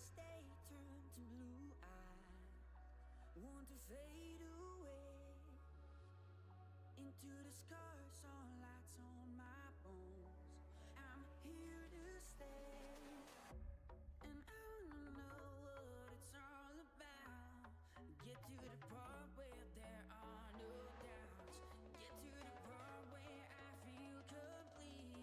stay turned to blue eyes, want to fade away into the scars, on lights on my bones. I'm here to stay, and I wanna know what it's all about. Get to the part where there are no doubts. Get to the part where I feel complete.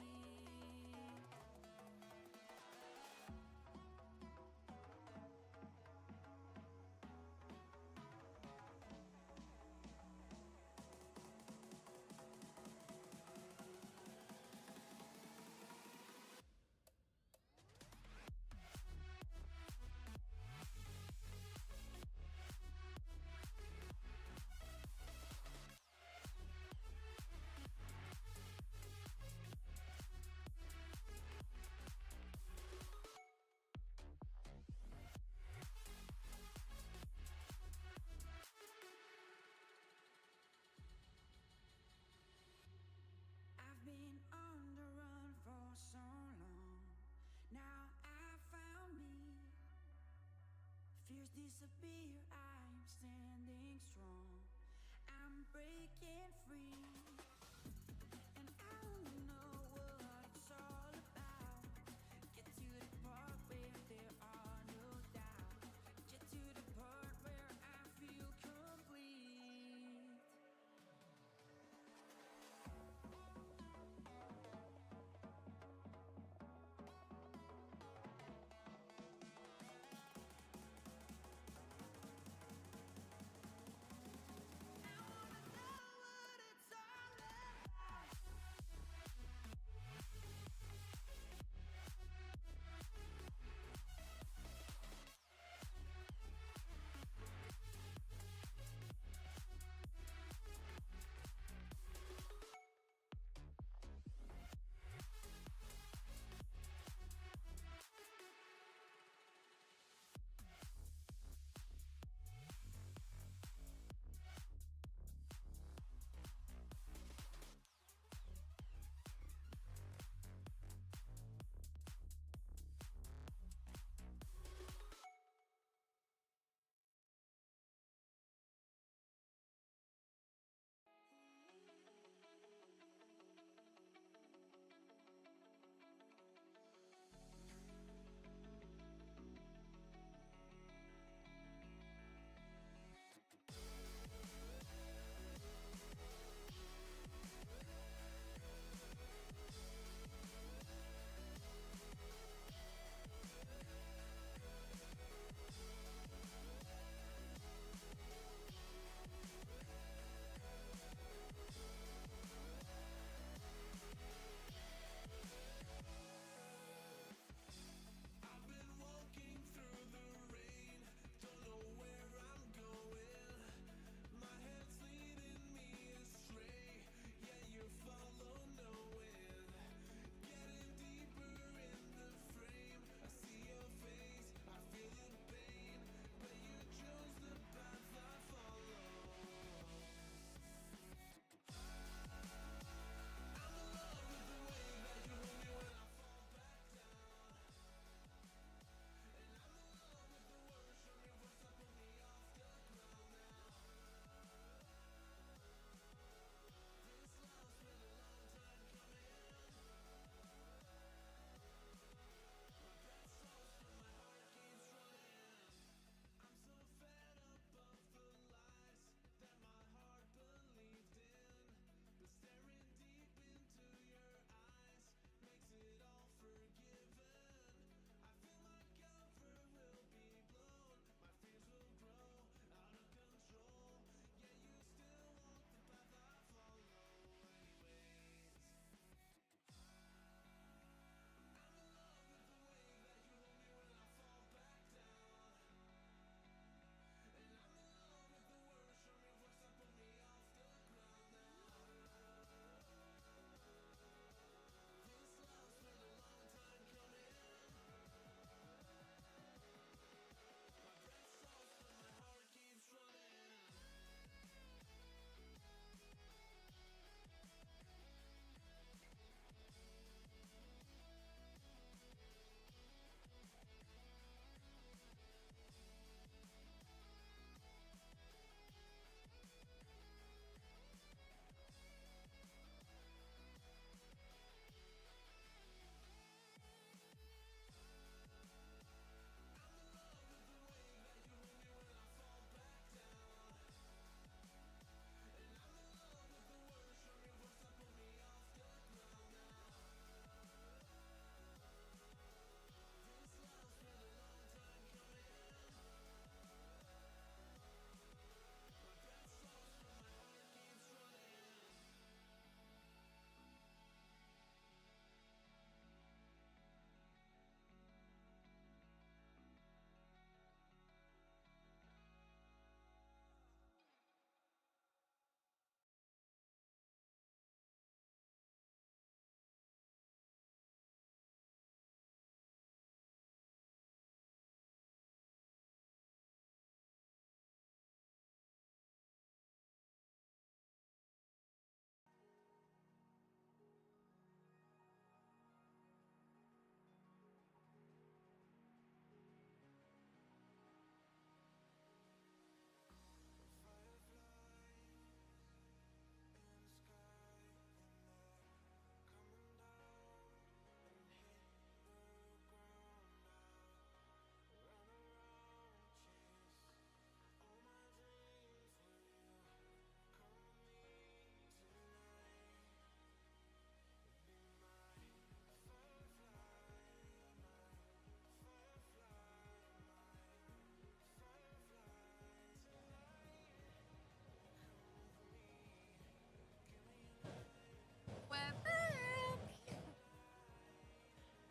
I've been on the run for so long. Now I found me. Fears disappear, I'm standing strong. I'm breaking free. And I wanna know what it's all about. Get to the part where there are no doubts. Get to the part where I feel complete. I wanna know what it's all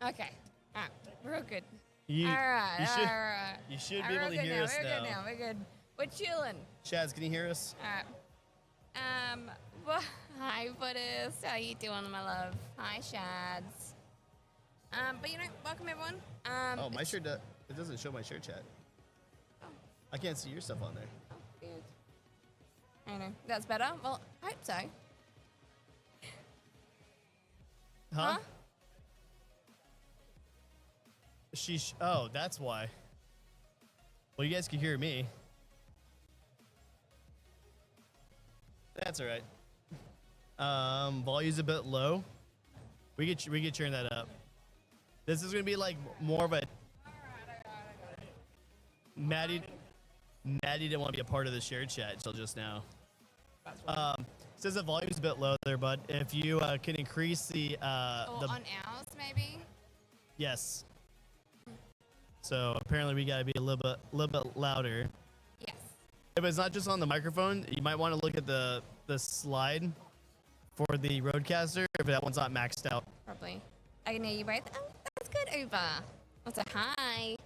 Okay. All right. We're all good. You, all right. you should, all right. you should All be right, able to we're good hear now. us We're now. good now. We're good. We're chilling. Chaz, can you hear us? All right. Well, hi, Buddhist. How you doing, my love? Hi, Shads. But welcome everyone. Oh, my shirt, it doesn't show my shirt chat. Oh. I can't see your stuff on there. Oh, weird. I know. That's better. Well, I hope so. Huh? Oh, that's why. Well, you guys can hear me. That's all right. Volume's a bit low. We could turn that up. This is gonna be like more of a. Maddie didn't want to be a part of the shared chat until just now. Says the volume's a bit low there, but if you can increase the on ours maybe. Yes. So apparently we gotta be a little bit louder. Yes. If it's not just on the microphone, you might want to look at the slide for the Rodecaster if that one's not maxed out. Probably. I can hear you both. Oh, that's good, Uber. What's a hi?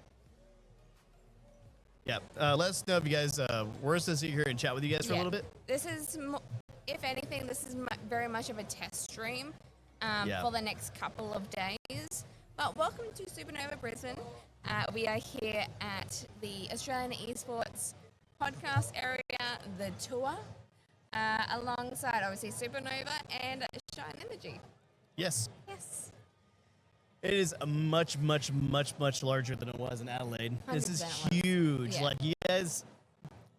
Yeah. Let us know if you guys. We're just gonna sit here and chat with you guys for a little bit. This is, if anything, this is very much of a test stream for the next couple of days. But welcome to Supanova Brisbane. We are here at the Australian Esports podcast area, the tour, alongside obviously Supanova and Shine Energy. Yes. Yes. It is a much larger than it was in Adelaide. This is huge. Yeah. Like you guys,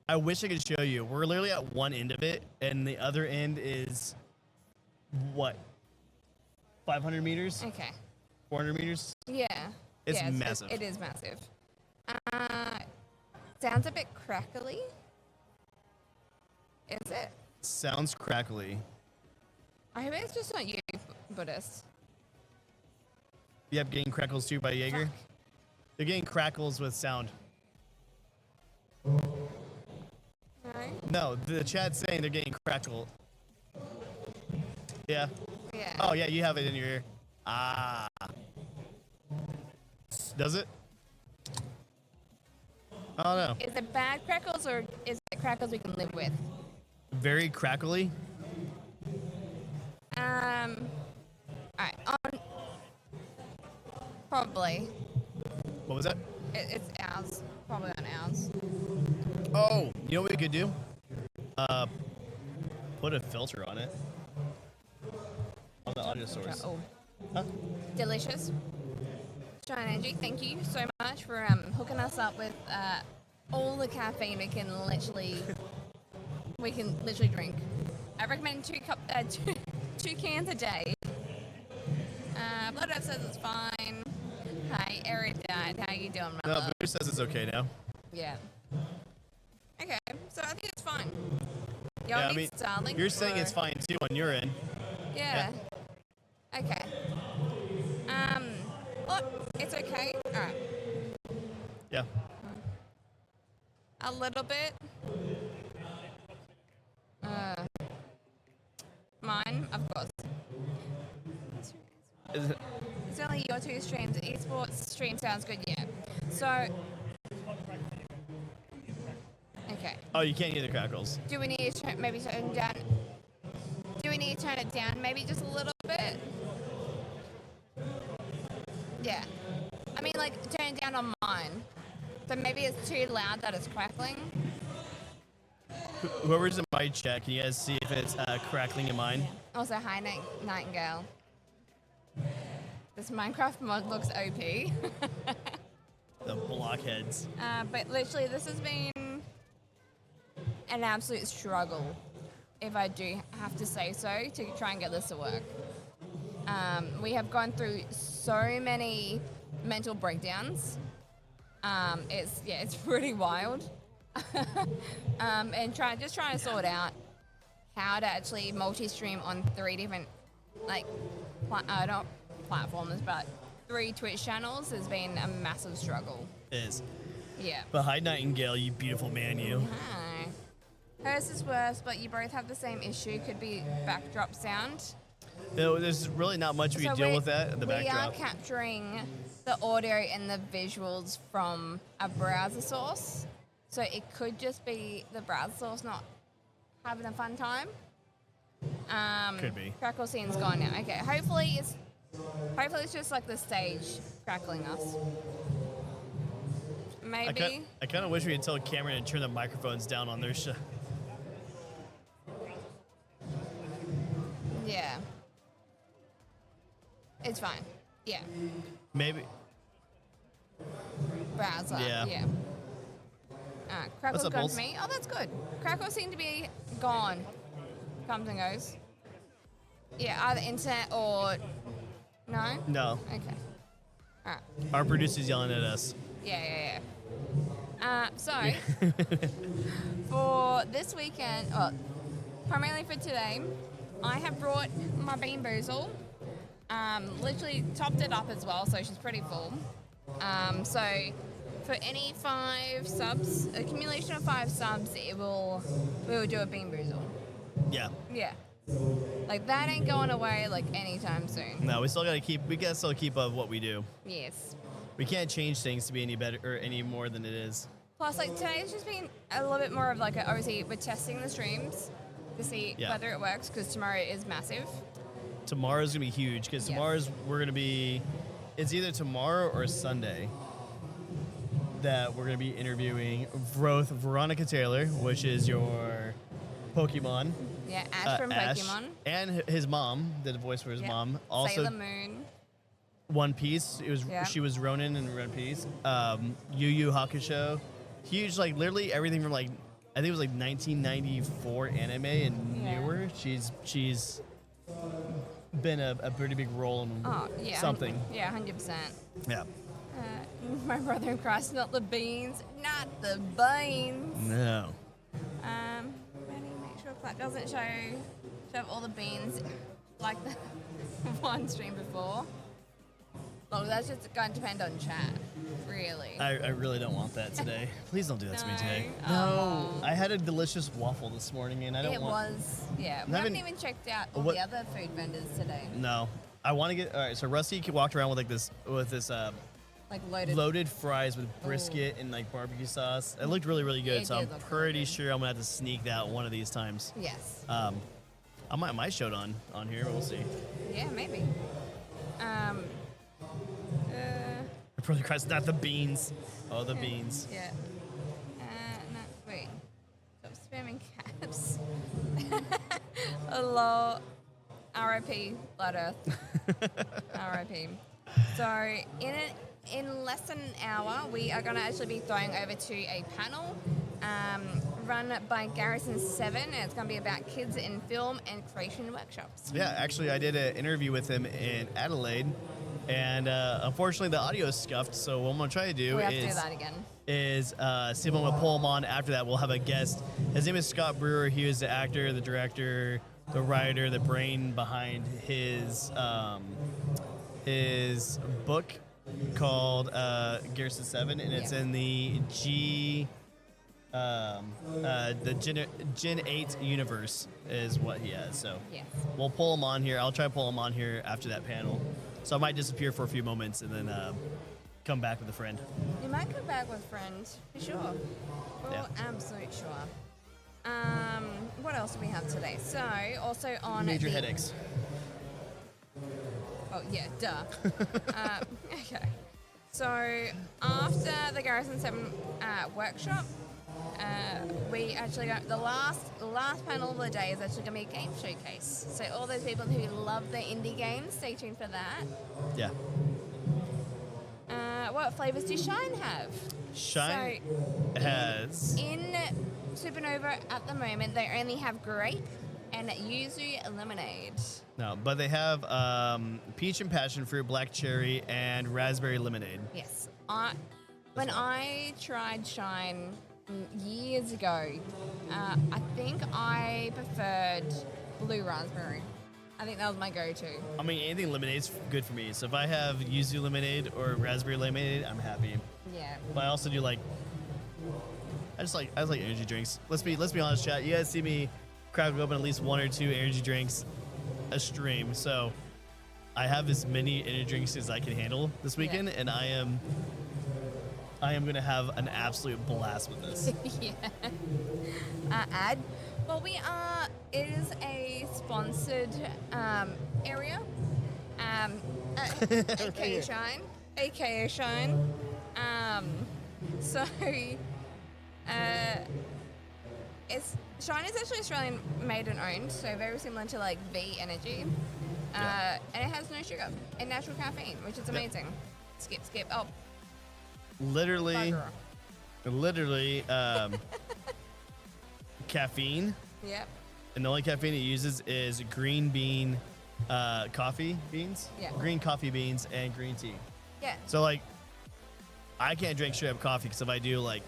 I wish I could show you. We're literally at one end of it, and the other end is what? 500 meters? Okay. 400 meters? Yeah. It's massive. It is massive. Sounds a bit crackly. Is it? Sounds crackly. I hope it's just not you, Buddhist. Yep, getting crackles too by Jaeger. Fuck. They're getting crackles with sound. No? No, the chat's saying they're getting crackle. Yeah. Yeah. Oh yeah, you have it in your ear. Ah. Does it? I don't know. Is it bad crackles or is it crackles we can live with? Very crackly. Alright, probably. What was that? It's ours. Probably on ours. Oh, you know what we could do? Put a filter on it. On the audio source. Oh. Huh? Delicious. Shine Energy, thank you so much for hooking us up with all the caffeine we can literally drink. I recommend two cans a day. Blood Up says it's fine. Hi, Erudite. How you doing, my love? No, Bruce says it's okay now. Yeah. Okay, so I think it's fine. Yeah, I need mean, Starlink, you're saying it's fine too on your end. Yeah. Okay. Look, it's okay. All right. Yeah. A little bit. Mine, of course. Is it? It's only your two streams. The esports stream sounds good, yeah. So, okay. Oh, you can't hear the crackles. Do we need to maybe turn down? Do we need to turn it down maybe just a little bit? Yeah. I mean, like, turn it down on mine. So maybe it's too loud that it's crackling. Whoever's in my chat, can you guys see if it's crackling in mine? Also, hi, Nightingale. This Minecraft mod looks OP. The blockheads. But literally, this has been an absolute struggle, if I do have to say so, to try and get this to work. We have gone through so many mental breakdowns. It's pretty wild. And trying to sort out how to actually multi-stream on 3 different, not platforms, but 3 Twitch channels has been a massive struggle. It is. Yeah. But hi, Nightingale, you beautiful man, you. Hi. Hers is worse, but you both have the same issue. Could be backdrop sound. There's really not much we can deal with that in the we backdrop. are capturing the audio and the visuals from a browser source, so it could just be the browser source not having a fun time. Could be. Crackle scene's gone now. Okay, hopefully it's just like the stage crackling us. Maybe. I kind of wish we could tell Cameron to turn the microphones down on their show. Yeah. It's fine. Yeah. Maybe. Browser. Yeah. Crackle's up, gone Bulls? for me. Oh, that's good. Crackle seemed to be gone. Comes and goes. Yeah, either internet or... No? No. Okay. Alright. Our producer's yelling at us. Yeah. So, for this weekend, well, primarily for today, I have brought my Bean Boozle. Literally topped it up as well, so she's pretty full. So, for any 5 subs, accumulation of 5 subs, we will do a Bean Boozle. Yeah. Yeah. Like, that ain't going away, like, anytime soon. No, we gotta still keep up what we do. Yes. We can't change things to be any better or any more than it is. Plus, like, today's just been a little bit more of, like, obviously, we're testing the streams to see whether it works, because tomorrow is massive. Tomorrow's gonna be huge, because it's either tomorrow or Sunday that we're gonna be interviewing Veronica Taylor, which is your Pokemon. Yeah, Ash from Ash, Pokemon. and his mom did a voice for his mom. Also, Sailor Moon. One Piece. She was Ronin in One Piece. Yu Yu Hakusho. Huge, like literally everything from like I think it was like 1994 anime and newer. She's been a pretty big role in something. Yeah, 100%. Yeah. My brother in Christ, not the beans, not the beans. No. Make sure Clap doesn't show all the beans like the one stream before. Look, that's just going to depend on chat, really. I really don't want that today. Please don't do that to me today. No. No. I had a delicious waffle this morning, and I don't want... We haven't even checked out all the other food vendors today. No. I want to get... All right, so Rusty walked around with this like loaded fries with brisket and like barbecue sauce. It looked really, really good, so I'm pretty sure I'm going to have to sneak that one of these times. Yes. I might show it on here, but we'll see. Yeah, maybe. Brother Christ, not the beans. Oh, the beans. Yeah. No, wait. Stop spamming caps. Hello. R.I.P. Blood Earth. R.I.P. So, in less than an hour, we are going to actually be throwing over to a panel run by Garrison 7, and it's going to be about kids in film and creation workshops. Yeah, actually, I did an interview with him in Adelaide, and unfortunately, the audio is scuffed. So what I'm going to try to do is see if I'm going to pull him on after that. We'll have a guest. His name is Scott Brewer. He was the actor, the director, the writer, the brain behind his book called Garrison 7, and it's in the Gen 8 universe is what he has. So we'll pull him on here. I'll try to pull him on here after that panel. So I might disappear for a few moments and then come back with a friend. You might come back with friends, for sure. For absolute sure. What else do we have today? So, also on Major headaches. Oh, yeah, duh. Okay. So, after the Garrison 7 workshop, we actually got the last panel of the day is actually going to be a game showcase. So, all those people who love the indie games, stay tuned for that. Yeah. What flavors do Shine have? Shine has... In Supanova at the moment, they only have grape and yuzu lemonade. No, but they have peach and passion fruit, black cherry, and raspberry lemonade. Yes. When I tried Shine years ago, I think I preferred blue raspberry. I think that was my go-to. I mean, anything lemonade's good for me. So if I have yuzu lemonade or raspberry lemonade, I'm happy. Yeah. But I also do like... I just like energy drinks. Let's be honest, chat. You guys see me crack open at least 1 or 2 energy drinks a stream. So I have as many energy drinks as I can handle this weekend, and I am gonna have an absolute blast with this. Yeah. Ad. Well, it is a sponsored area. AKA Shine. AKA Shine. So, Shine is actually Australian made and owned, so very similar to like V Energy. And it has no sugar and natural caffeine, which is amazing. Skip. Oh, Literally, bugger. caffeine. Yep. And the only caffeine it uses is green bean coffee beans. Yeah. Green coffee beans and green tea. Yeah. So, like, I can't drink straight up coffee because if I do, like,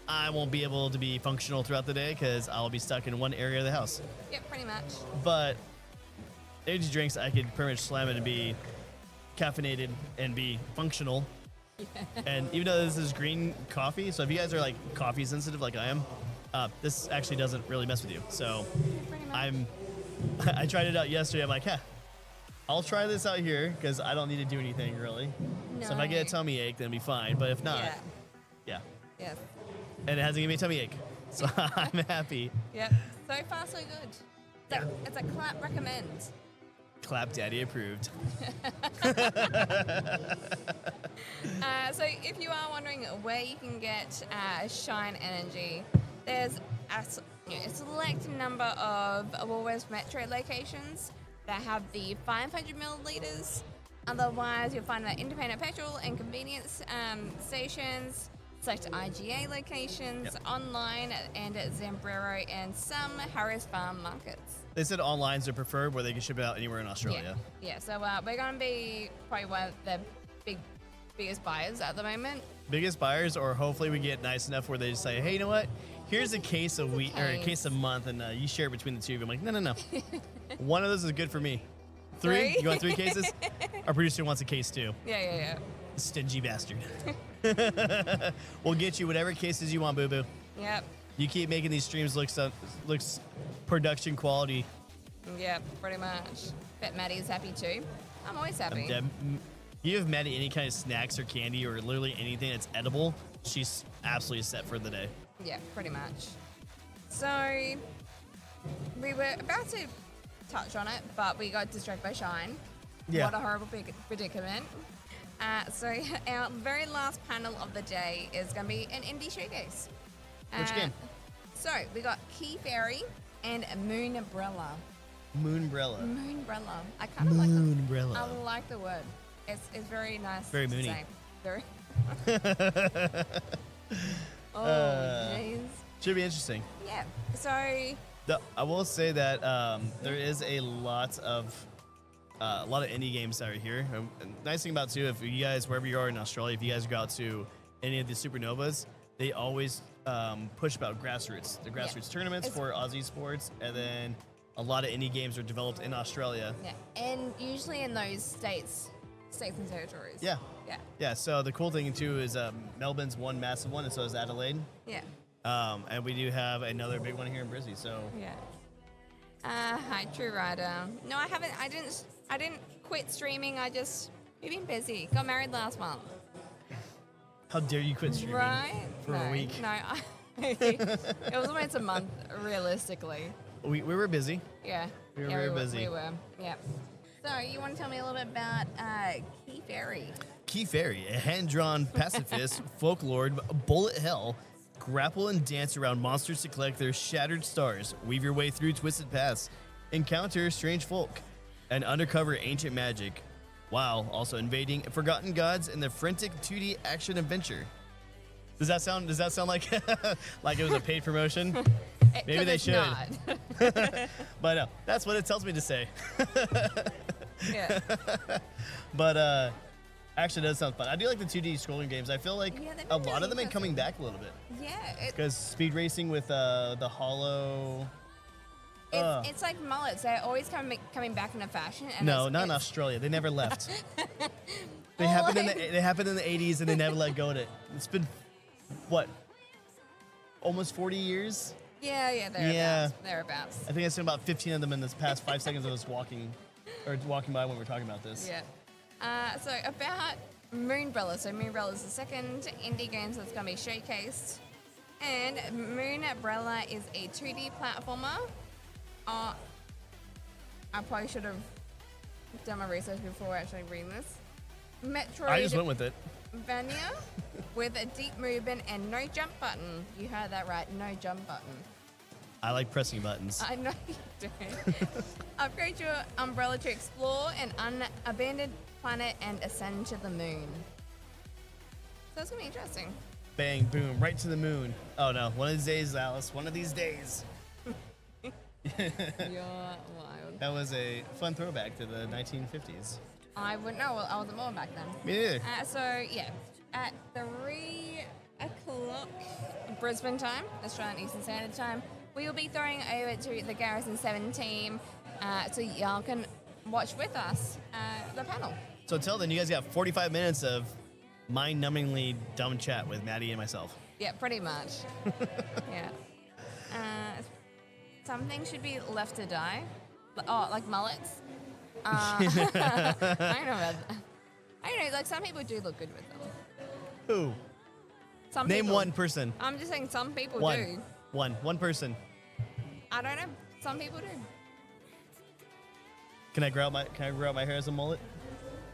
I won't be able to be functional throughout the day because I'll be stuck in one area of the house. Yep, pretty much. But energy drinks, I could pretty much slam it and be caffeinated and be functional. Yeah. And even though this is green coffee, so if you guys are like coffee sensitive like I am, this actually doesn't really mess with you. So Pretty much. I tried it out yesterday. I'm like, I'll try this out here because I don't need to do anything really. No. So if I get a tummy ache, then it'll be fine. But if not, yeah. Yes. And it hasn't given me a tummy ache, so I'm happy. Yep. So far, so good. It's a clap recommend. Clap Daddy approved. So if you are wondering where you can get Shine Energy, there's a select number of Woolworths Metro locations that have the 500 milliliters. Otherwise, you'll find that independent petrol and convenience stations, select IGA locations, online, and at Zambrero and some Harris Farm markets. They said online's are preferred where they can ship it out anywhere in Australia. Yeah. So we're going to be probably one of the biggest buyers at the moment. Biggest buyers, or hopefully we get nice enough where they just say, hey, you know what? Here's a case a week or a case a month, and you share it between the two of you. I'm like, no. One of those is good for me. Three? You want 3 cases? Our producer wants a case too. Yeah. Stingy bastard. We'll get you whatever cases you want, boo boo. Yep. You keep making these streams looks production quality. Yep, pretty much. Bet Maddie's happy too. I'm always happy. You give Maddie any kind of snacks or candy or literally anything that's edible, she's absolutely set for the day. Yeah, pretty much. So we were about to touch on it, but we got distracted by Shine. Yeah. What a horrible predicament. So our very last panel of the day is going to be an indie showcase. Which game? So we got Key Fairy and Moonbrella. Moonbrella. I kind of like Moonbrella. I like the word. It's very nice. Very to moony. say. Very. Oh, jeez. Should be interesting. Yeah. So. I will say that there is a lot of indie games that are here. Nice thing about too, if you guys wherever you are in Australia, if you guys go out to any of the Supernovas, they always push about grassroots. The grassroots tournaments for Aussie sports, and then a lot of indie games are developed in Australia. Yeah, and usually in those states and territories. Yeah. So the cool thing too is Melbourne's one massive one, and so is Adelaide. Yeah. And we do have another big one here in Brisbane. So. Yeah. Hi, True Rider. No, I haven't. I didn't quit streaming. We've been busy. Got married last month. How dare you quit streaming for a week? No, it was once a month, realistically. We were busy. Yeah. We were very busy. We were, yeah. So, you want to tell me a little bit about Key Fairy? Key Fairy, a hand-drawn pacifist, folklore, bullet hell, grapple and dance around monsters to collect their shattered stars, weave your way through twisted paths, encounter strange folk, and uncover ancient magic, while also invading forgotten gods in the frantic 2D action adventure. Does that sound like like it was a paid promotion? Maybe they should. But no, that's what it tells me to say. Yeah. But actually, it does sound fun. I do like the 2D scrolling games. I feel like a lot of them are coming back a little bit. Yeah. Because speed racing with the hollow. It's like mullets. They're always coming back into fashion. And not in Australia. They never left. They happened in the 80s and they never let go of it. It's been, what, almost 40 years? Yeah, thereabouts. Yeah. Thereabouts. I think I've seen about 15 of them in this past 5 seconds of us walking by when we were talking about this. Yeah. So about Moonbrella. So Moonbrella is the second indie game that's going to be showcased. And Moonbrella is a 2D platformer. I probably should have done my research before actually reading this. Metroid. I just went with it. Vania with a deep movement and no jump button. You heard that right, no jump button. I like pressing buttons. I know you do. Upgrade your umbrella to explore an unabandoned planet and ascend to the moon. So it's gonna be interesting. Bang, boom, right to the moon. Oh no, one of these days, Alice. One of these days. You're wild. That was a fun throwback to the 1950s. I wouldn't know. Well, I wasn't born back then. Me neither. So yeah, at 3 o'clock Brisbane time, Australian Eastern Standard Time, we will be throwing over to the Garrison 7 team, so y'all can watch with us the panel. So until then, you guys got 45 minutes of mind-numbingly dumb chat with Maddie and myself. Yeah, pretty much. Yeah. Something should be left to die. Oh, like mullets. I don't know about that. I don't know, like some people do look good with them. Who? Some Name people, one person. I'm just saying some people One. do. One person. I don't know. Some people do. Can I grow out my hair as a mullet?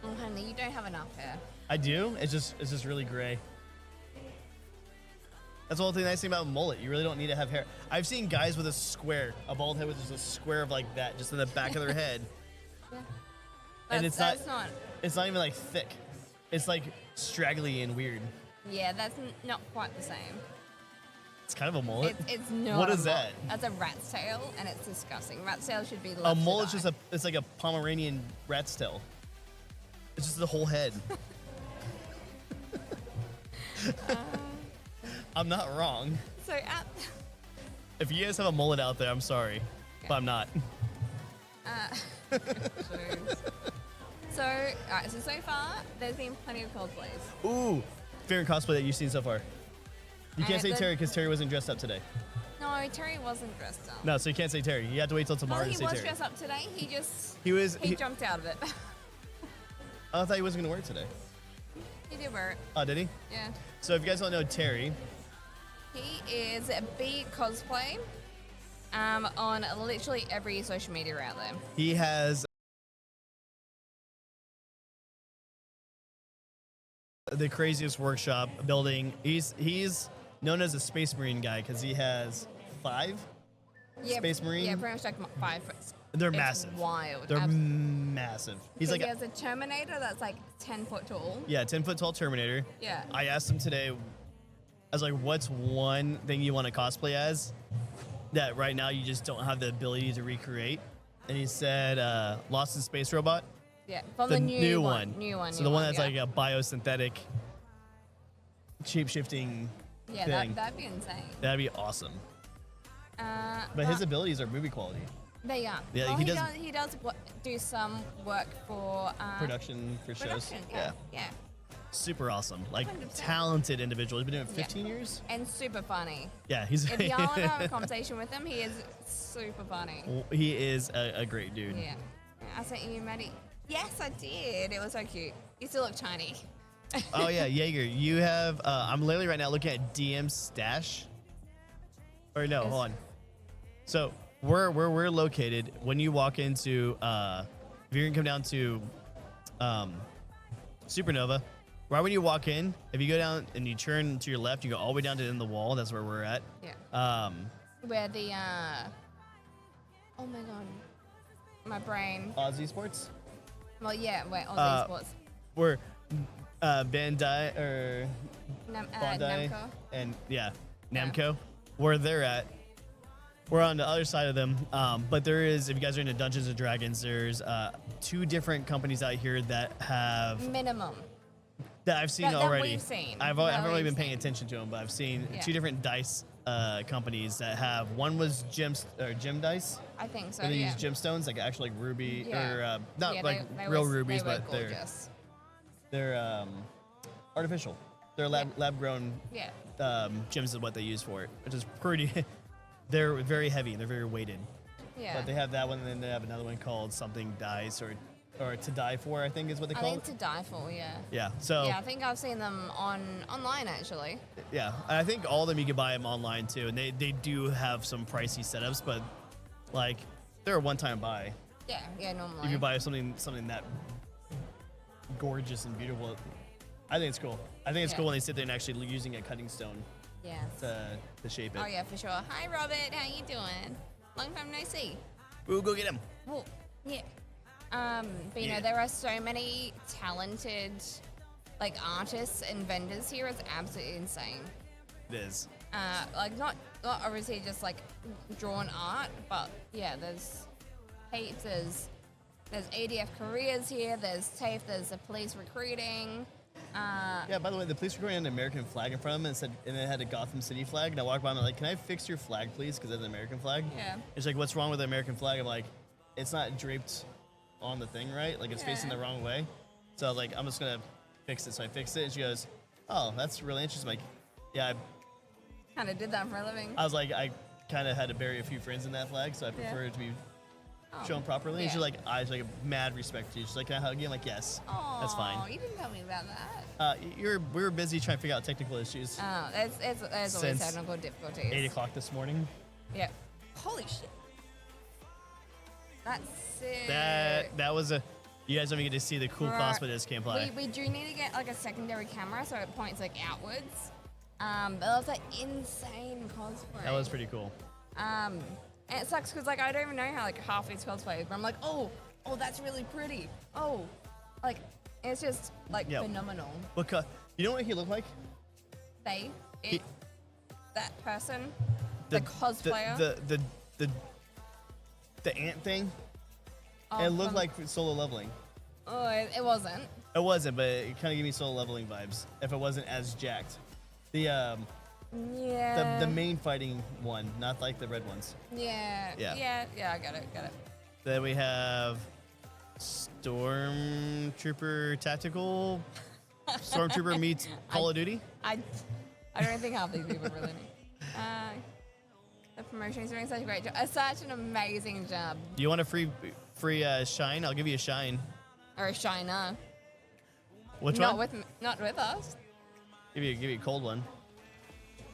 Oh, honey, you don't have enough hair. I do. It's just really gray. That's the whole thing. Nice thing about a mullet. You really don't need to have hair. I've seen guys with a bald head with just a square of like that, just in the back of their head. Yeah. And That's not. It's not even like thick. It's like straggly and weird. Yeah, that's not quite the same. It's kind of a mullet. It's not. What a is that? That's a rat's tail, and it's disgusting. Rat's tail should be left A to mullet's die. just it's like a Pomeranian rat's tail. It's just the whole head. I'm not wrong. So at If you guys have a mullet out there, I'm sorry, but I'm not. so alright, so far there's been plenty of cosplays. Ooh, favorite cosplay that you've seen so far? You can't say the- Terry because Terry wasn't dressed up today. No, Terry wasn't dressed up. No, so you can't say Terry. You have to wait till tomorrow Well, to he say was Terry. dressed up today. He just He jumped out of it. I thought he wasn't gonna wear it today. He did wear it. Oh, did he? Yeah. So if you guys don't know Terry, He is B cosplay on literally every social media out there. he has the craziest workshop building. He's known as a Space Marine guy because he has 5 Space Marine. Yeah, pretty much like 5 foot. They're It's massive. Wild. They're massive. He's like he has a Terminator that's like 10 foot tall. 10-foot tall Terminator. Yeah. I asked him today, I was like, what's one thing you want to cosplay as that right now you just don't have the ability to recreate? And he said, Lost in Space Robot. Yeah, from the new one. New one. So the one that's like a biosynthetic, shape-shifting yeah, thing. that'd be insane. That'd be awesome. But his abilities are movie quality. They are. Yeah, well, he he does do some work for Production for shows. production. Yeah. Super awesome. Like 100%. talented individual. He's been doing it 15 years? And super funny. Yeah, he's If y'all want to have a conversation with him, he is super funny. he is a great dude. Yeah. I sent you, Maddie. Yes, I did. It was so cute. You still look tiny. Oh yeah, Jaeger. You have. I'm literally right now looking at DM stash. Or no, hold on. So where we're located, when you walk into, if you're gonna come down to, Supanova, right when you walk in, if you go down and you turn to your left, you go all the way down to the end of the wall. That's where we're at. Yeah. Where the oh my god, my brain. Aussie Sports. Well, yeah, wait, Aussie Sports. We're Bandai or Bandai Namco. and Yeah. Namco, where they're at. We're on the other side of them, but there is, if you guys are into Dungeons and Dragons, there's 2 different companies out here that have Minimum. that I've seen That already. we've seen. I haven't really been paying attention to them, but I've seen Yeah. 2 different dice companies that have. One was gem dice. I think so. And they Yeah. use gemstones, like actually like ruby Yeah. or not Yeah, like they real were- rubies, they were but gorgeous. they're artificial. They're lab grown Yeah. gems is what they use for it, which is pretty they're very heavy. They're very weighted. Yeah. But they have that one, and then they have another one called something dice or to die for, I think is what they I call think it. to die for, yeah. Yeah. So Yeah, I think I've seen them online actually. yeah, I think all of them you can buy them online too, and they do have some pricey setups, but like they're a one-time buy. Yeah, normally. If you buy something that gorgeous and beautiful, I think it's cool. I think it's cool when they sit there and actually using a cutting stone Yes. to shape it. Oh yeah, for sure. Hi Robert, how you doing? Long time no see. Ooh, go get him. Well, yeah. But you Yeah. know, there are so many talented like artists and vendors here. It's absolutely insane. It is. Like not obviously just like drawn art, but yeah, there's heaps. There's ADF careers here. There's TAFE. There's the police recruiting. Yeah, by the way, the police were going an American flag in front of them and it had a Gotham City flag. And I walked by and I'm like, can I fix your flag, please? Because it's an American flag. Yeah. It's like, what's wrong with the American flag? I'm like, it's not draped on the thing, right? Like, it's facing the wrong way. So I was like, I'm just going to fix it. So I fixed it. And she goes, oh, that's really interesting. I'm like, yeah, Kind of did that for a living. I was like, I kind of had to bury a few friends in that flag. So I prefer it to be shown properly. And she's like, like a mad respect to you. She's like, can I hug you? I'm like, yes. Oh, that's fine. You didn't tell me about that. We were busy trying to figure out technical issues. Oh, there's always Since technical difficulties. 8 o'clock this morning. Yeah. Holy shit. That's sick. That was a. You guys don't even get to see the cool cosplay this can play. We do need to get like a secondary camera so it points like outwards. But that was like insane cosplay. That was pretty cool. And it sucks because like I don't even know how like half these cosplays, but I'm like, oh, that's really pretty. Oh, like it's just like phenomenal. Look, you know what he looked like? That person, the cosplayer, the ant thing. Oh, it looked like solo leveling. Oh, it wasn't. It wasn't, but it kind of gave me solo leveling vibes. If it wasn't as jacked, the main fighting one, not like the red ones. Yeah. I got it. Then we have Stormtrooper Tactical. Stormtrooper meets Call of Duty. I don't think half these people really know. The promotion is doing such a great job. Such an amazing job. Do you want a free shine? I'll give you a shine. Or a shiner. Which not one? Not with us. Give you a cold one.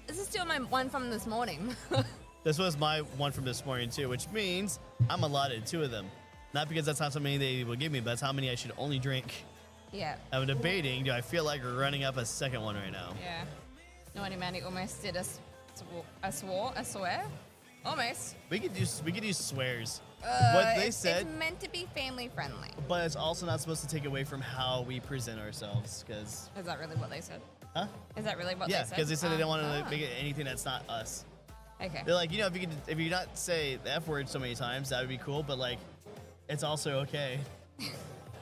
This is still my one from this morning. This was my one from this morning too, which means I'm allotted 2 of them. Not because that's not so many they will give me, but that's how many I should only drink. Yeah. I'm debating, do I feel like running up a second one right now? Yeah. No, Manny almost did a swear? Almost. We could do swears. What they said. It's meant to be family friendly. But it's also not supposed to take away from how we present ourselves, because. Is that really what they said? Huh? Is that really what they said? Yeah, because they said they don't want to make it anything that's not us. Okay. They're like, if you not say the F word so many times, that would be cool. But like, it's also okay.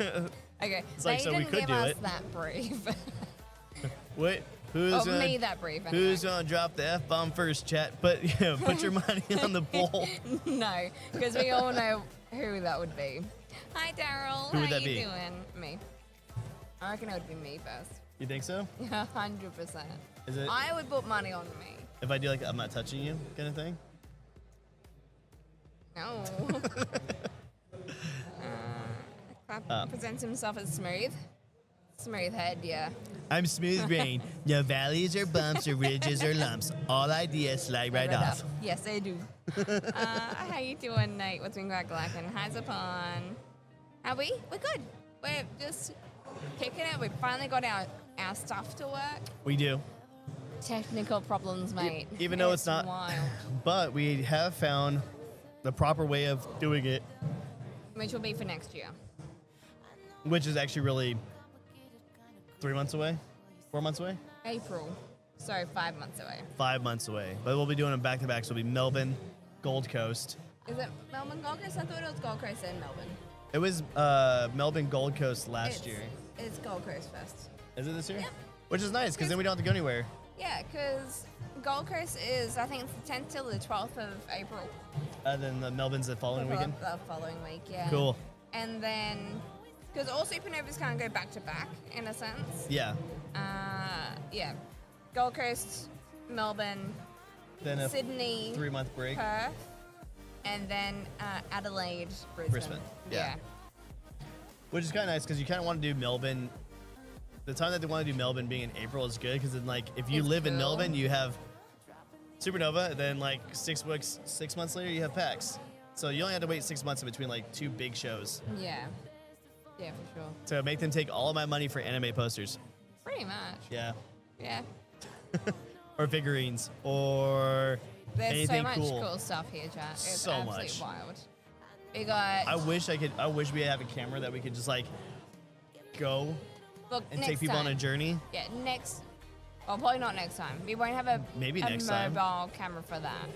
Okay. It's like, so we could do it. That brief. Wait. Me that brief. Anyway. Who's gonna drop the F-bomb first, chat? But put your money on the bowl. No, because we all know who that would be. Hi, Daryl. Who would that How you be? doing? Me. I reckon it would be me first. You think so? 100%. Is it? I would put money on me. If I do like I'm not touching you kind of thing? No. Presents himself as smooth. Smooth head, yeah. I'm smooth brain. No valleys or bumps or ridges or lumps. All ideas slide right off. Yes, they do. How you doing, Nate? What's been crack lacking? How's it on? Are we? We're good. We're just kicking it. We finally got our stuff to work. We do. Technical problems, mate. Even though it's not. Wild. But we have found the proper way of doing it. Which will be for next year. Which is actually really 3 months away? 4 months away? April. So 5 months away. 5 months away. But we'll be doing them back to back. So it'll be Melbourne, Gold Coast. Is it Melbourne, Gold Coast? I thought it was Gold Coast and Melbourne. It was Melbourne, Gold Coast last year. It's Gold Coast first. Is it this year? Yep. Which is nice because then we don't have to go anywhere. Yeah, because Gold Coast is, I think it's the 10th till the 12th of April. And then the Melbourne's the following weekend? The following week, yeah. Cool. And then, because all supernovas kind of go back to back in a sense. Yeah. Yeah. Gold Coast, Melbourne, then a Sydney, 3-month break. Perth, and then Adelaide, Brisbane. Yeah. Which is kind of nice because you kind of want to do Melbourne. The time that they want to do Melbourne being in April is good because then, like, if you live in Melbourne, you have Supanova. Then, like, 6 months later, you have PAX. So you only have to wait 6 months in between, like, 2 big shows. Yeah. Yeah, for sure. To make them take all of my money for anime posters. Pretty much. Yeah. Yeah. Or figurines, or There's anything so much cool. cool stuff here, chat. It's So absolutely much. wild. We got. I wish we had a camera that we could just like go Look, and next take people time. on a journey. Yeah, next. Well, probably not next time. We won't have a Maybe a next time. mobile camera for that.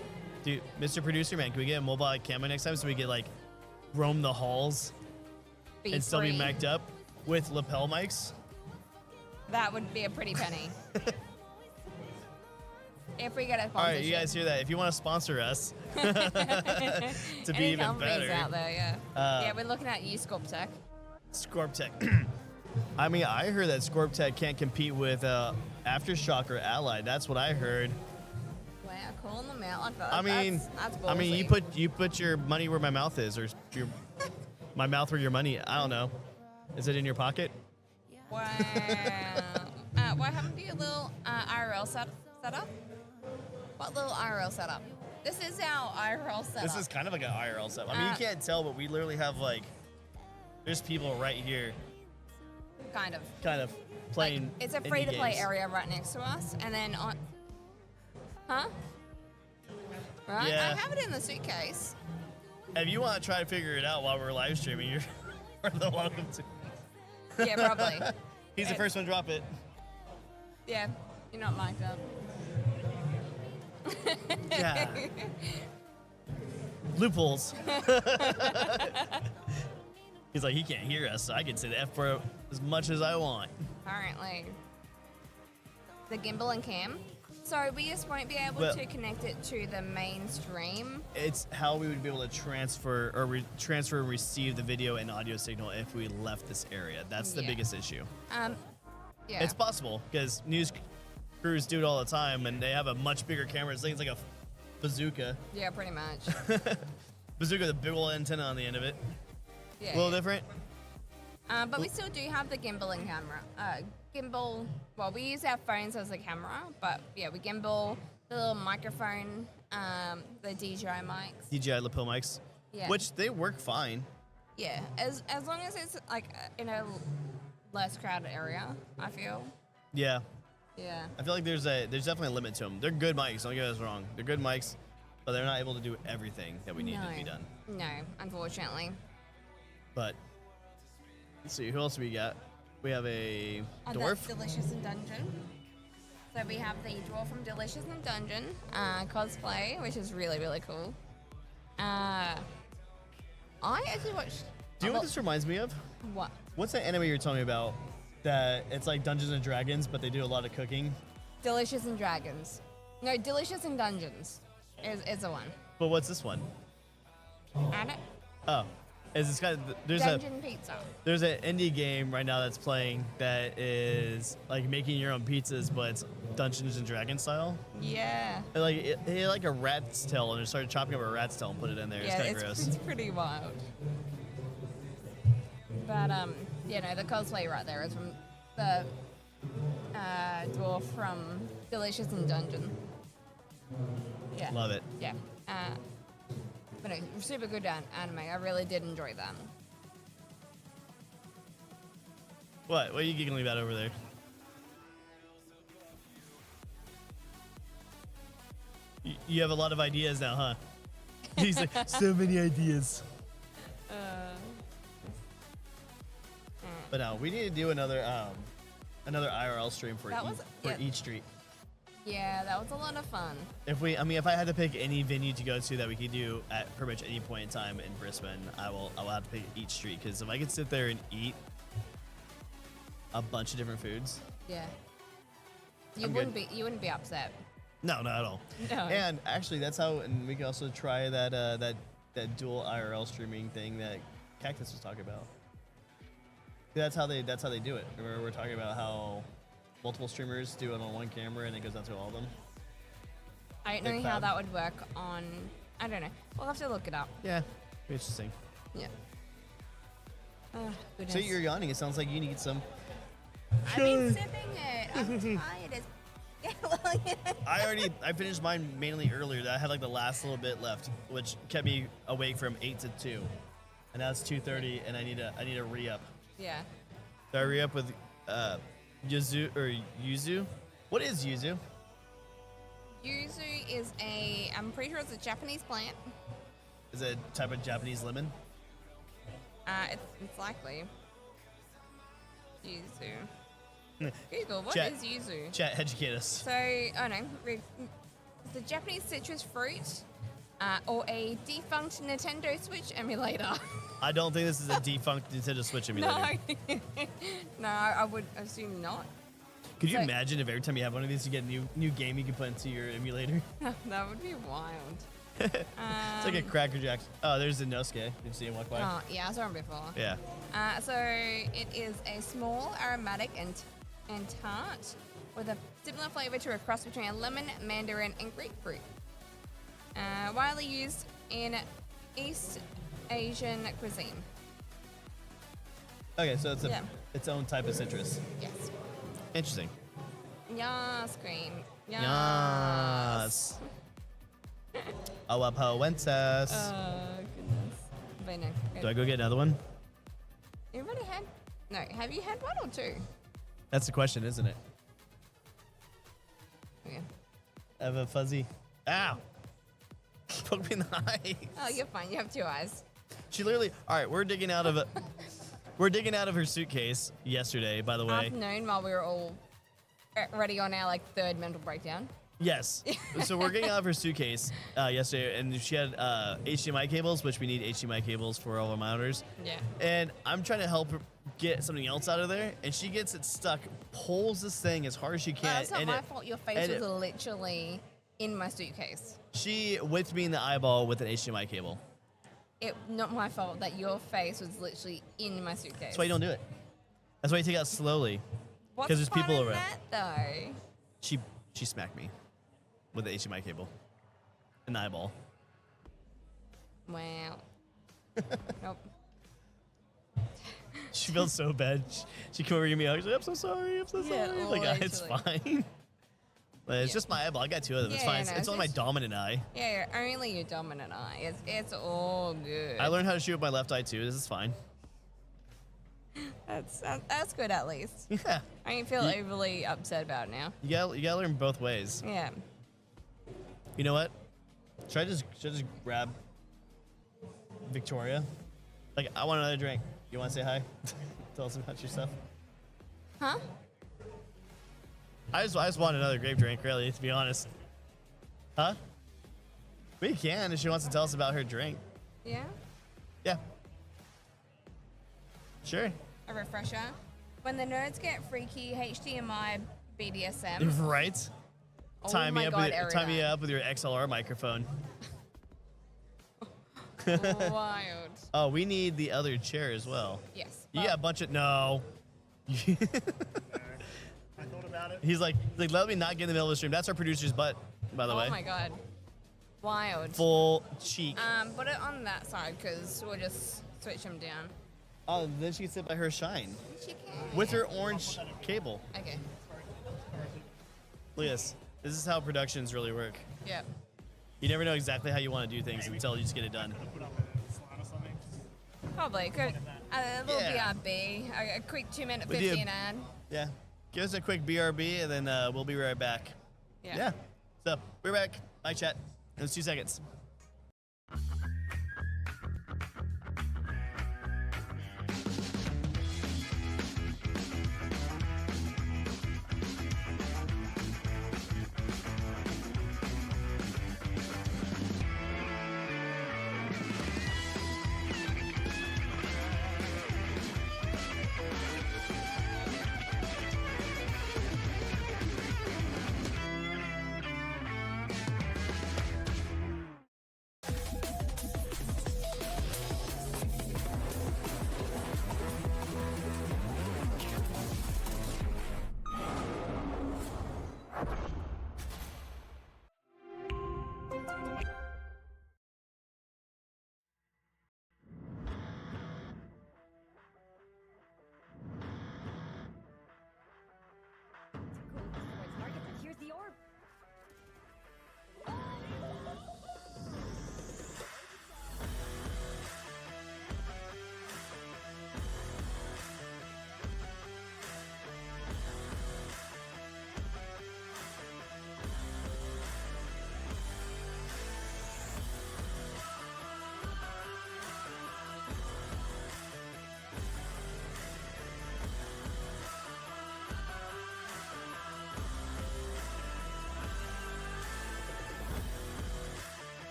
Dude, Mr. Producer Man, can we get a mobile camera next time so we could like roam the halls and still be free. mic'd up with lapel mics? That would be a pretty penny. If we get a sponsorship. All right, you guys hear that? If you want to sponsor us to be Any even companies better, out there, yeah. Yeah, we're looking at you, Sculptech. Scorptech. I mean, I heard that Scorptech can't compete with Aftershock or Allied. That's what I heard. Wow, calling them out like that. I mean, that's you put your money where my mouth is, or your my mouth where your money. I don't know. Is it in your pocket? Wow. What happened to your little IRL setup? What little IRL setup? This is our IRL setup. This is kind of like an IRL setup. I mean, you can't tell, but we literally have like, there's people right here, kind of playing. Like, it's a indie free-to-play games. area right next to us, and then on. Huh? Right. Yeah. I have it in the suitcase. If you want to try to figure it out while we're live streaming, you're more than welcome to. Yeah, probably. He's the first one to drop it. Yeah, you're not mic'd up. Yeah. Loopholes. He's like, he can't hear us, so I can say the F word as much as I want. Apparently. The gimbal and cam. So we just won't be able to connect it to the main stream. It's how we would be able to transfer transfer and receive the video and audio signal if we left this area. That's the biggest issue. Yeah. It's possible because news crews do it all the time, and they have a much bigger camera. This thing's like a bazooka. Yeah, pretty much. Bazooka with a big old antenna on the end of it. Yeah. A little different. But we still do have the gimbal and camera. Gimbal, well, we use our phones as a camera, but yeah, we gimbal the little microphone, the DJI mics. DJI lapel mics. Yeah. Which they work fine. Yeah, as long as it's like in a less crowded area, I feel. Yeah. Yeah. I feel like there's definitely a limit to them. They're good mics. Don't get us wrong. They're good mics, but they're not able to do everything that we need to be done. No, unfortunately. But let's see, who else we got? We have a dwarf. Delicious in Dungeon. So we have the dwarf from Delicious in Dungeon cosplay, which is really, really cool. I actually watched. Do you know what this reminds me of? What? What's that anime you're telling me about? That it's like Dungeons and Dragons, but they do a lot of cooking. Delicious in Dragons. No, Delicious in Dungeons is the one. But what's this one? Add it. Oh, is this kind of Dungeon Pizza. There's an indie game right now that's playing that is like making your own pizzas, but it's Dungeons and Dragons style. Yeah. And like it had like a rat's tail, and it started chopping up a rat's tail and put it in there. Yeah, it's kind of gross. It's pretty wild. But you know, the cosplay right there is from the dwarf from Delicious in Dungeon. Yeah. Love it. Yeah. But no, super good anime. I really did enjoy that. What are you giggling about over there? You have a lot of ideas now, huh? He's like, so many ideas. But no, we need to do another IRL stream for each street. Yeah, that was a lot of fun. If I had to pick any venue to go to that we could do at pretty much any point in time in Brisbane, I will have to pick each street, because if I could sit there and eat a bunch of different foods, yeah, you wouldn't be upset. No, not at all. No. And actually, that's how. And we can also try that dual IRL streaming thing that Cactus was talking about. That's how they do it. Remember, we're talking about how multiple streamers do it on one camera and it goes out to all of them. I don't know how that would work on. I don't know. We'll have to look it up. Yeah, interesting. Yeah. Oh, So you're yawning. It sounds like you need some. I've been sipping it. I'm tired as. I finished mine mainly earlier. I had like the last little bit left, which kept me awake from 8 to 2, and now it's 2:30, and I need to re-up. Yeah. So I re-up with yuzu. What is yuzu? Yuzu is I'm pretty sure it's a Japanese plant. Is it a type of Japanese lemon? It's likely. Yuzu. Google, what is yuzu? Chat, educate us. So, it's a Japanese citrus fruit, or a defunct Nintendo Switch emulator. I don't think this is a defunct Nintendo Switch emulator. No, I would assume not. Could you imagine if every time you have one of these, you get a new game you can put into your emulator? That would be wild. It's like a Cracker Jack. Oh, there's a Nosuke. Did you see him walk by? Oh, yeah, I saw him before. Yeah. So it is a small, aromatic, and tart with a similar flavor to a cross between a lemon, mandarin, and grapefruit. Widely used in East Asian cuisine. Okay, so it's its own type of citrus. Yes. Interesting. Yas, queen. Yas. Awapoenses. Oh, goodness. But no, Do I go get another one? you already had... No, have you had one or two? That's the question, isn't it? Yeah. I have a fuzzy. Ow! Poke me in the eye. Oh, you're fine. You have two eyes. She literally. All right, we're digging out of her suitcase yesterday. By the way. Afternoon, while we were all already on our third mental breakdown. Yes. So we're getting out of her suitcase yesterday, and she had HDMI cables, which we need HDMI cables for all our monitors. Yeah. And I'm trying to help her get something else out of there, and she gets it stuck, pulls this thing as hard as she can. That's not my fault. Your face was literally in my suitcase. She whipped me in the eyeball with an HDMI cable. Not my fault that your face was literally in my suitcase. That's why you don't do it. That's why you take it out slowly. What's there's people fun in around. that, though? She smacked me with the HDMI cable in the eyeball. Wow. Nope. She feels so bad. She came over to me. I was like, I'm so sorry. I'm so Yeah, sorry. Like, it's fine. But it's just my eyeball. I got two of them. It's fine. It's only my dominant eye. Yeah, only your dominant eye. It's all good. I learned how to shoot with my left eye too. This is fine. That's good at least. Yeah. I don't feel overly upset about it now. You gotta learn both ways. Yeah. You know what? Should I just grab Victoria? Like, I want another drink. You want to say hi? Tell us about yourself. Huh? I just want another grape drink, really, to be honest. Huh? We can if she wants to tell us about her drink. Yeah? Yeah. Sure. A refresher. When the nerds get freaky, HDMI, BDSM. Right? Oh Time me my God, up with your XLR microphone. Wild. Oh, we need the other chair as well. Yes. You got a bunch of no. I thought about it. He's like, let me not get in the middle of the stream. That's our producer's butt, by the way. Oh my God. Wild. Full cheek. Put it on that side because we'll just switch them down. Oh, then she can sit by her shine She can. with her orange cable. Okay. Look at this. This is how productions really work. Yep. You never know exactly how you want to do things until you just get it done. Put up a slide or something. Probably. Could a little Yeah. BRB, a quick 2-minute We do. 15 ad. Yeah. Give us a quick BRB and then we'll be right back. Yeah. So, we're back. Bye, chat. In 2 seconds.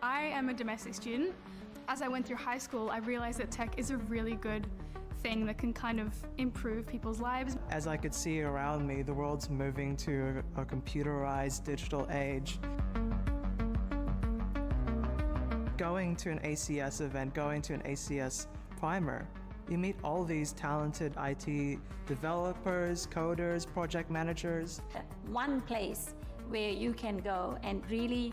I am a domestic student. As I went through high school, I realized that tech is a really good thing that can kind of improve people's lives. As I could see around me, the world's moving to a computerized digital age. Going to an ACS event, going to an ACS primer, you meet all these talented IT developers, coders, project managers. One place where you can go and really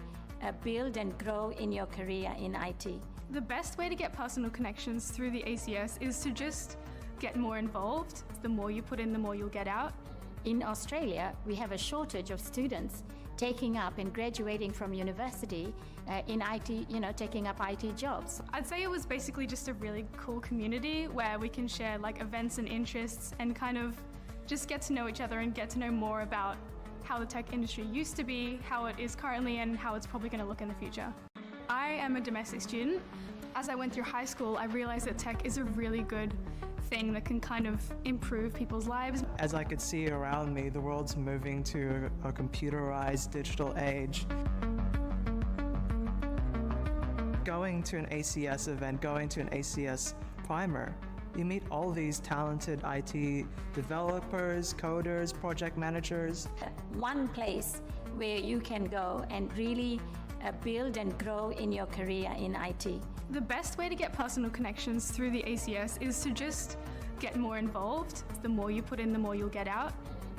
build and grow in your career in IT. The best way to get personal connections through the ACS is to just get more involved. The more you put in, the more you'll get out. In Australia, we have a shortage of students taking up and graduating from university in IT, taking up IT jobs. I'd say it was basically just a really cool community where we can share like events and interests and kind of just get to know each other and get to know more about how the tech industry used to be, how it is currently, and how it's probably going to look in the future. I am a domestic student. As I went through high school, I realized that tech is a really good thing that can kind of improve people's lives. As I could see around me, the world's moving to a computerized digital age. Going to an ACS event, going to an ACS primer, you meet all these talented IT developers, coders, project managers. One place where you can go and really build and grow in your career in IT. The best way to get personal connections through the ACS is to just get more involved. The more you put in, the more you'll get out.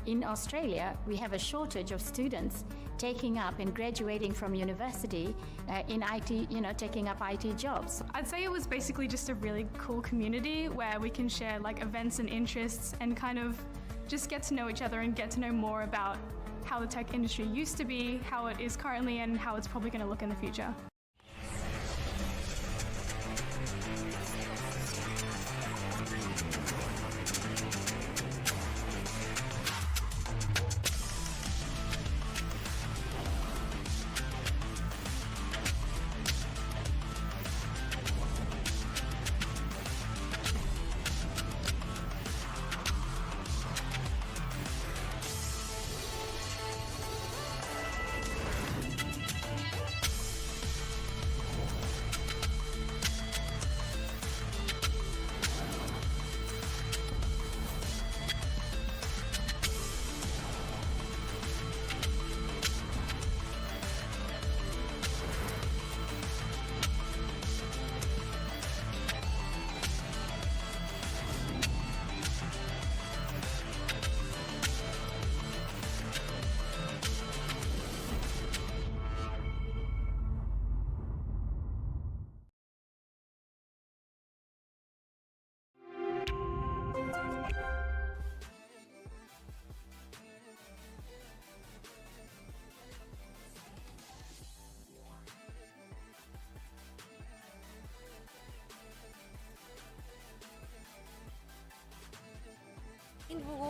In Australia, we have a shortage of students taking up and graduating from university in IT, taking up IT jobs. I'd say it was basically just a really cool community where we can share like events and interests and kind of just get to know each other and get to know more about how the tech industry used to be, how it is currently, and how it's probably going to look in the future.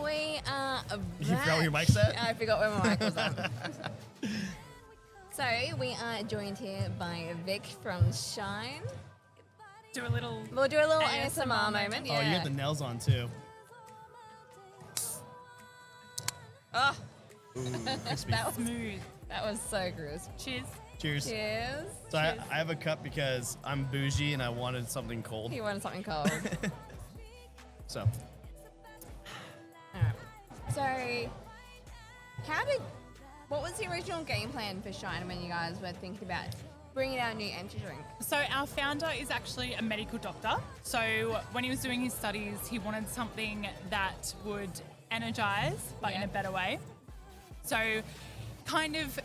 We are back. You forgot where your mic's at? I forgot where my mic was at. So we are joined here by Vic from Shine. Do a little. We'll do a little ASMR ASMR moment. Oh, you have the nails on too. Oh, Crispy. that was Smooth. that was so crisp. Cheers. Cheers. Cheers. So I have a cup because I'm bougie and I wanted something cold. He wanted something cold. So Alright. So, what was the original game plan for Shine when you guys were thinking about bringing out a new energy drink? So our founder is actually a medical doctor. So when he was doing his studies, he wanted something that would energize, but in a better way. So kind of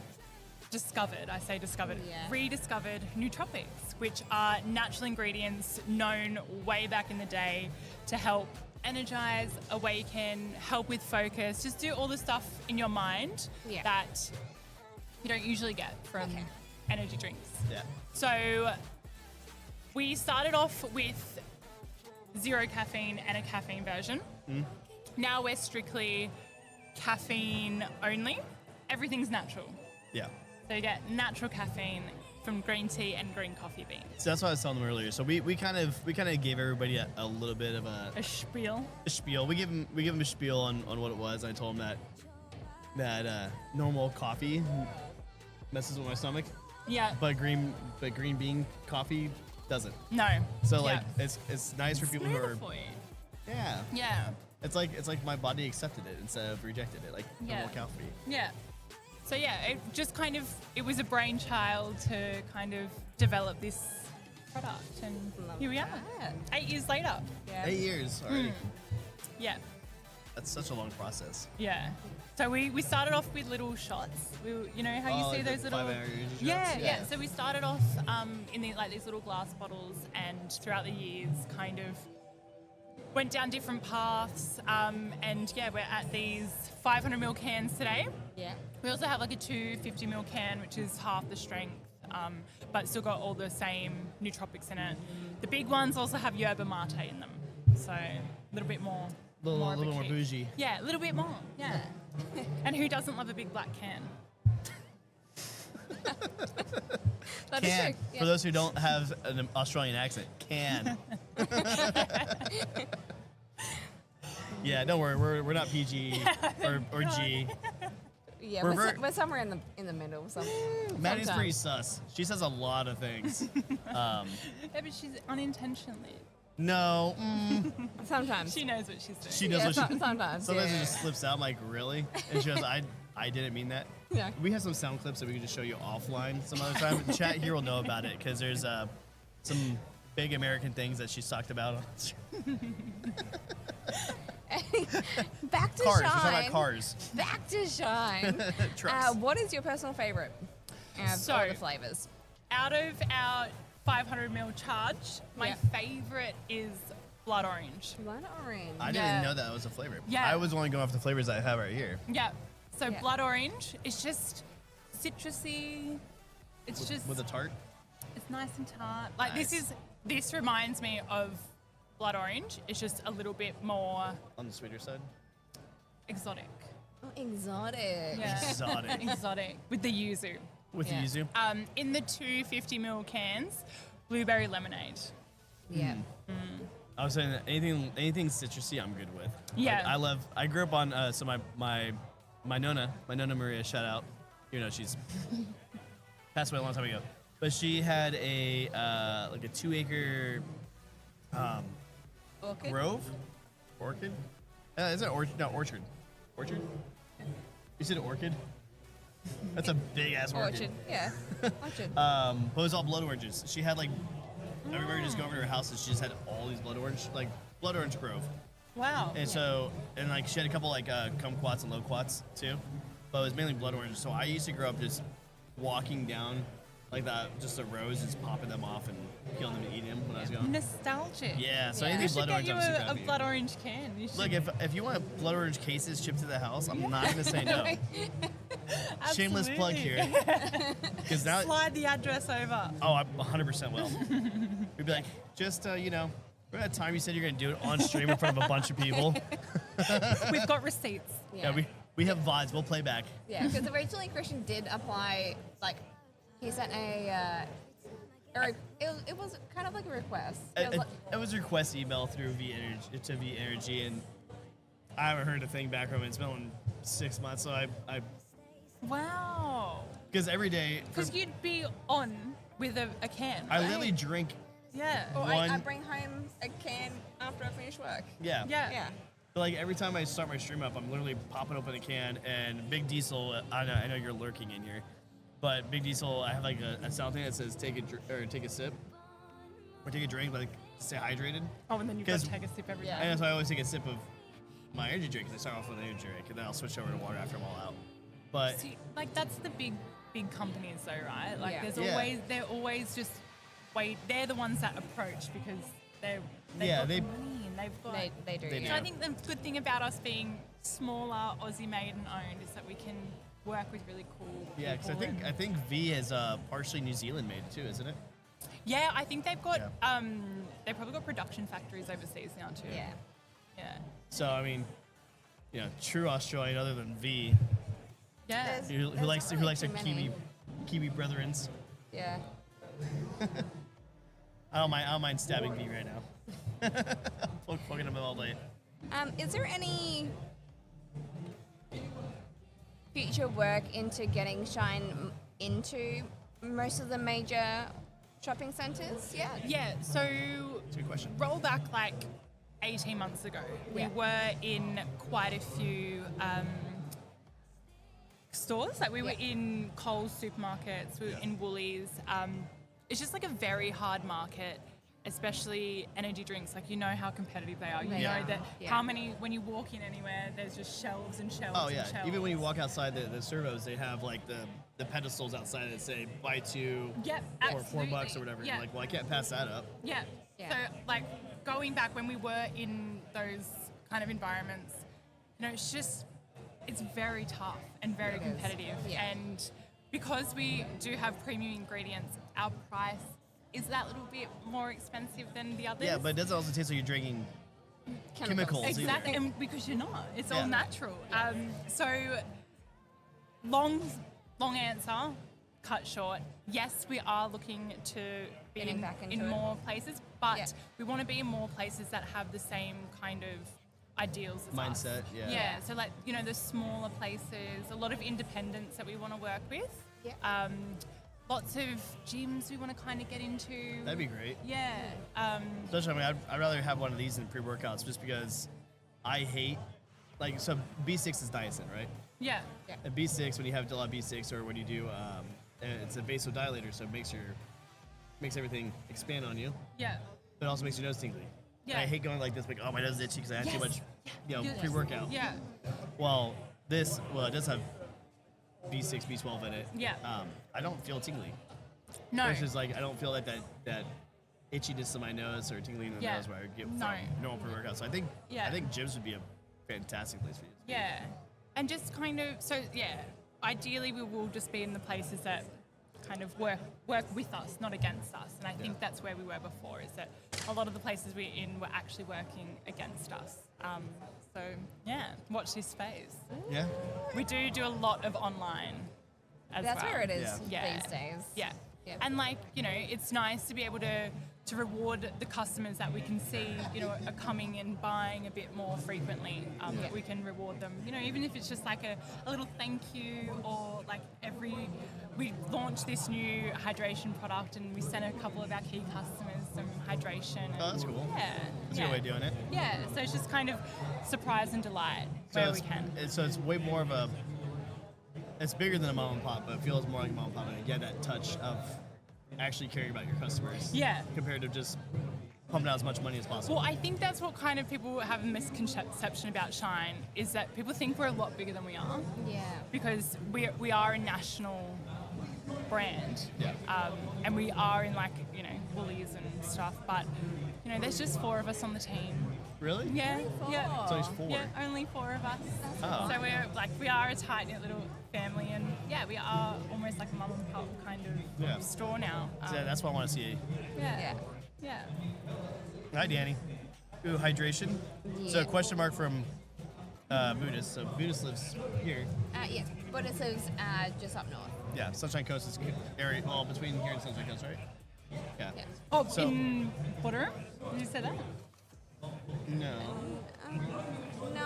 rediscovered nootropics, which are natural ingredients known way back in the day to help energize, awaken, help with focus, just do all the stuff in your mind that you don't usually get from energy drinks. yeah. So we started off with zero caffeine and a caffeine version. Now we're strictly caffeine only. Everything's natural. Yeah. So you get natural caffeine from green tea and green coffee beans. So that's what I was telling them earlier. So we kind of gave everybody a little bit of A spiel. a spiel. We give them a spiel on what it was. I told them that normal coffee messes with my stomach. Yeah. But green bean coffee doesn't. No. So Yeah. like it's nice for people who are Smoother for you. yeah. Yeah. It's like my body accepted it instead of rejected it. Like Yeah. normal coffee. Yeah. So yeah, it just kind of, it was a brainchild to kind of develop this product, and here we are, that. 8 years later. Yeah. 8 years already. Yeah, That's such a long process. yeah. So we started off with little shots. You know how you Oh, see like those the little 5 hours shots? yeah, Yeah. yeah. So we started off in these little glass bottles, and throughout the years, kind of went down different paths. And yeah, we're at these 500ml cans today. Yeah. We also have like a 250ml can, which is half the strength, but still got all the same nootropics in it. The big ones also have yerba mate in them, so a little bit more. A little of a more kick. bougie. Yeah, a little bit more. Yeah. And who doesn't love a big black can? That is Can. true. Yeah. For those who don't have an Australian accent, can. Yeah, don't worry, we're not PG or G. Yeah, We're we're, very- we're somewhere in the middle. Maddie's sometimes. pretty sus. She says a lot of things. Yeah, but she's unintentionally. No, Sometimes. She knows what she's doing. she knows Yeah, what she. sometimes. Sometimes yeah. it just slips out. I'm like, really? And she goes, I didn't mean that. Yeah. We have some sound clips that we can just show you offline some other time. Chat here will know about it because there's some big American things that she's talked about. Back to Cars. We're Shine. talking about cars. Back to Shine. Trucks. What is your personal favorite of So- all the flavors? Out of our 500ml charge, my Yeah. favorite is blood orange. Blood orange. I Yeah. didn't know that was a flavor. Yeah. I was only going off the flavors that I have right here. Yeah. So Yeah. blood orange is just citrusy. It's just With a tart. it's nice and tart. Like Nice. this reminds me of blood orange. It's just a little bit more On the sweeter side. exotic. Oh, exotic. Yeah. Exotic. Exotic with the yuzu. With Yeah. yuzu. In the 250ml cans, blueberry lemonade. Yeah. I was saying that anything citrusy, I'm good with. Yeah. Like, I grew up on so my Nona Maria, shout out. You know she's passed away a long time ago, but she had a like a 2-acre Orchid? grove, orchid. Is it orchard? No, orchard. Orchard. You said orchid. That's a big ass orchid. Orchard. Yeah. Orchard. But it was all blood oranges. She had like everybody would just go over to her house and she just had all these blood orange grove. Wow. And so like she had a couple like kumquats and loquats too, but it was mainly blood orange. So I used to grow up just walking down like that, just the rows, just popping them off and peeling them and eating them when I was young. Nostalgic. Yeah, so Yeah. We anything should blood get orange, you I'm super a happy. blood orange can. You should. Look, if you want blood orange cases shipped to the house, I'm not gonna say no. Shameless plug here, because now Slide the address over. oh, I 100% will. We'd be like, just remember that time you said you're gonna do it on stream in front of a bunch of people? We've got receipts. Yeah, we have VODs. We'll play back. Yeah, because originally Christian did apply, like, he sent it was kind of like a request. It was a request email through V Energy, and I haven't heard a thing back from it. It's been on 6 months, so I Wow. because every day Because you'd be on with a can. I right? literally drink. Yeah. or I one- bring home a can after I finish work. Yeah. Yeah. Yeah. But like every time I start my stream up, I'm literally popping open a can. And Big Diesel, I know you're lurking in here, but Big Diesel, I have like a sound thing that says take a sip, or take a drink, like stay hydrated. Oh, and then you've got to 'Cause- take a sip every Yeah. time. And so I always take a sip of my energy drink, because I start off with an energy drink, and then I'll switch over to water after I'm all out. But See, like that's the big companies though, right? Like Yeah. there's Yeah. they're always just they're the ones that approach because they've Yeah, got they- the money and they've got They do. They yeah. do. So I think the good thing about us being smaller, Aussie made and owned is that we can work with really cool yeah, because people I think V is partially New Zealand made too, isn't it? Yeah, I think they've got Yeah. they've probably got production factories overseas now too. Yeah. Yeah. So I mean, true Australian other than V, Yeah. who There's likes not their too many. Kiwi brethrens. Yeah. I don't mind stabbing V right now. Fucking him all day. Is there any future work into getting Shine into most of the major shopping centres. Yeah. Yeah, so That's a good question. roll back like 18 months ago. We Yeah. were in quite a few stores. Like we were in Coles supermarkets, we were in Woolies. It's just like a very hard market, especially energy drinks. Like, you know how competitive they are. You They know are, that yeah. how many, when you walk in anywhere, there's just shelves and shelves Oh and yeah, shelves. even when you walk outside the servos, they have like the pedestals outside that say buy two Yep, for $4 or absolutely. whatever. Yeah. Like, well, I can't pass that up. Yeah. Yeah. So, like, going back when we were in those kind of environments, you know, it's very tough and very It is. competitive. Yeah. And because we do have premium ingredients, our price is that little bit more expensive than the others. Yeah, but it doesn't also taste like you're drinking chemicals. either. Exactly, and because you're not. It's Yeah. all natural. So, long answer, cut short. Yes, we are looking to be Getting back in into it. more places, but Yeah. we want to be in more places that have the same kind of ideals as us. Mindset, yeah. Yeah, so like, you know, the smaller places, a lot of independents that we want to work with. Yeah. Lots of gyms we want to kind of get into. That'd be great. Yeah. Especially, I mean, I'd rather have one of these than pre-workouts just because I hate, like, so B6 is niacin, right? Yeah. And B6, when you have a lot of B6 or when you do, it's a vasodilator, so it makes everything expand on you, Yeah. but it also makes your nose tingly. Yeah. And I hate going like this, like, oh, my nose is itchy because I had too Yes. much, Yes. pre-workout. Yeah. Well, it does have B6, B12 in it. Yeah. I don't feel tingly. No. Which is like, I don't feel like that itchiness in my nose or tingling in the Yeah. nose where I get No. from normal pre-workout. So I think Yeah. gyms would be a fantastic place for you. Yeah. And just kind of, so yeah, ideally we will just be in the places that kind of work with us, not against us. And I think that's where we were before, is that a lot of the places we're in were actually working against us. So yeah, watch this space. Yeah. We do a lot of online as That's well. where it is Yeah. these days. Yeah. Yeah. And like, you know, it's nice to be able to reward the customers that we can see, you know, are coming and buying a bit more frequently. That we can reward them, you know, even if it's just like a little thank you, or like we launched this new hydration product and we sent a couple of our key customers some hydration. Oh, that's cool. Yeah. That's a good way of doing it. Yeah, so it's just kind of surprise and delight So where we can. So it's way more of it's bigger than a mom and pop, but it feels more like a mom and pop, and you get that touch of actually caring about your customers. Yeah. Compared to just pumping out as much money as possible. Well, I think that's what kind of people have a misconception about Shine, is that people think we're a lot bigger than we are, Yeah. because we are a national brand. Yeah. And we are in, like, you know, Woolies and stuff, but, you know, there's just 4 of us on the team. Really? Yeah. Yeah. So it's 4. Yeah, only 4 of us. Oh. So we are a tight knit little family, and yeah, we are almost like a mum and pop kind of store now. So that's what I want to see. Yeah. Yeah. Hi, Danny. Ooh, hydration. So Yeah. question mark from Buddhist. So Buddhist lives here. Yes, but it says just up north. Yeah, Sunshine Coast is area all between here and Sunshine Coast, right? Yeah. Yeah. Oh, So- in Butterham? Did you say that? No. No,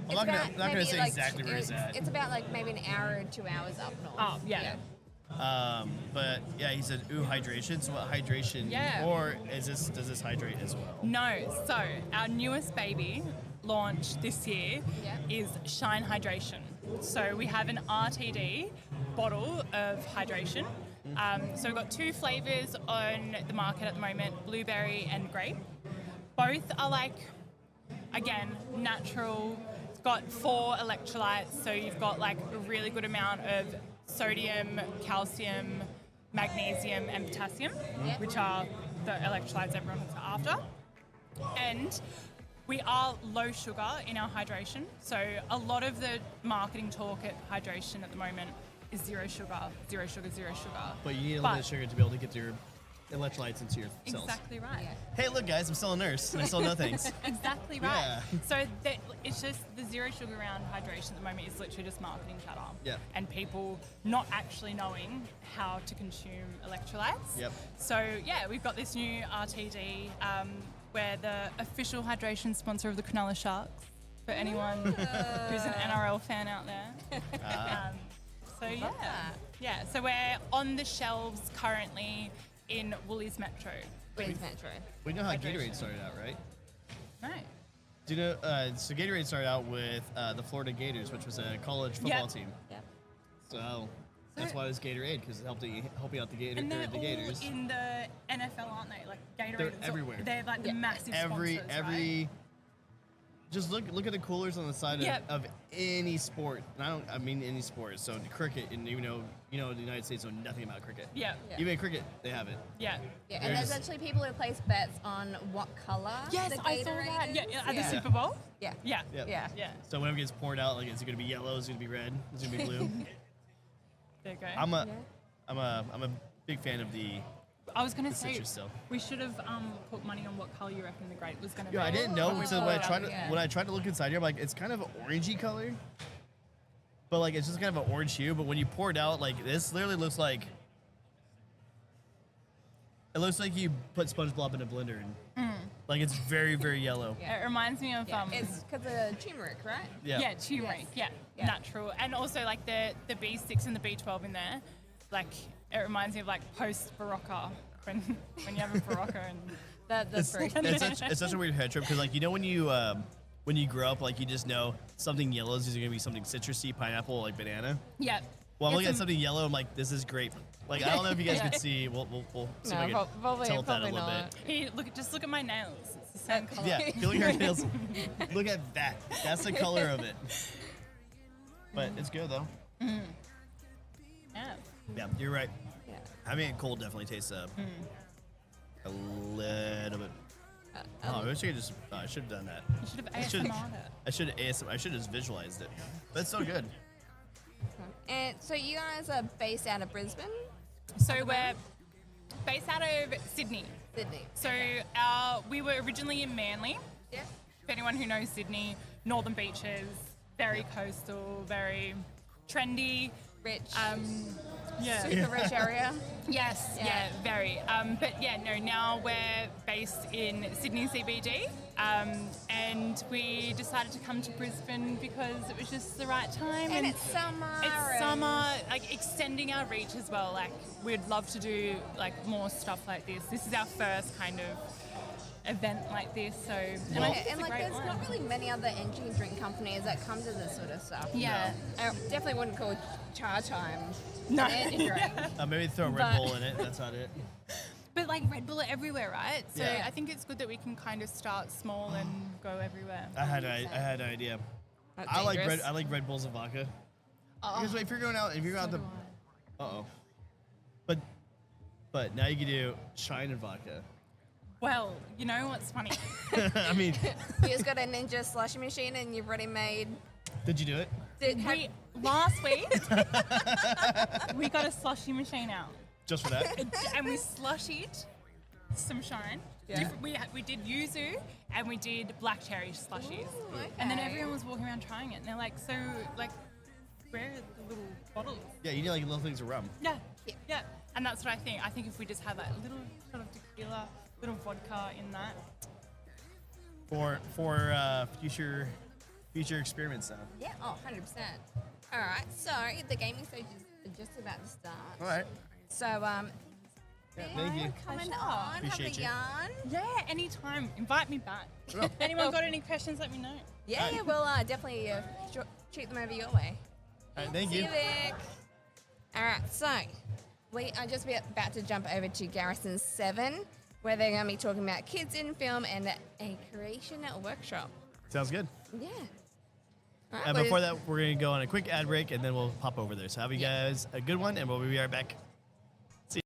I'm not gonna say exactly where it's at. It's about like maybe an hour or 2 hours up north. Oh, yeah. But yeah, he said, ooh, hydration. So what hydration? Yeah. Or does this hydrate as well? No. So our newest baby launch this year Yeah. is Shine Hydration. So we have an RTD bottle of hydration. So we've got 2 flavors on the market at the moment, blueberry and grape. Both are like, again, natural. It's got 4 electrolytes, so you've got like a really good amount of sodium, calcium, magnesium, and potassium, Yeah. which are the electrolytes everyone's after. And we are low sugar in our hydration, so a lot of the marketing talk at hydration at the moment is 0 sugar, 0 sugar, 0 sugar. But you need a little bit of sugar to be able to get your electrolytes into your cells. Exactly right. Yeah. Hey, look, guys, I'm still a nurse, and I still know things. Exactly right. Yeah. So it's just the 0 sugar around hydration at the moment is literally just marketing chatter. Yeah. And people not actually knowing how to consume electrolytes. Yep. So yeah, we've got this new RTD. We're the official hydration sponsor of the Cronulla Sharks, for anyone who's an NRL fan out there. So yeah. Yeah, so we're on the shelves currently in Woolies Metro. Woolies Metro. We know how Hydration. Gatorade started out, right? No. Do you know? So Gatorade started out with the Florida Gators, which was a college football team. Yep. So that's why it was Gatorade, because it helped you out the And they're the all Gators. in the NFL, aren't they? Like Gatorade. They're is all- everywhere. They're like the massive sponsors, right? Just look at the coolers on the side Yep. of any sport. And I mean any sport. So cricket, and you know the United States know nothing about cricket. Yeah. Even cricket, they have it. Yeah. Yeah, and there's actually people who place bets on what color Yes, the I saw Gatorade that. is. Yeah, at the Yeah. Super Bowl. Yeah. Yeah. Yep. Yeah. Yeah. So whenever it gets poured out, like, is it going to be yellow? Is it going to be red? Is it going to be blue? There you go. I'm a big fan of the. I was gonna the say citrus still. we should have put money on what color you reckon the grape was gonna be. Yeah, I didn't know When we until pulled when I it out tried of to the- yeah. when I tried to look inside here. I'm like, it's kind of an orangey color, but like it's just kind of an orange hue. But when you pour it out, like this literally looks like it looks like you put SpongeBob in a blender and like it's very very yellow. Yeah. It reminds me of Yeah, it's because of turmeric, right? yeah, turmeric, Yes. yeah, Yeah. natural, and also like the B6 and the B12 in there, like it reminds me of like post Barocca when you have a Barocca and That's very It's such a weird head trip because like when you grow up, like you just know something yellow is either gonna be something citrusy, pineapple, like banana. yeah. Well, I'm Get looking at some- something yellow. I'm like, this is grape. Like I don't know if you guys Yeah. could see. We'll see if No, I can probably- tilt that a probably little not. bit. Hey, just look at my nails. It's the same color. Yeah, if you look at her nails. Look at that. That's the color of it. But it's good though. Yeah. Yeah, you're right. Yeah. Having it cold definitely tastes a little bit. Oh, I wish I could just. I should have done that. You should have I should. ASMR'd it. I should have just visualized it. That's so good. And so you guys are based out of Brisbane, So we're based out of Sydney. Sydney. So we were originally in Manly. Yeah. For anyone who knows Sydney, northern beaches, very coastal, very trendy. Rich. Yeah. Super rich area. Yes, yeah, very. But yeah, no, now we're based in Sydney CBD, and we decided to come to Brisbane because it was just the right time. And it's summer. It's summer, like extending our reach as well. Like we'd love to do like more stuff like this. This is our first kind of event like this, so and I think it's And a like, great there's one. not really many other energy drink companies that come to this sort of stuff. Yeah. I definitely wouldn't call Char Time No. an energy drink. Maybe throw a Red But- Bull in it. That's not it. But like Red Bull are everywhere, right? So Yeah. I think it's good that we can kind of start small and go everywhere. I had an idea. That's I dangerous. like Red Bulls and vodka. Because if you're going out, the, but now you can do Shine and vodka. Well, you know what's funny? I mean, You just got a Ninja slushy machine and you've already made. did you do it? Last week, we got a slushy machine out, Just for that? and we slushied some Shine. Yeah. We did yuzu and we did black cherry slushies, and then everyone was walking around trying it, and they're like, "So, like, where are the little bottles?" Yeah, you need like little things of rum. Yeah, yeah, and that's what I think. I think if we just had like a little sort of tequila, little vodka in that. For future experiments now. Yeah, 100%. All right, so the gaming stage is just about to start. All right. So, Thank you. coming on, have a Appreciate you. yarn. Yeah, anytime. Invite me back. Anyone got any questions? Let me know. Yeah, yeah, we'll definitely treat them over your way. All right, thank See you. you, Vic. All right, so we are just about to jump over to Garrison 7, where they're going to be talking about kids in film and a creation workshop. Sounds good. Yeah. All right, And well, before that, we're going to go on a quick ad break, and then we'll pop over there. So have you guys a good one, and we'll be right back. See you.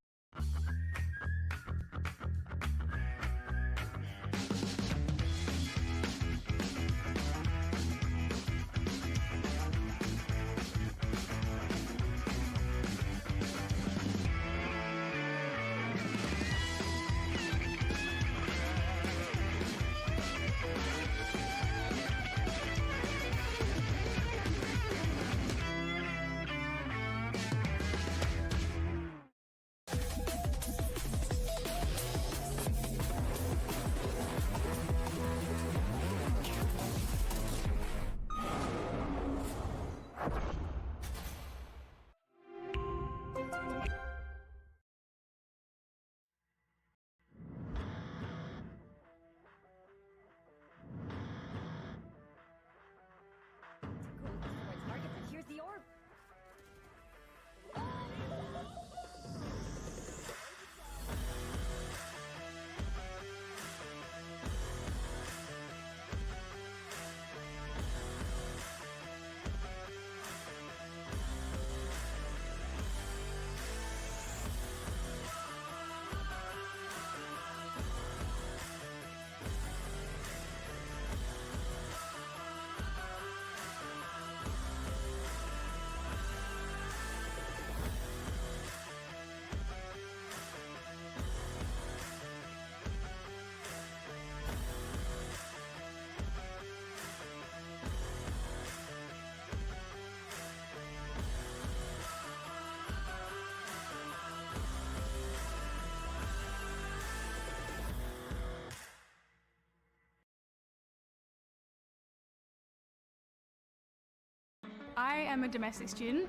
I am a domestic student.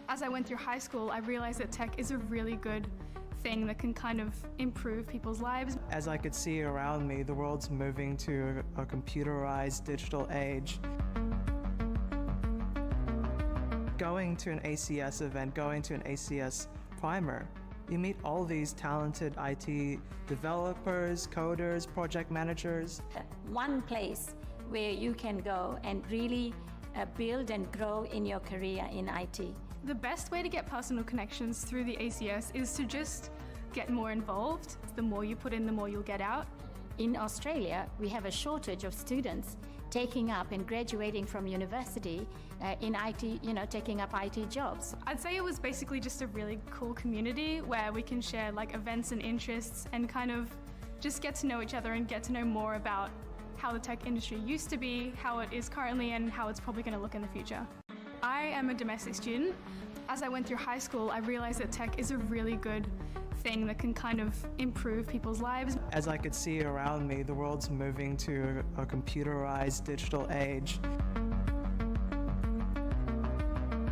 As I went through high school, I realized that tech is a really good thing that can kind of improve people's lives. As I could see around me, the world's moving to a computerized digital age. Going to an ACS event, going to an ACS primer, you meet all these talented IT developers, coders, project managers. One place where you can go and really build and grow in your career in IT. The best way to get personal connections through the ACS is to just get more involved. The more you put in, the more you'll get out. In Australia, we have a shortage of students taking up and graduating from university in IT, taking up IT jobs. I'd say it was basically just a really cool community where we can share like events and interests and kind of just get to know each other and get to know more about how the tech industry used to be, how it is currently, and how it's probably going to look in the future. I am a domestic student. As I went through high school, I realized that tech is a really good thing that can kind of improve people's lives. As I could see around me, the world's moving to a computerized digital age.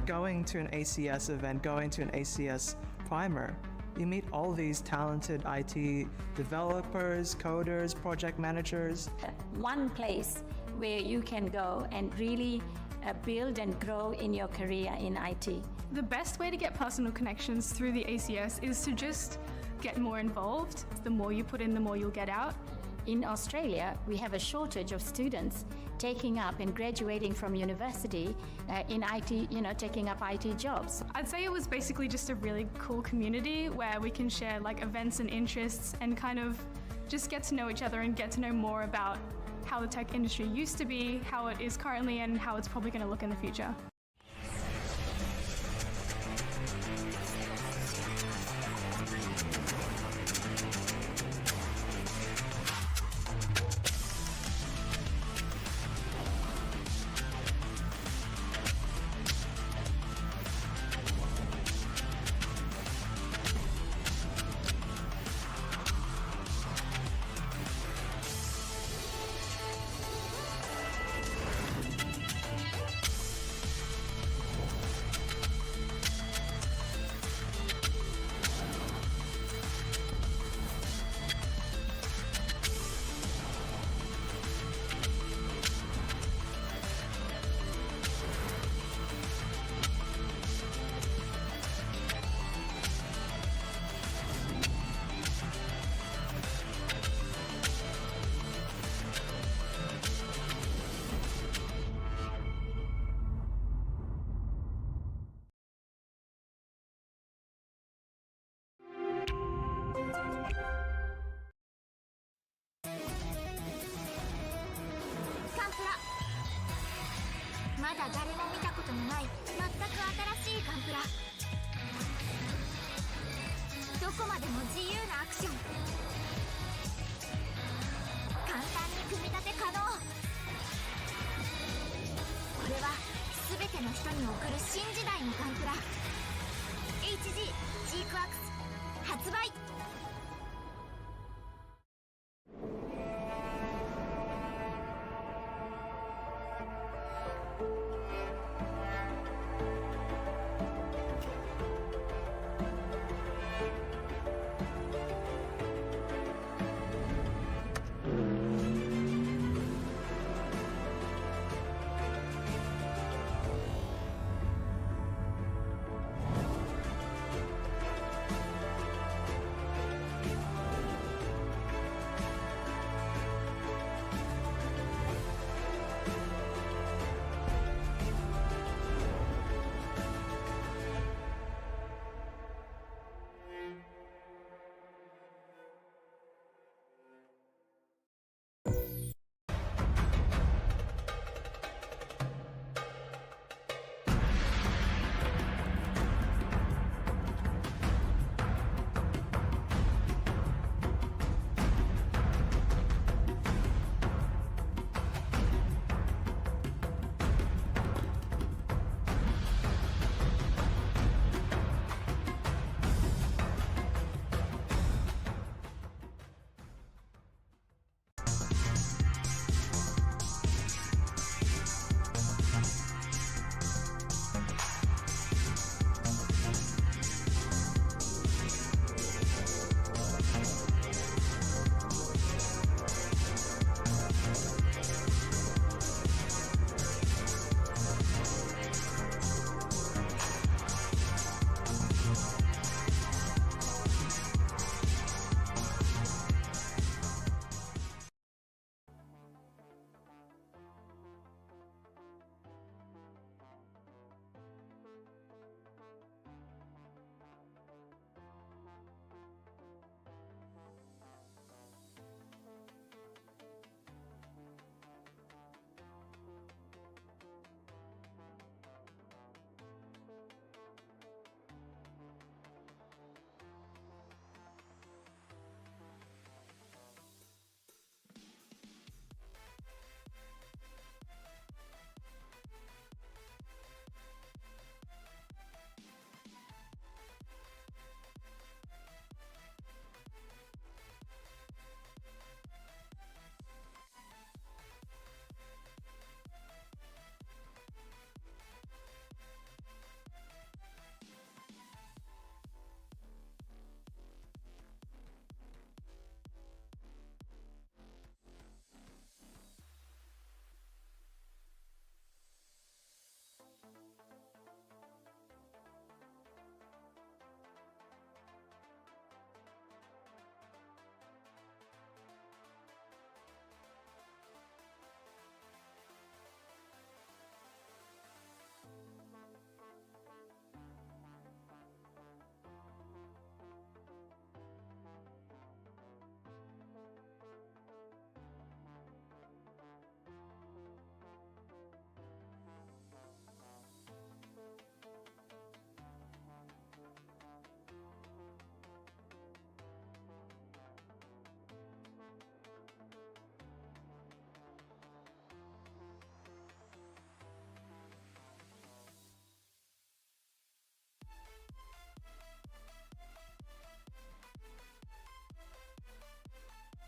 Going to an ACS event, going to an ACS primer, you meet all these talented IT developers, coders, project managers. One place where you can go and really build and grow in your career in IT. The best way to get personal connections through the ACS is to just get more involved. The more you put in, the more you'll get out. In Australia, we have a shortage of students taking up and graduating from university in IT, taking up IT jobs. I'd say it was basically just a really cool community where we can share like events and interests and kind of just get to know each other and get to know more about how the tech industry used to be, how it is currently, and how it's probably going to look in the future.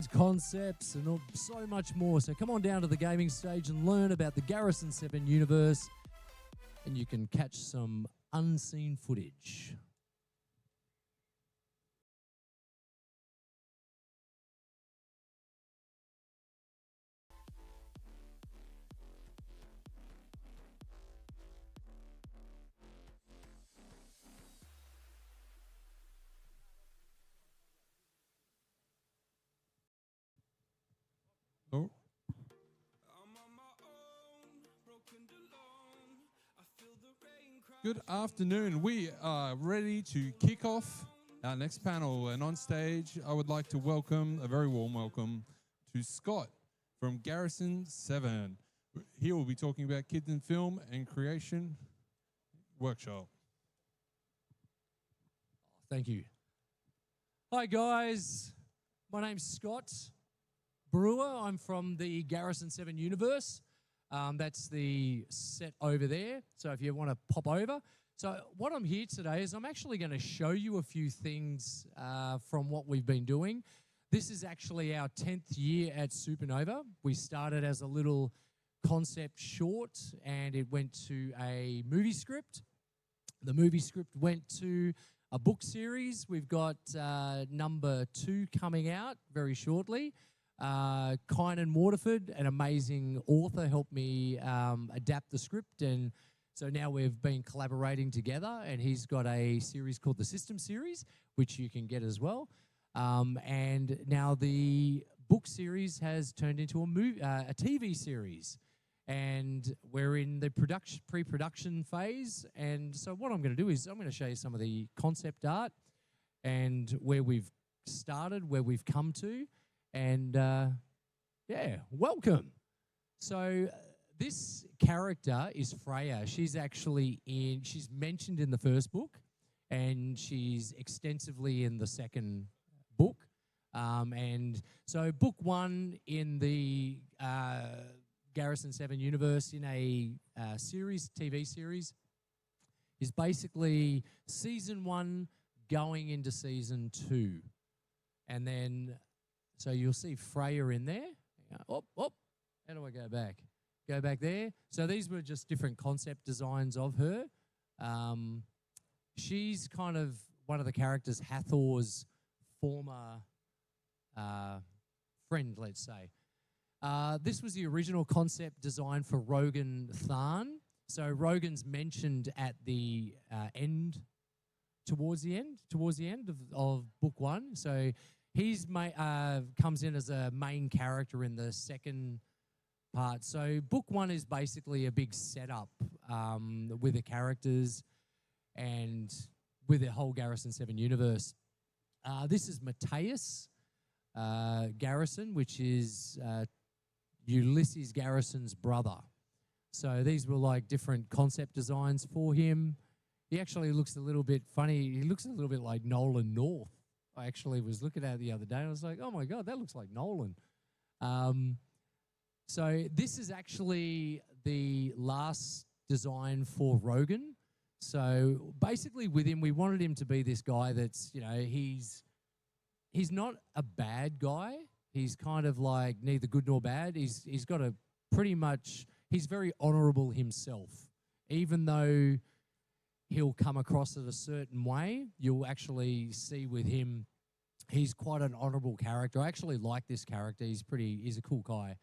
concepts, and so much more. So come on down to the gaming stage and learn about the Garrison 7 universe, and you can catch some unseen footage. Oh. Good afternoon. We are ready to kick off our next panel. And on stage, I would like to welcome, a very warm welcome, to Scott from Garrison 7. He will be talking about Kids in Film and Creation Workshop. Thank you. Hi, guys. My name's Scott Brewer. I'm from the Garrison 7 universe. That's the set over there. So if you want to pop over. So what I'm here today is I'm actually going to show you a few things from what we've been doing. This is actually our 10th year at Supanova. We started as a little concept short, and it went to a movie script. The movie script went to a book series. We've got number 2 coming out very shortly. Kynan Waterford, an amazing author, helped me adapt the script, and so now we've been collaborating together, and he's got a series called the System Series, which you can get as well. And now the book series has turned into a TV series, and we're in the pre-production phase. And so what I'm going to do is I'm going to show you some of the concept art and where we've started, where we've come to. And yeah, welcome. So this character is Freya. She's actually she's mentioned in the first book, and she's extensively in the second book. And so book 1 in the Garrison 7 universe in a TV series, is basically season 1 going into season 2. And then so you'll see Freya in there. Oh, how do I go back? Go back there. So these were just different concept designs of her. She's kind of one of the characters, Hathor's former friend, let's say. This was the original concept design for Rogan Tharn. So Rogan's mentioned at the end, towards the end of book 1. So he's comes in as a main character in the second part. So book 1 is basically a big setup with the characters and with the whole Garrison 7 universe. This is Matthias Garrison, which is Ulysses Garrison's brother. So these were like different concept designs for him. He actually looks a little bit funny. He looks a little bit like Nolan North. I actually was looking at it the other day, and I was like, oh, my God, that looks like Nolan. So this is actually the last design for Rogan. So basically with him, we wanted him to be this guy that's, he's not a bad guy. He's kind of like neither good nor bad. He's got a he's very honourable himself. Even though he'll come across it a certain way, you'll actually see with him, he's quite an honourable character. I actually like this character. He's a cool guy.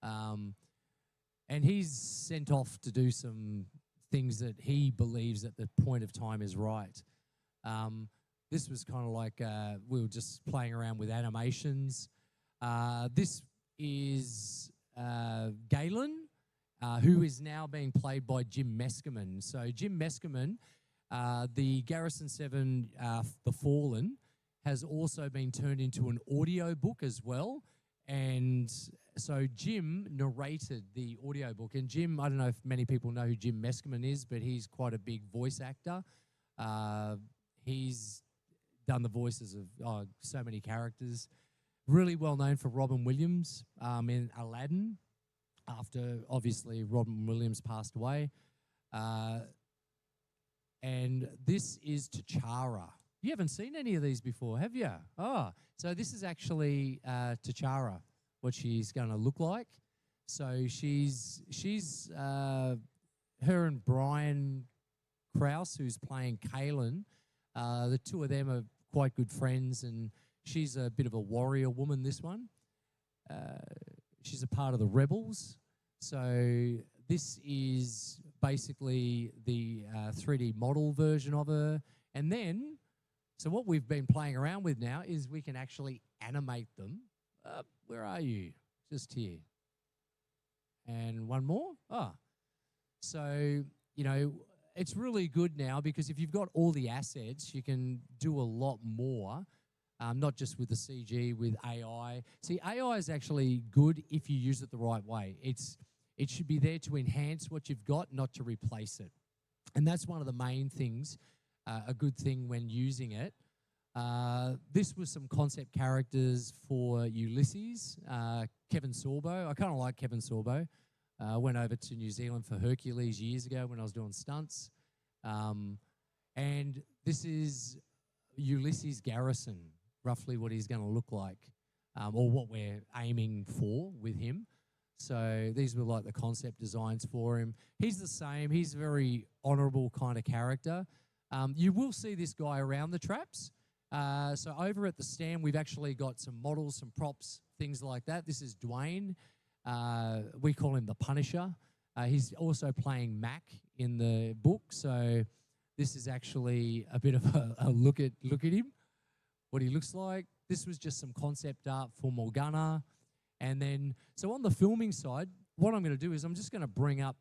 And he's sent off to do some things that he believes at the point of time is right. This was kind of like we were just playing around with animations. This is Galen, who is now being played by Jim Meskimen. So Jim Meskimen, the Garrison 7 The Fallen, has also been turned into an audio book as well. And so Jim narrated the audiobook. And Jim, I don't know if many people know who Jim Meskimen is, but he's quite a big voice actor. He's done the voices of so many characters. Really well known for Robin Williams in Aladdin, after obviously Robin Williams passed away. And this is T'Challa. You haven't seen any of these before, have you? Oh, so this is actually T'Chara, what she's going to look like. So she's her and Brian Krause, who's playing Kaylin. The two of them are quite good friends, and she's a bit of a warrior woman, this one. She's a part of the Rebels. So this is basically the 3D model version of her. And then, so what we've been playing around with now is we can actually animate them. Where are you? Just here. And one more. So, you know, it's really good now because if you've got all the assets, you can do a lot more, not just with the CG, with AI. See, AI is actually good if you use it the right way. It should be there to enhance what you've got, not to replace it. And that's one of the main things, a good thing when using it. This was some concept characters for Ulysses, Kevin Sorbo. I kind of like Kevin Sorbo. Went over to New Zealand for Hercules years ago when I was doing stunts. And this is Ulysses Garrison, roughly what he's going to look like, or what we're aiming for with him. So these were like the concept designs for him. He's the same. He's a very honourable kind of character. You will see this guy around the traps. So over at the stand, we've actually got some models, some props, things like that. This is Dwayne. We call him the Punisher. He's also playing Mac in the book. So this is actually a bit of a look at him, what he looks like. This was just some concept art for Morgana. And then, so on the filming side, what I'm going to do is I'm just going to bring up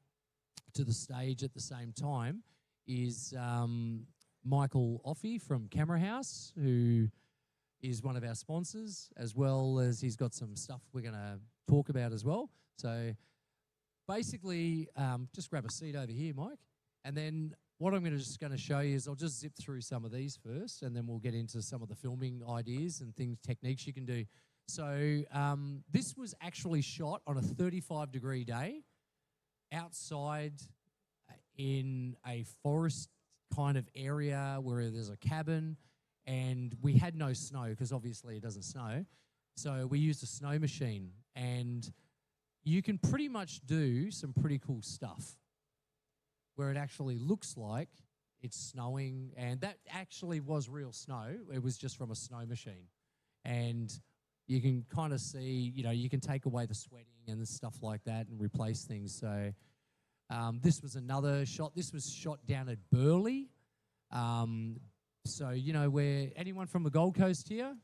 to the stage at the same time is Michael Offey from Camera House, who is one of our sponsors, as well as he's got some stuff we're going to talk about as well. So basically, just grab a seat over here, Mike. And then what I'm just going to show you is I'll just zip through some of these first, and then we'll get into some of the filming ideas and techniques you can do. So this was actually shot on a 35-degree day outside in a forest kind of area where there's a cabin, and we had no snow because obviously it doesn't snow. So we used a snow machine, and you can pretty much do some pretty cool stuff where it actually looks like it's snowing, and that actually was real snow. It was just from a snow machine. And you can kind of see, you know, you can take away the sweating and stuff like that and replace things. So this was another shot. This was shot down at Burleigh. So, you know, where anyone from the Gold Coast here?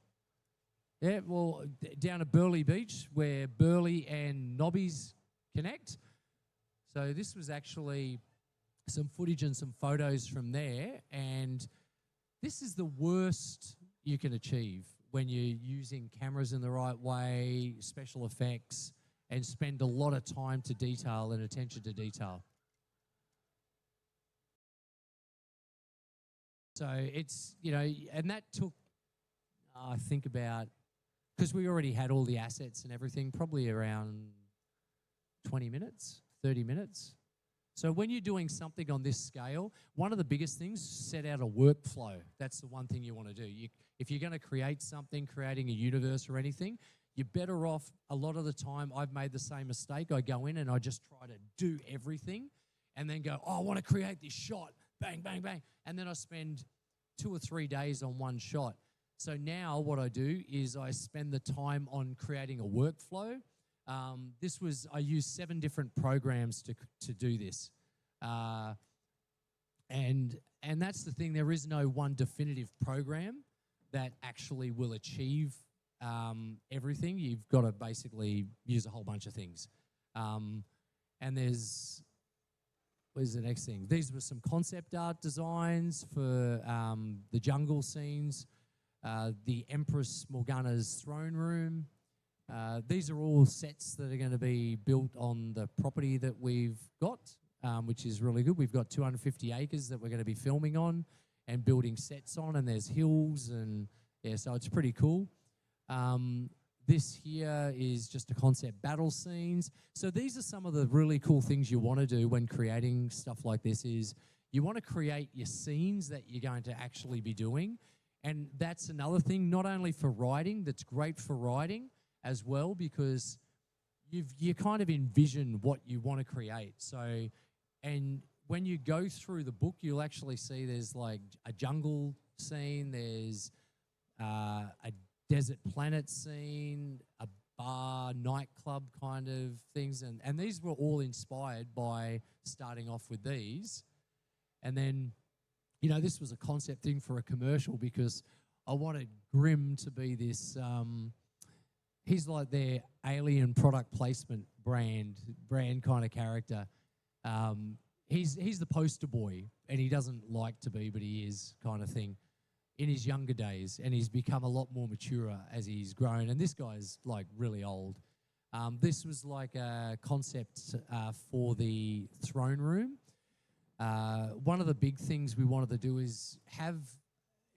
Yeah, well, down at Burleigh Beach where Burleigh and Nobby's connect. So this was actually some footage and some photos from there. And this is the worst you can achieve when you're using cameras in the right way, special effects, and spend a lot of time to detail and attention to detail. So it's, you know, and that took, I think about, because we already had all the assets and everything, probably around 20 minutes, 30 minutes. So when you're doing something on this scale, one of the biggest things, set out a workflow. That's the one thing you want to do. If you're going to create something, creating a universe or anything, you're better off, a lot of the time, I've made the same mistake. I go in and I just try to do everything and then go, oh, I want to create this shot, bang, bang, bang. And then I spend 2 or 3 days on one shot. So now what I do is I spend the time on creating a workflow. I used 7 different programs to do this. And that's the thing, there is no one definitive program that actually will achieve everything. You've got to basically use a whole bunch of things. And where's the next thing? These were some concept art designs for the jungle scenes, the Empress Morgana's throne room. These are all sets that are going to be built on the property that we've got, which is really good. We've got 250 acres that we're going to be filming on and building sets on, and there's hills, and yeah, so it's pretty cool. This here is just a concept battle scenes. So these are some of the really cool things you want to do when creating stuff like this is you want to create your scenes that you're going to actually be doing, And that's another thing, not only for writing, that's great for writing as well, because you kind of envision what you want to create. So, and when you go through the book, you'll actually see there's like a jungle scene, there's a desert planet scene, a bar, nightclub kind of things. And these were all inspired by starting off with these. And then, you know, this was a concept thing for a commercial because I wanted Grim to be this, he's like their alien product placement brand kind of character. He's the poster boy, and he doesn't like to be, but he is kind of thing in his younger days, and he's become a lot more mature as he's grown, and this guy's like really old. This was like a concept for the throne room. One of the big things we wanted to do is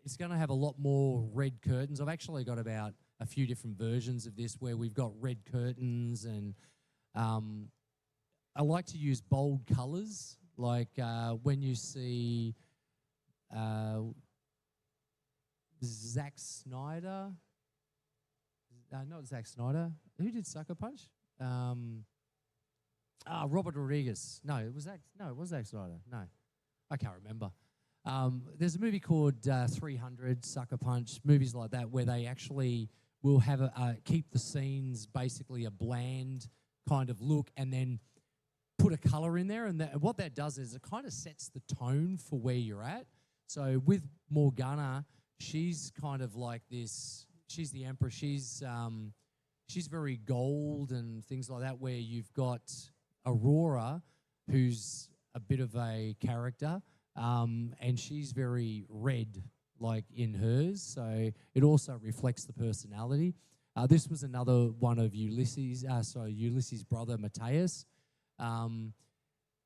it's going to have a lot more red curtains. I've actually got about a few different versions of this where we've got red curtains, and I like to use bold colours. Like when you see Zack Snyder, not Zack Snyder. Who did Sucker Punch? Robert Rodriguez. No, it was Zack Snyder. No, I can't remember. There's a movie called 300, Sucker Punch, movies like that, where they actually will have keep the scenes basically a bland kind of look, and then put a colour in there. And what that does is it kind of sets the tone for where you're at. So with Morgana, she's kind of like this. She's the Empress. She's very gold and things like that, where you've got Aurora, who's a bit of a character, and she's very red, like in hers. So it also reflects the personality. This was another one of Ulysses' brother, Matthias.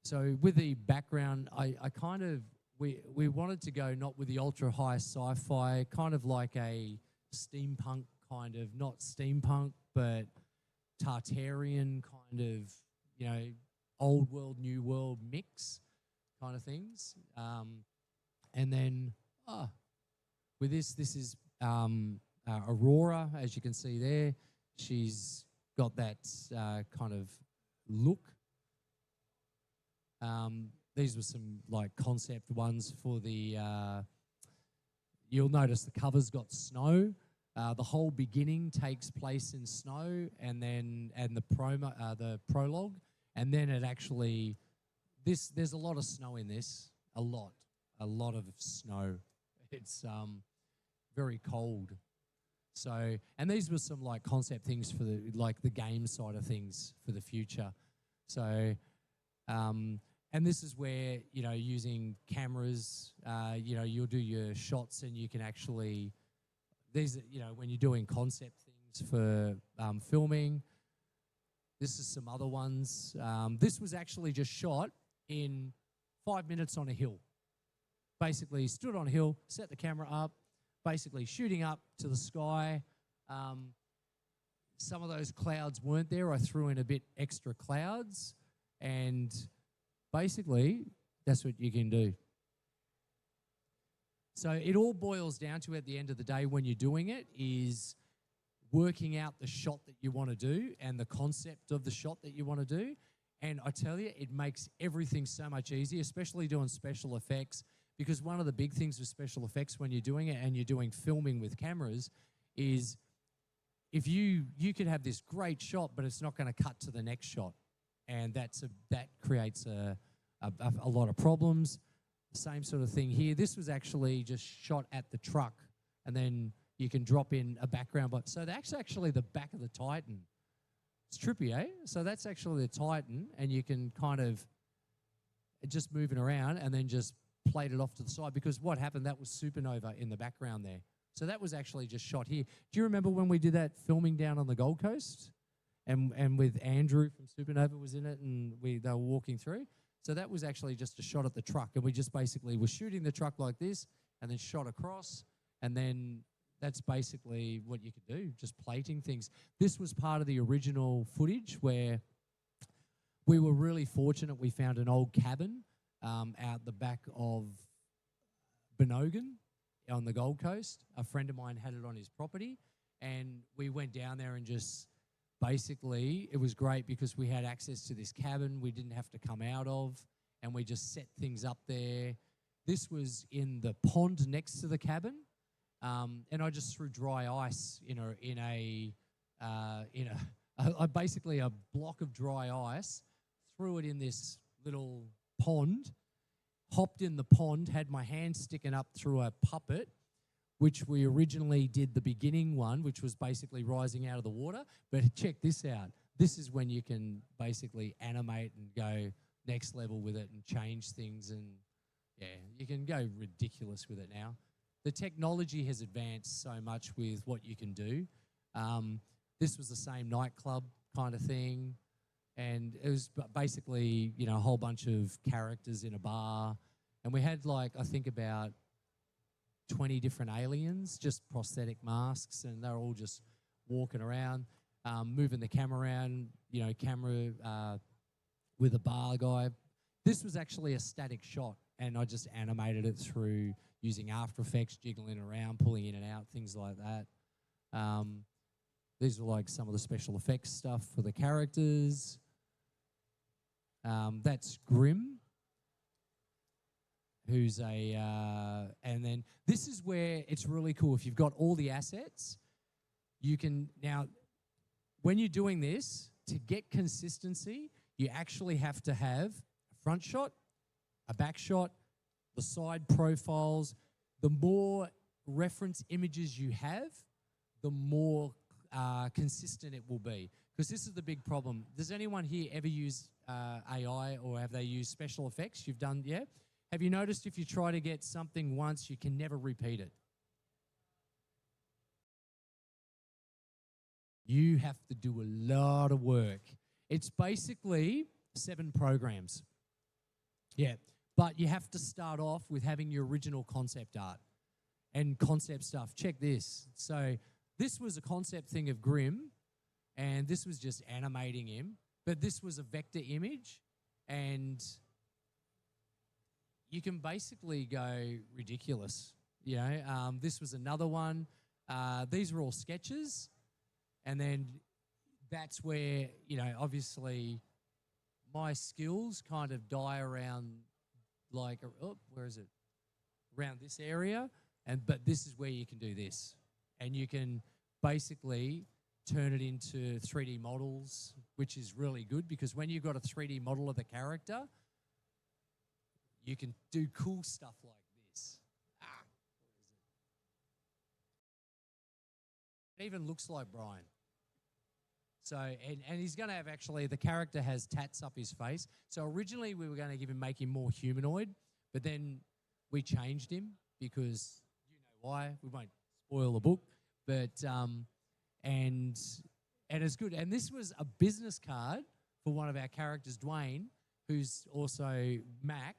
So with the background, I kind of, we wanted to go not with the ultra high sci-fi, kind of like a steampunk kind of, not steampunk, but Tartarian kind of, you know, old world, new world mix kind of things. And then with this is Aurora, as you can see there. She's got that kind of look. These were some like concept ones for the, you'll notice the cover's got snow. The whole beginning takes place in snow, and the prologue, and then it actually, there's a lot of snow in this, a lot of snow. It's very cold. So, and these were some like concept things for the game side of things for the future. So, and this is where, you know, using cameras, you know, you'll do your shots and you can actually, these, you know, when you're doing concept things for filming. This is some other ones. This was actually just shot in 5 minutes on a hill. Basically stood on a hill, set the camera up, basically shooting up to the sky. Some of those clouds weren't there. I threw in a bit extra clouds, and basically that's what you can do. So it all boils down to, at the end of the day, when you're doing it, is working out the shot that you want to do and the concept of the shot that you want to do. And I tell you, it makes everything so much easier, especially doing special effects, because one of the big things with special effects when you're doing it and you're doing filming with cameras is if you could have this great shot, but it's not going to cut to the next shot. And that creates a lot of problems. Same sort of thing here. This was actually just shot at the truck, and then you can drop in a background. But so that's actually the back of the Titan. It's trippy, eh? So that's actually the Titan, and you can kind of just moving around and then just plate it off to the side, because what happened, that was Supanova in the background there. So that was actually just shot here. Do you remember when we did that filming down on the Gold Coast? And with Andrew from Supanova was in it, and they were walking through. So that was actually just a shot at the truck, and we just basically were shooting the truck like this and then shot across, and then that's basically what you could do, just plating things. This was part of the original footage where we were really fortunate. We found an old cabin out the back of Benogan on the Gold Coast. A friend of mine had it on his property, and we went down there and just basically, it was great because we had access to this cabin we didn't have to come out of, and we just set things up there. This was in the pond next to the cabin, and I just threw dry ice basically a block of dry ice, threw it in this little pond, hopped in the pond, had my hand sticking up through a puppet, which we originally did the beginning one, which was basically rising out of the water. But check this out. This is when you can basically animate and go next level with it and change things. And yeah, you can go ridiculous with it now. The technology has advanced so much with what you can do. This was the same nightclub kind of thing. And it was basically, you know, a whole bunch of characters in a bar. And we had like, I think about 20 different aliens, just prosthetic masks, and they're all just walking around, moving the camera around, you know, camera with a bar guy. This was actually a static shot, and I just animated it through using After Effects, jiggling around, pulling in and out, things like that. These are like some of the special effects stuff for the characters. That's Grim, who's and then this is where it's really cool. If you've got all the assets, you can now, when you're doing this, to get consistency, you actually have to have a front shot, a back shot, the side profiles. The more reference images you have, the more consistent it will be. Because this is the big problem. Does anyone here ever use AI, or have they used special effects? You've done, yeah? Have you noticed if you try to get something once, you can never repeat it? You have to do a lot of work. It's basically 7 programs. Yeah, but you have to start off with having your original concept art and concept stuff. Check this. So this was a concept thing of Grimm, and this was just animating him, but this was a vector image, and you can basically go ridiculous. You know, this was another one. These were all sketches, and then that's where, you know, obviously my skills kind of die around like, oh, where is it? Around this area, but this is where you can do this, and you can basically turn it into 3D models, which is really good because when you've got a 3D model of the character, you can do cool stuff like this. It even looks like Brian. So, and he's going to have actually, the character has tats up his face. So originally we were going to make him more humanoid, but then we changed him because you know why. We won't spoil the book, but, and it's good. And this was a business card for one of our characters, Dwayne, who's also Mac,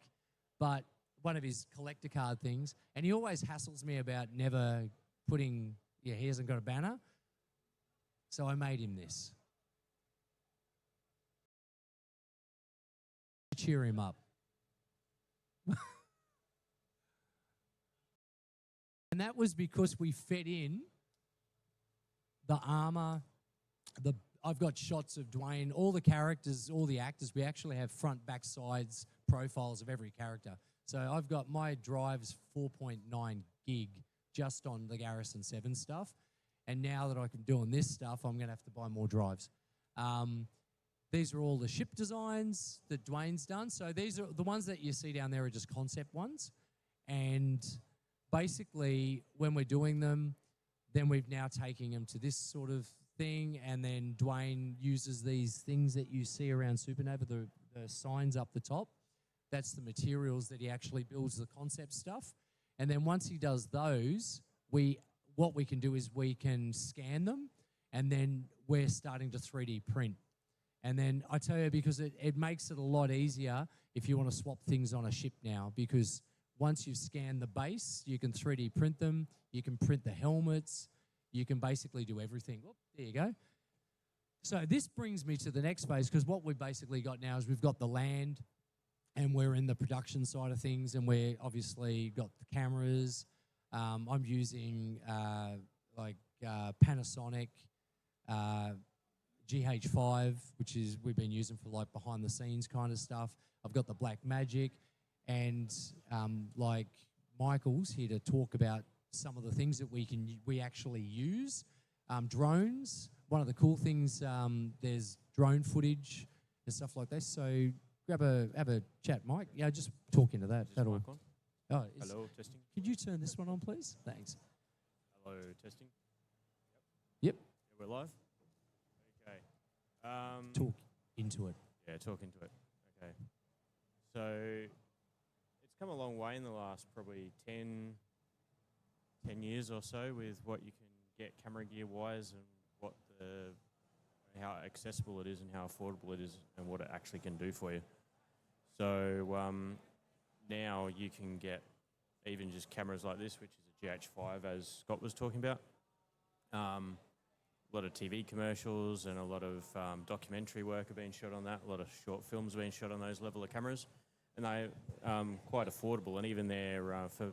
but one of his collector card things. And he always hassles me about never putting, yeah, he hasn't got a banner. So I made him this. Cheer him up. And that was because we fed in the armor, I've got shots of Dwayne, all the characters, all the actors. We actually have front, back, sides profiles of every character. So I've got my drive's 4.9 gig just on the Garrison 7 stuff. And now that I'm doing this stuff, I'm going to have to buy more drives. These are all the ship designs that Dwayne's done. So these are the ones that you see down there are just concept ones. And basically, when we're doing them, then we've now taken them to this sort of thing. And then Dwayne uses these things that you see around Supanova, the signs up the top. That's the materials that he actually builds the concept stuff. And then once he does those, what we can do is we can scan them, and then we're starting to 3D print. And then I tell you, because it makes it a lot easier if you want to swap things on a ship now, because once you've scanned the base, you can 3D print them, you can print the helmets, you can basically do everything. Oh, there you go. So this brings me to the next phase, because what we've basically got now is we've got the land, and we're in the production side of things, and we're obviously got the cameras. I'm using Panasonic GH5, which is we've been using for like behind the scenes kind of stuff. I've got the Black Magic, and like Michael's here to talk about some of the things that we actually use. Drones. One of the cool things, there's drone footage and stuff like this. So have a chat, Mike. Yeah, just talk into that. That'll. Mic on? Oh, Hello, testing. Could you turn this one on, please? Thanks. Hello, testing. Yep. Yeah, we're live. Okay. Talk into it. Yeah, talk into it. Okay. So it's come a long way in the last probably 10 years or so with what you can get camera gear wise and how accessible it is and how affordable it is and what it actually can do for you. So now you can get even just cameras like this, which is a GH5 as Scott was talking about. A lot of TV commercials and a lot of documentary work have been shot on that. A lot of short films have been shot on those level of cameras. And they're quite affordable, and even there for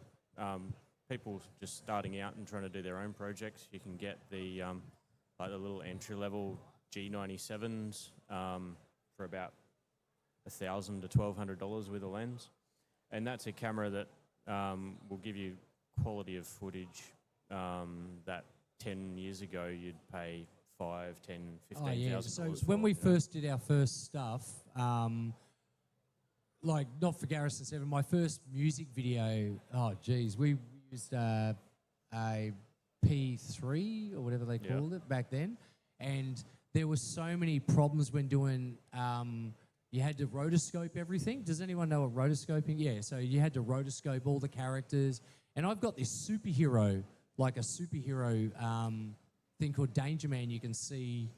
people just starting out and trying to do their own projects, you can get the like the little entry-level G97s for about $1,000 to $1,200 with a lens, and that's a camera that will give you quality of footage that 10 years ago you'd pay $5,000, $10,000, $15,000. Oh yeah. So for, when we first did our first stuff, like not for Garrison 7, my first music video. Oh geez, we used a P3 or whatever they called it back then, and there were so many problems when doing. You had to rotoscope everything. Does anyone know what rotoscoping? Yeah, so you had to rotoscope all the characters, and I've got this superhero, like a superhero thing called Danger Man. You can see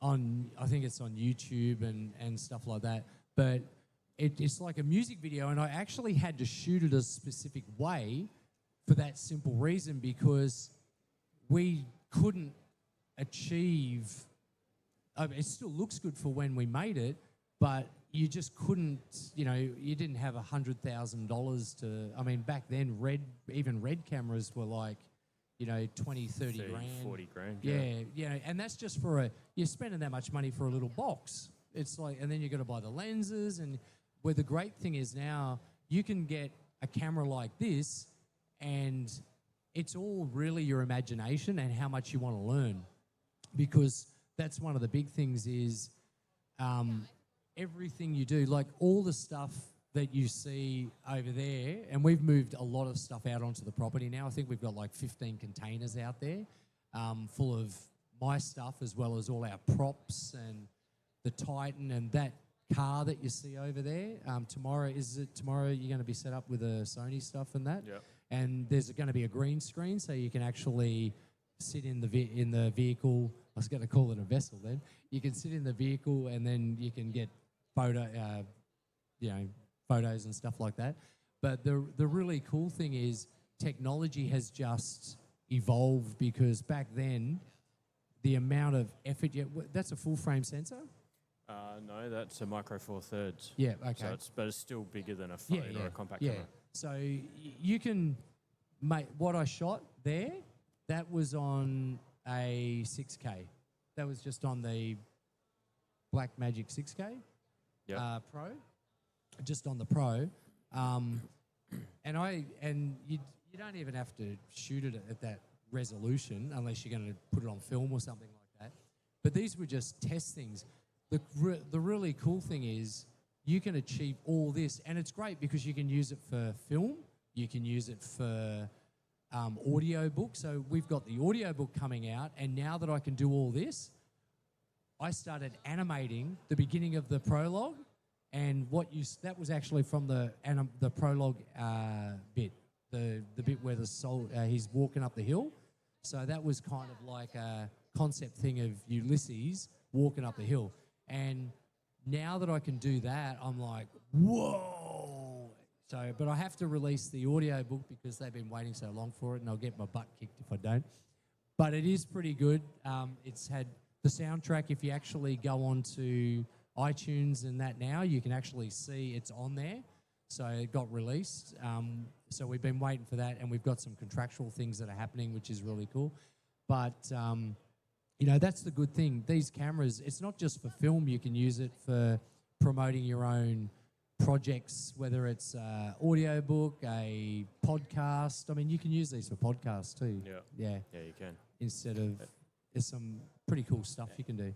on, I think it's on YouTube and stuff like that, but it's like a music video, and I actually had to shoot it a specific way for that simple reason, because we couldn't achieve. It still looks good for when we made it, but you just couldn't. You didn't have $100,000 to. I mean, back then, even red cameras were like, 20, 30 grand, 40 grand. Yeah, and that's just for you're spending that much money for a little box. It's like, and then you got to buy the lenses, and where the great thing is now, you can get a camera like this, and it's all really your imagination and how much you want to learn, because that's one of the big things is everything you do, like all the stuff that you see over there, and we've moved a lot of stuff out onto the property now. I think we've got like 15 containers out there full of my stuff, as well as all our props and the Titan and that car that you see over there. Tomorrow you're going to be set up with a Sony stuff and that? Yeah. And there's going to be a green screen, so you can actually sit in the vehicle. I was going to call it a vessel then. You can sit in the vehicle, and then you can get photos and stuff like that. But the really cool thing is technology has just evolved, because back then the amount of effort. That's a full frame sensor. No, that's a Micro Four Thirds. Yeah, okay. But it's still bigger than a phone or a compact camera. So you can make what I shot there. That was on a 6K. That was just on the Black Magic 6K Pro, just on the Pro. And you don't even have to shoot it at that resolution unless you're going to put it on film or something like that. But these were just test things. The really cool thing is you can achieve all this, and it's great because you can use it for film, you can use it for audio book. So we've got the audio book coming out, and now that I can do all this, I started animating the beginning of the prologue, and that was actually from the prologue bit, the bit where he's walking up the hill. So that was kind of like a concept thing of Ulysses walking up the hill. And now that I can do that, I'm like, whoa. So, but I have to release the audio book because they've been waiting so long for it, and I'll get my butt kicked if I don't. But it is pretty good. It's had the soundtrack. If you actually go on to iTunes and that now, you can actually see it's on there. So it got released. So we've been waiting for that, and we've got some contractual things that are happening, which is really cool. But, you know, that's the good thing. These cameras, it's not just for film. You can use it for promoting your own projects, whether it's an audio book, a podcast. I mean, you can use these for podcasts too. Yeah, you can. Instead of, there's some pretty cool stuff you can do.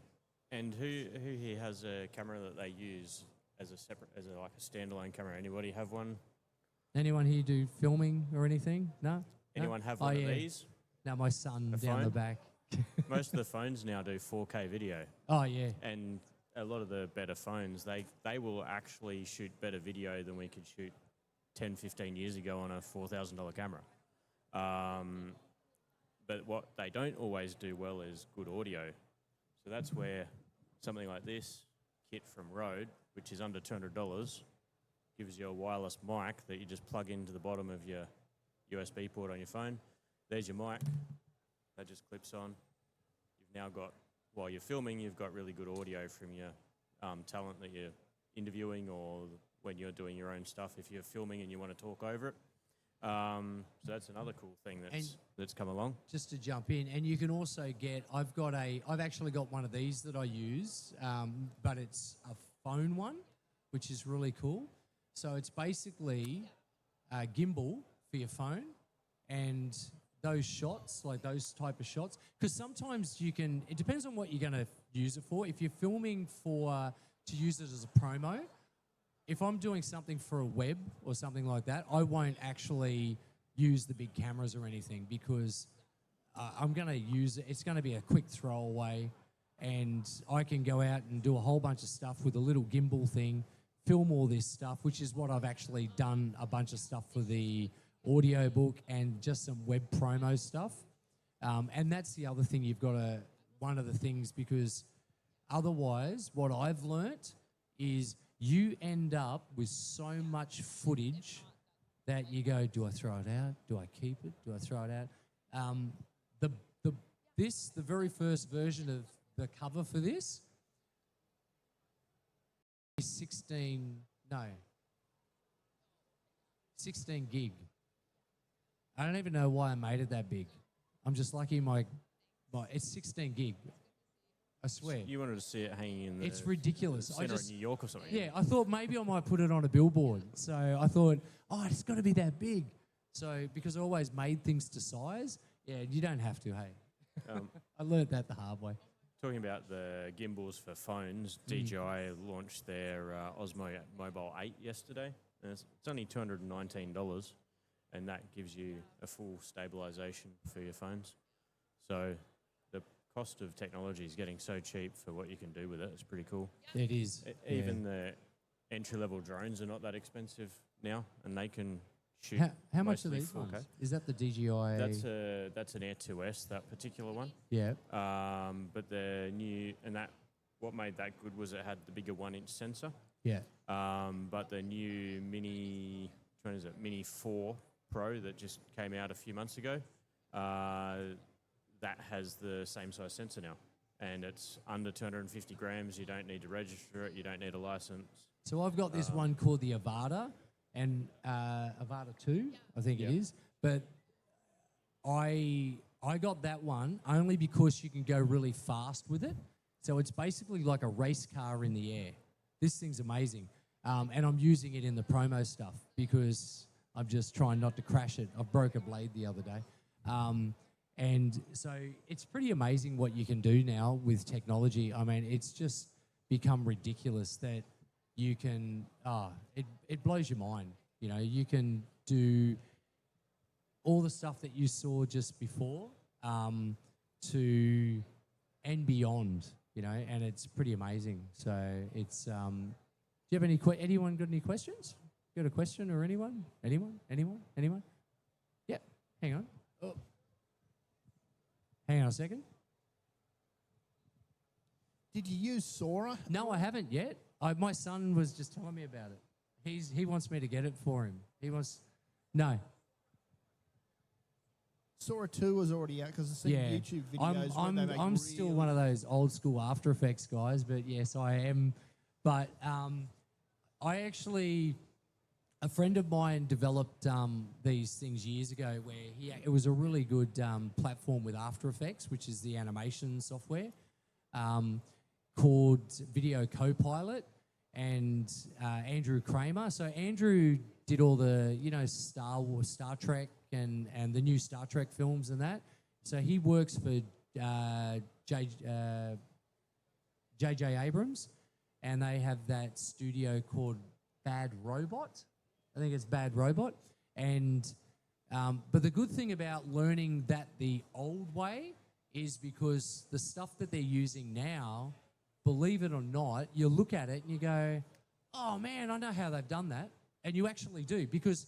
And who here has a camera that they use as a separate, like a standalone camera? Anybody have one? Anyone here do filming or anything? No? Anyone have one of these? No, my son A down the phone? back. Most of the phones now do 4K video. Oh, yeah. And a lot of the better phones, they will actually shoot better video than we could shoot 10, 15 years ago on a $4,000 camera. But what they don't always do well is good audio. So that's where something like this kit from Rode, which is under $200, gives you a wireless mic that you just plug into the bottom of your USB port on your phone. There's your mic. That just clips on. You've now got, while you're filming, you've got really good audio from your talent that you're interviewing, or when you're doing your own stuff, if you're filming and you want to talk over it. So that's another cool thing that's come along. Just to jump in, and you can also get, I've actually got one of these that I use, but it's a phone one, which is really cool. So it's basically a gimbal for your phone, and those shots, like those type of shots, because sometimes you can, it depends on what you're going to use it for. If you're filming to use it as a promo, if I'm doing something for a web or something like that, I won't actually use the big cameras or anything, because I'm going to use it. It's going to be a quick throwaway, and I can go out and do a whole bunch of stuff with a little gimbal thing, film all this stuff, which is what I've actually done a bunch of stuff for the audio book and just some web promo stuff. And that's the other thing you've got to, one of the things, because otherwise what I've learnt is you end up with so much footage that you go, do I throw it out? Do I keep it? Do I throw it out? The very first version of the cover for this is 16 gig. I don't even know why I made it that big. I'm just lucky it's 16 gig. I swear. You wanted to see it hanging in the It's ridiculous. center of New York or something. Yeah, I thought maybe I might put it on a billboard. So I thought, it's got to be that big. So because I always made things to size, you don't have to, hey. I learned that the hard way. Talking about the gimbals for phones, DJI launched their Osmo Mobile 8 yesterday. And it's only $219, and that gives you a full stabilization for your phones. So the cost of technology is getting so cheap for what you can do with it. It's pretty cool. It is. Even the entry-level drones are not that expensive now, and they can shoot. How much are mostly these 4K. ones? Is that the DJI? That's an Air 2S, that particular one. Yeah. But the new, what made that good was it had the bigger 1-inch sensor. Yeah. But the new Mini 4 Pro that just came out a few months ago, that has the same size sensor now. And it's under 250 grams. You don't need to register it. You don't need a license. So I've got this one called the Avata, and Avata 2, I think it is. But I got that one only because you can go really fast with it. So it's basically like a race car in the air. This thing's amazing. And I'm using it in the promo stuff because I'm just trying not to crash it. I broke a blade the other day. And so it's pretty amazing what you can do now with technology. I mean, it's just become ridiculous that you can, it blows your mind. You know, you can do all the stuff that you saw just before to and beyond, you know, and it's pretty amazing. So it's, do you have anyone got any questions? Got a question or anyone? Anyone? Yeah, hang on. Oh. Hang on a second. Did you use Sora? No, I haven't yet. My son was just telling me about it. He wants me to get it for him. No. Sora 2 was already out because I've seen YouTube videos where they make I'm still one of those old school After Effects guys, but yes, I am. But I a friend of mine developed these things years ago where it was a really good platform with After Effects, which is the animation software, called Video Copilot, and Andrew Kramer. So Andrew did all the, Star Wars, Star Trek, and the new Star Trek films and that. So he works for J.J. Abrams, and they have that studio called Bad Robot. I think it's Bad Robot. And but the good thing about learning that the old way is because the stuff that they're using now, believe it or not, you look at it and you go, oh man, I know how they've done that. And you actually do, because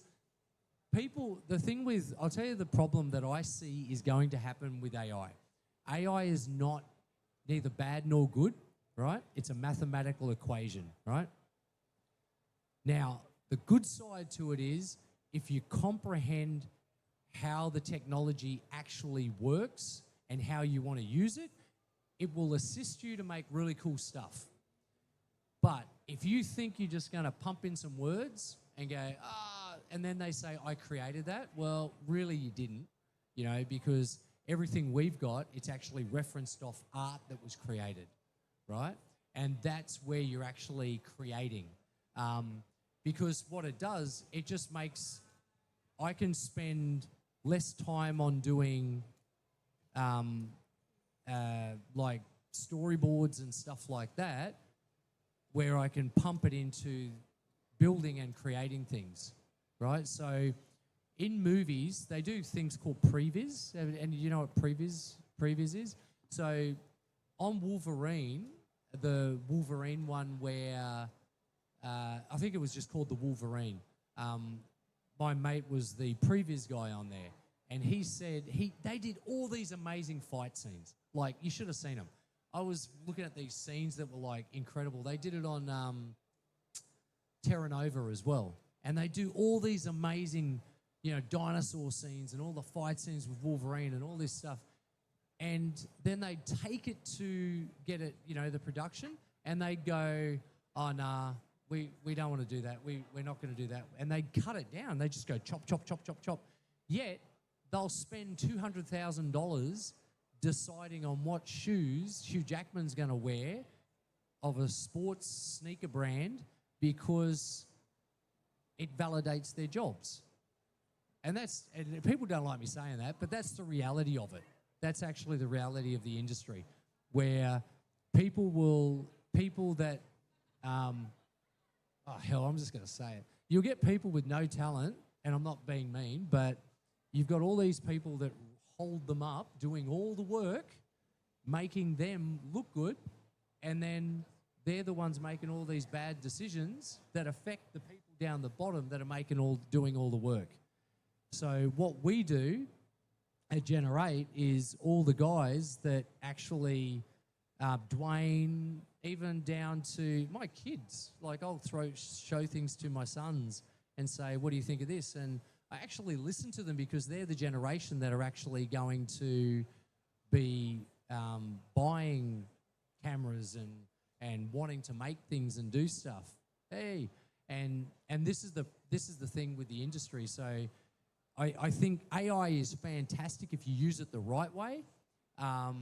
I'll tell you the problem that I see is going to happen with AI. AI is not neither bad nor good, right? It's a mathematical equation, right? Now, the good side to it is if you comprehend how the technology actually works and how you want to use it, it will assist you to make really cool stuff. But if you think you're just going to pump in some words and go, and then they say, I created that, well, really you didn't, because everything we've got, it's actually referenced off art that was created, right? And that's where you're actually creating. Because what it does, it just makes, I can spend less time on doing like storyboards and stuff like that, where I can pump it into building and creating things, right? So in movies, they do things called previs, and you know what previs is? So on Wolverine, the Wolverine one where I think it was just called the Wolverine. My mate was the previs guy on there, and he said they did all these amazing fight scenes. Like, you should have seen them. I was looking at these scenes that were like incredible. They did it on Terra Nova as well, and they do all these amazing, dinosaur scenes and all the fight scenes with Wolverine and all this stuff. And then they take it to get it, the production, and they go, oh, nah, we don't want to do that. We're not going to do that. And they cut it down. They just go chop, chop, chop, chop, chop. Yet they'll spend $200,000 deciding on what shoes Hugh Jackman's going to wear of a sports sneaker brand because it validates their jobs. And people don't like me saying that, but that's the reality of it. That's actually the reality of the industry, where people that, I'm just going to say it. You'll get people with no talent, and I'm not being mean, but you've got all these people that hold them up, doing all the work, making them look good, and then they're the ones making all these bad decisions that affect the people down the bottom that are doing all the work. So what we do at Generate is all the guys that actually, Dwayne, even down to my kids, like I'll show things to my sons and say, what do you think of this? And I actually listen to them because they're the generation that are actually going to be buying cameras and wanting to make things and do stuff. Hey, and this is the thing with the industry. So I think AI is fantastic if you use it the right way. I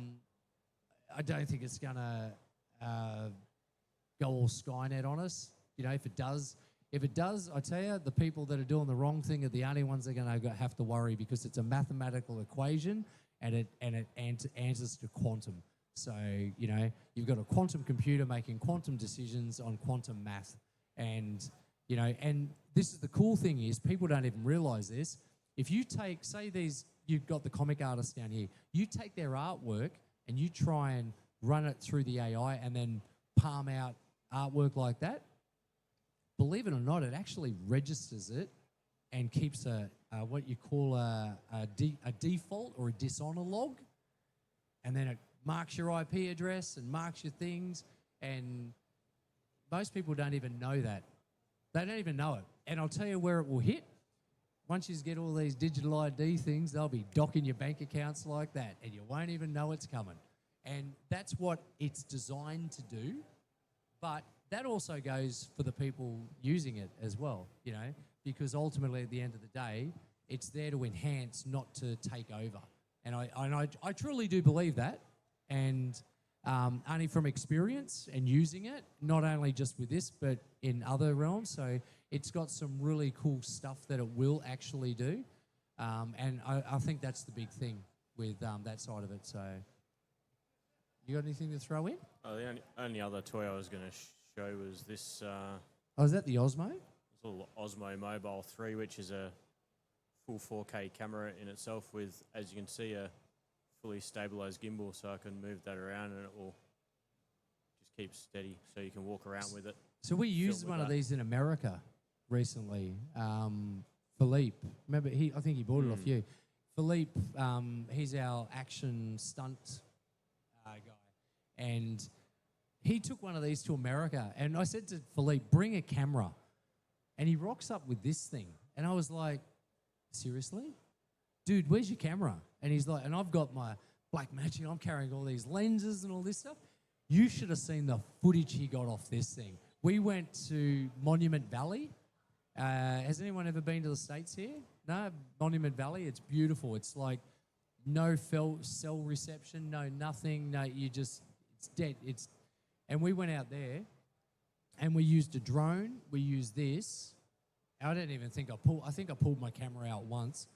don't think it's gonna go all Skynet on us. If it does, I tell you, the people that are doing the wrong thing are the only ones that are going to have to worry, because it's a mathematical equation and it answers to quantum. So, you've got a quantum computer making quantum decisions on quantum math. And this is the cool thing is people don't even realize this. If you take, you've got the comic artists down here, you take their artwork and you try and run it through the AI and then palm out artwork like that, believe it or not, it actually registers it and keeps what you call a default or a dishonor log, and then it marks your IP address and marks your things, and most people don't even know that. They don't even know it. And I'll tell you where it will hit. Once you get all these digital ID things, they'll be docking your bank accounts like that, and you won't even know it's coming. And that's what it's designed to do, but that also goes for the people using it as well, because ultimately at the end of the day, it's there to enhance, not to take over. And I truly do believe that. And only from experience and using it, not only just with this, but in other realms. So it's got some really cool stuff that it will actually do. And I think that's the big thing with that side of it. So you got anything to throw in? Oh, the only other toy I was going to show was this. Oh, is that the Osmo? This little Osmo Mobile 3, which is a full 4K camera in itself with, as you can see, a fully stabilized gimbal, so I can move that around and it will just keep steady, so you can walk around with it. So we used one of these in America recently. Philippe, remember, I think he bought it off you. Philippe, he's our action stunt guy, and he took one of these to America, and I said to Philippe, bring a camera, and he rocks up with this thing, and I was like, seriously? Dude, where's your camera? And he's like, and I've got my Black Magic, I'm carrying all these lenses and all this stuff. You should have seen the footage he got off this thing. We went to Monument Valley. Has anyone ever been to the States here? No? Monument Valley, it's beautiful. It's like no cell reception, no nothing, no, it's dead. And we went out there and we used a drone, we used this. I don't even think I think I pulled my camera out once,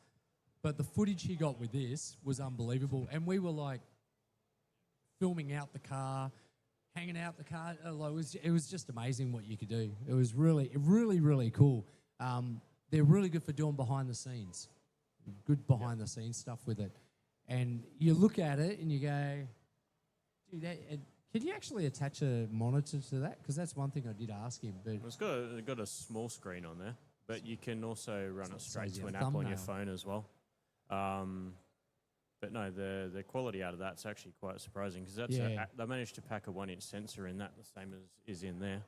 but the footage he got with this was unbelievable. And we were like filming out the car, hanging out the car. It was just amazing what you could do. It was really, really cool. They're really good for doing behind the scenes, good behind the scenes stuff with it. And you look at it and you go, dude, can you actually attach a monitor to that? Because that's one thing I did ask him. But it's got a small screen on there, but you can also run it straight to an app on your phone as well. But no, the quality out of that's actually quite surprising, because they managed to pack a 1-inch sensor in that, the same as is in there,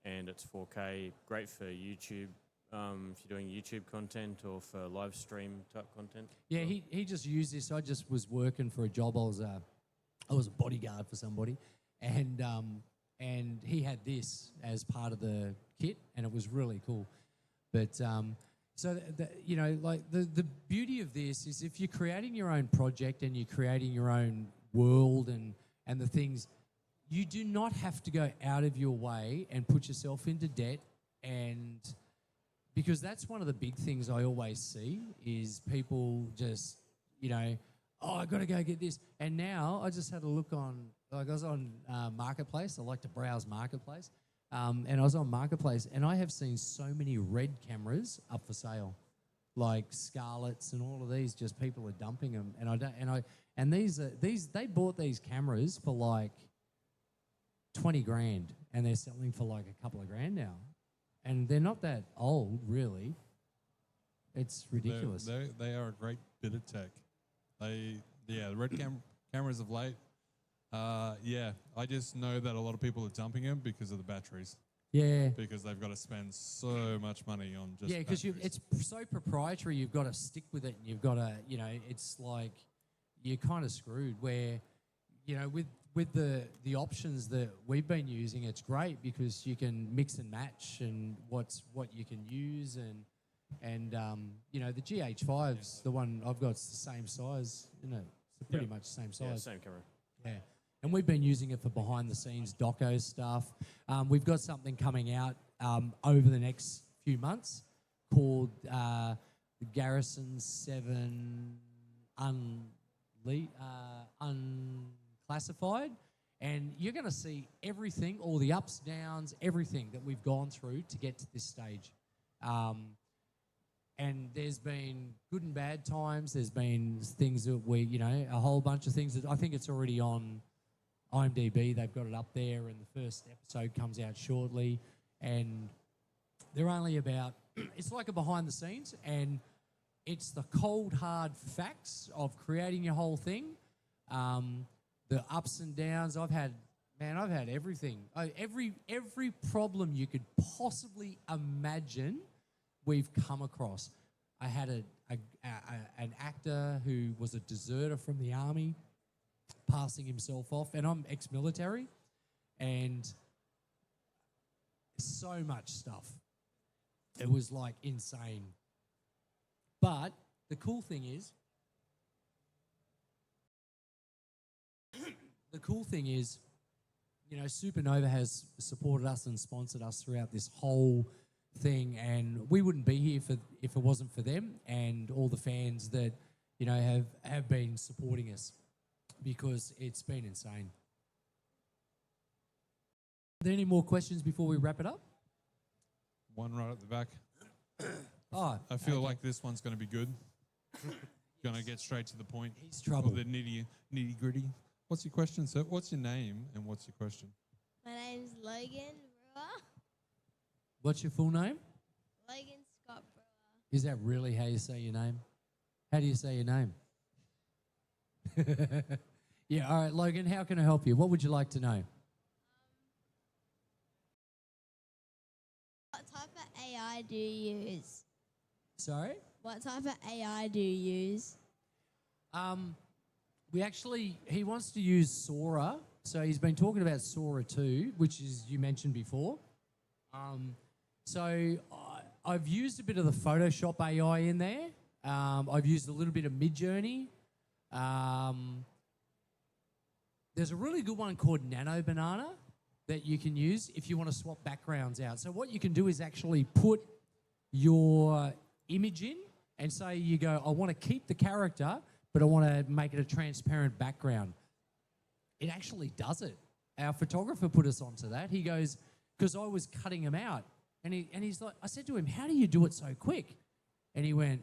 and it's 4K, great for YouTube. If you're doing YouTube content or for live stream type content. Yeah, he just used this. I just was working for a job. I was a bodyguard for somebody, and he had this as part of the kit, and it was really cool. But so the beauty of this is, if you're creating your own project and you're creating your own world and the things, you do not have to go out of your way and put yourself into debt, and because that's one of the big things I always see is people just, oh, I got to go get this. And now I just had a look on, I was on Marketplace. I like to browse Marketplace. And I was on Marketplace, and I have seen so many red cameras up for sale, like Scarletts and all of these. Just people are dumping them, and they bought these cameras for like 20 grand, and they're selling for like a couple of grand now, and they're not that old, really. It's ridiculous. They are a great bit of tech. The red cameras of late. I just know that a lot of people are dumping them because of the batteries. Yeah. Because they've got to spend so much money on just because it's so proprietary. You've got to stick with it, and you've got to, it's like you're kind of screwed. Where, with the options that we've been using, it's great because you can mix and match and what you can use, and the GH5's the one I've got. It's the same size, it's pretty much the same size. Yeah, same camera. Yeah. And we've been using it for behind-the-scenes doco stuff. We've got something coming out over the next few months called the Garrison 7 Unclassified. And you're going to see everything, all the ups, downs, everything that we've gone through to get to this stage. And there's been good and bad times. There's been things that a whole bunch of things that I think it's already on IMDb. They've got it up there, and the first episode comes out shortly. And they're only about, it's like a behind the scenes, and it's the cold, hard facts of creating your whole thing. The ups and downs. I've had everything. Every problem you could possibly imagine, we've come across. I had an actor who was a deserter from the army, passing himself off, and I'm ex-military, and so much stuff. It was like insane. But the cool thing is, you know, Supanova has supported us and sponsored us throughout this whole thing, and we wouldn't be here if it wasn't for them and all the fans that, you know, have been supporting us, because it's been insane. Are there any more questions before we wrap it up? One right at the back. I feel like this one's going to be good. Going to get straight to the point. He's trouble. Or the nitty gritty. What's your question, sir? What's your name and what's your question? My name's Logan Brewer. What's your full name? Logan Scott Brewer. Is that really how you say your name? How do you say your name? Yeah, all right, Logan, how can I help you? What would you like to know? What type of AI do you use? Sorry? What type of AI do you use? He wants to use Sora. So he's been talking about Sora 2, which is you mentioned before. I've used a bit of the Photoshop AI in there. I've used a little bit of Midjourney. There's a really good one called Nano Banana that you can use if you want to swap backgrounds out. So what you can do is actually put your image in and say you go, I want to keep the character, but I want to make it a transparent background. It actually does it. Our photographer put us onto that. He goes, because I was cutting him out. And he's like, I said to him, how do you do it so quick? And he went,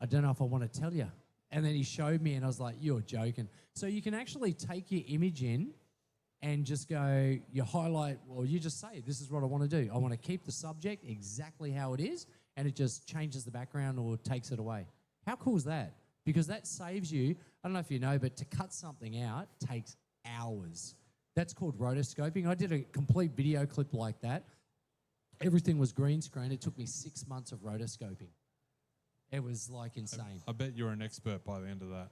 I don't know if I want to tell you. And then he showed me and I was like, you're joking. So you can actually take your image in and just go, you highlight, well, you just say, this is what I want to do. I want to keep the subject exactly how it is, and it just changes the background or takes it away. How cool is that? Because that saves you, I don't know if you know, but to cut something out takes hours. That's called rotoscoping. I did a complete video clip like that. Everything was green screen. It took me 6 months of rotoscoping. It was like insane. I bet you're an expert by the end of that.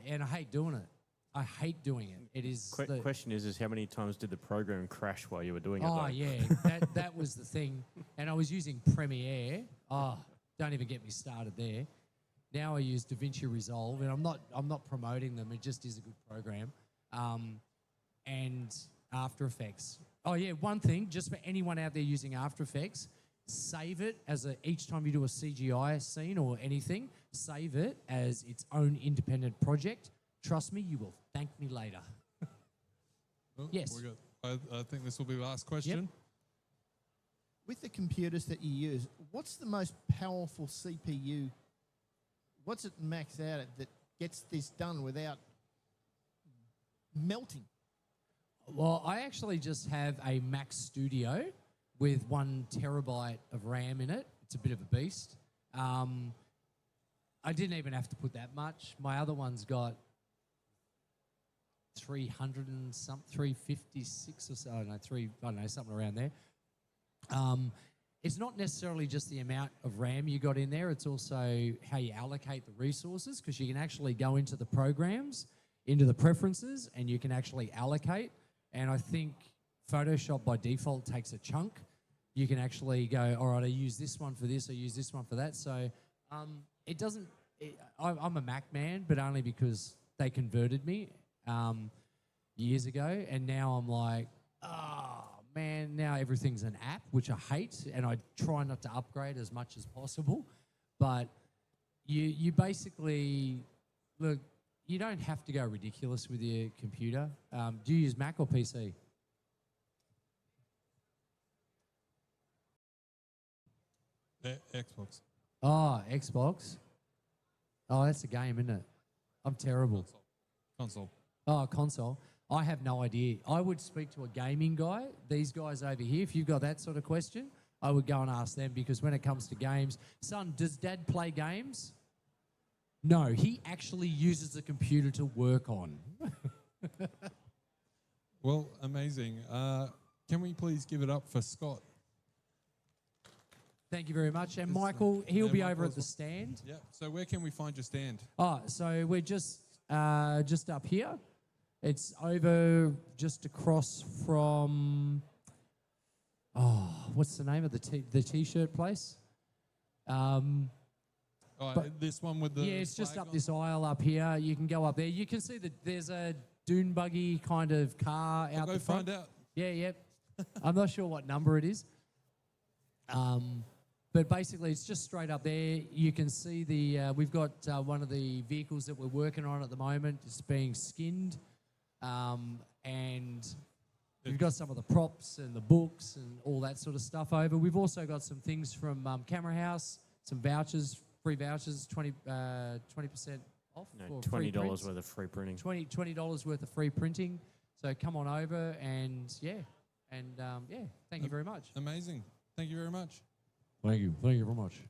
And I hate doing it. I hate doing it. It is. Question is how many times did the program crash while you were doing it? Oh, yeah. that was the thing. And I was using Premiere. Don't even get me started there. Now I use DaVinci Resolve, and I'm not promoting them. It just is a good program. And After Effects. Oh, yeah, one thing, just for anyone out there using After Effects, save it each time you do a CGI scene or anything, save it as its own independent project. Trust me, you will thank me later. Yes. I think this will be the last question. Yep. With the computers that you use, what's the most powerful CPU? What's it max out at that gets this done without melting? Well, I actually just have a Mac Studio with 1 terabyte of RAM in it. It's a bit of a beast. I didn't even have to put that much. My other one's got 356 or so. I don't know, something around there. It's not necessarily just the amount of RAM you got in there. It's also how you allocate the resources, because you can actually go into the programs, into the preferences, and you can actually allocate. And I think Photoshop by default takes a chunk. You can actually go, all right, I use this one for this, I use this one for that. So it doesn't, I'm a Mac man, but only because they converted me years ago. And now I'm like, man, now everything's an app, which I hate. And I try not to upgrade as much as possible. But you basically, look, you don't have to go ridiculous with your computer. Do you use Mac or PC? Xbox. Oh, Xbox. Oh, that's a game, isn't it? I'm terrible. Console. Oh, console. I have no idea. I would speak to a gaming guy. These guys over here, if you've got that sort of question, I would go and ask them, because when it comes to games, son, does Dad play games? No, he actually uses the computer to work on. Well, amazing. Can we please give it up for Scott? Thank you very much. And Michael, he'll be over at the stand. Yeah. So where can we find your stand? So we're just up here. It's over just across from, what's the name of the t-shirt place? This one with the yeah, it's just flag up on this aisle up here. You can go up there. You can see that there's a dune buggy kind of car out go the front. find out. Yeah, yep. I'm not sure what number it is. But basically, it's just straight up there. You can see we've got one of the vehicles that we're working on at the moment. It's being skinned. And we've got some of the props and the books and all that sort of stuff over. We've also got some things from Camera House, some vouchers, free vouchers, 20% off. No, or free $20 prints. worth of free printing. $20 worth of free printing. So come on over and thank you very much. Amazing. Thank you very much. Thank you very much.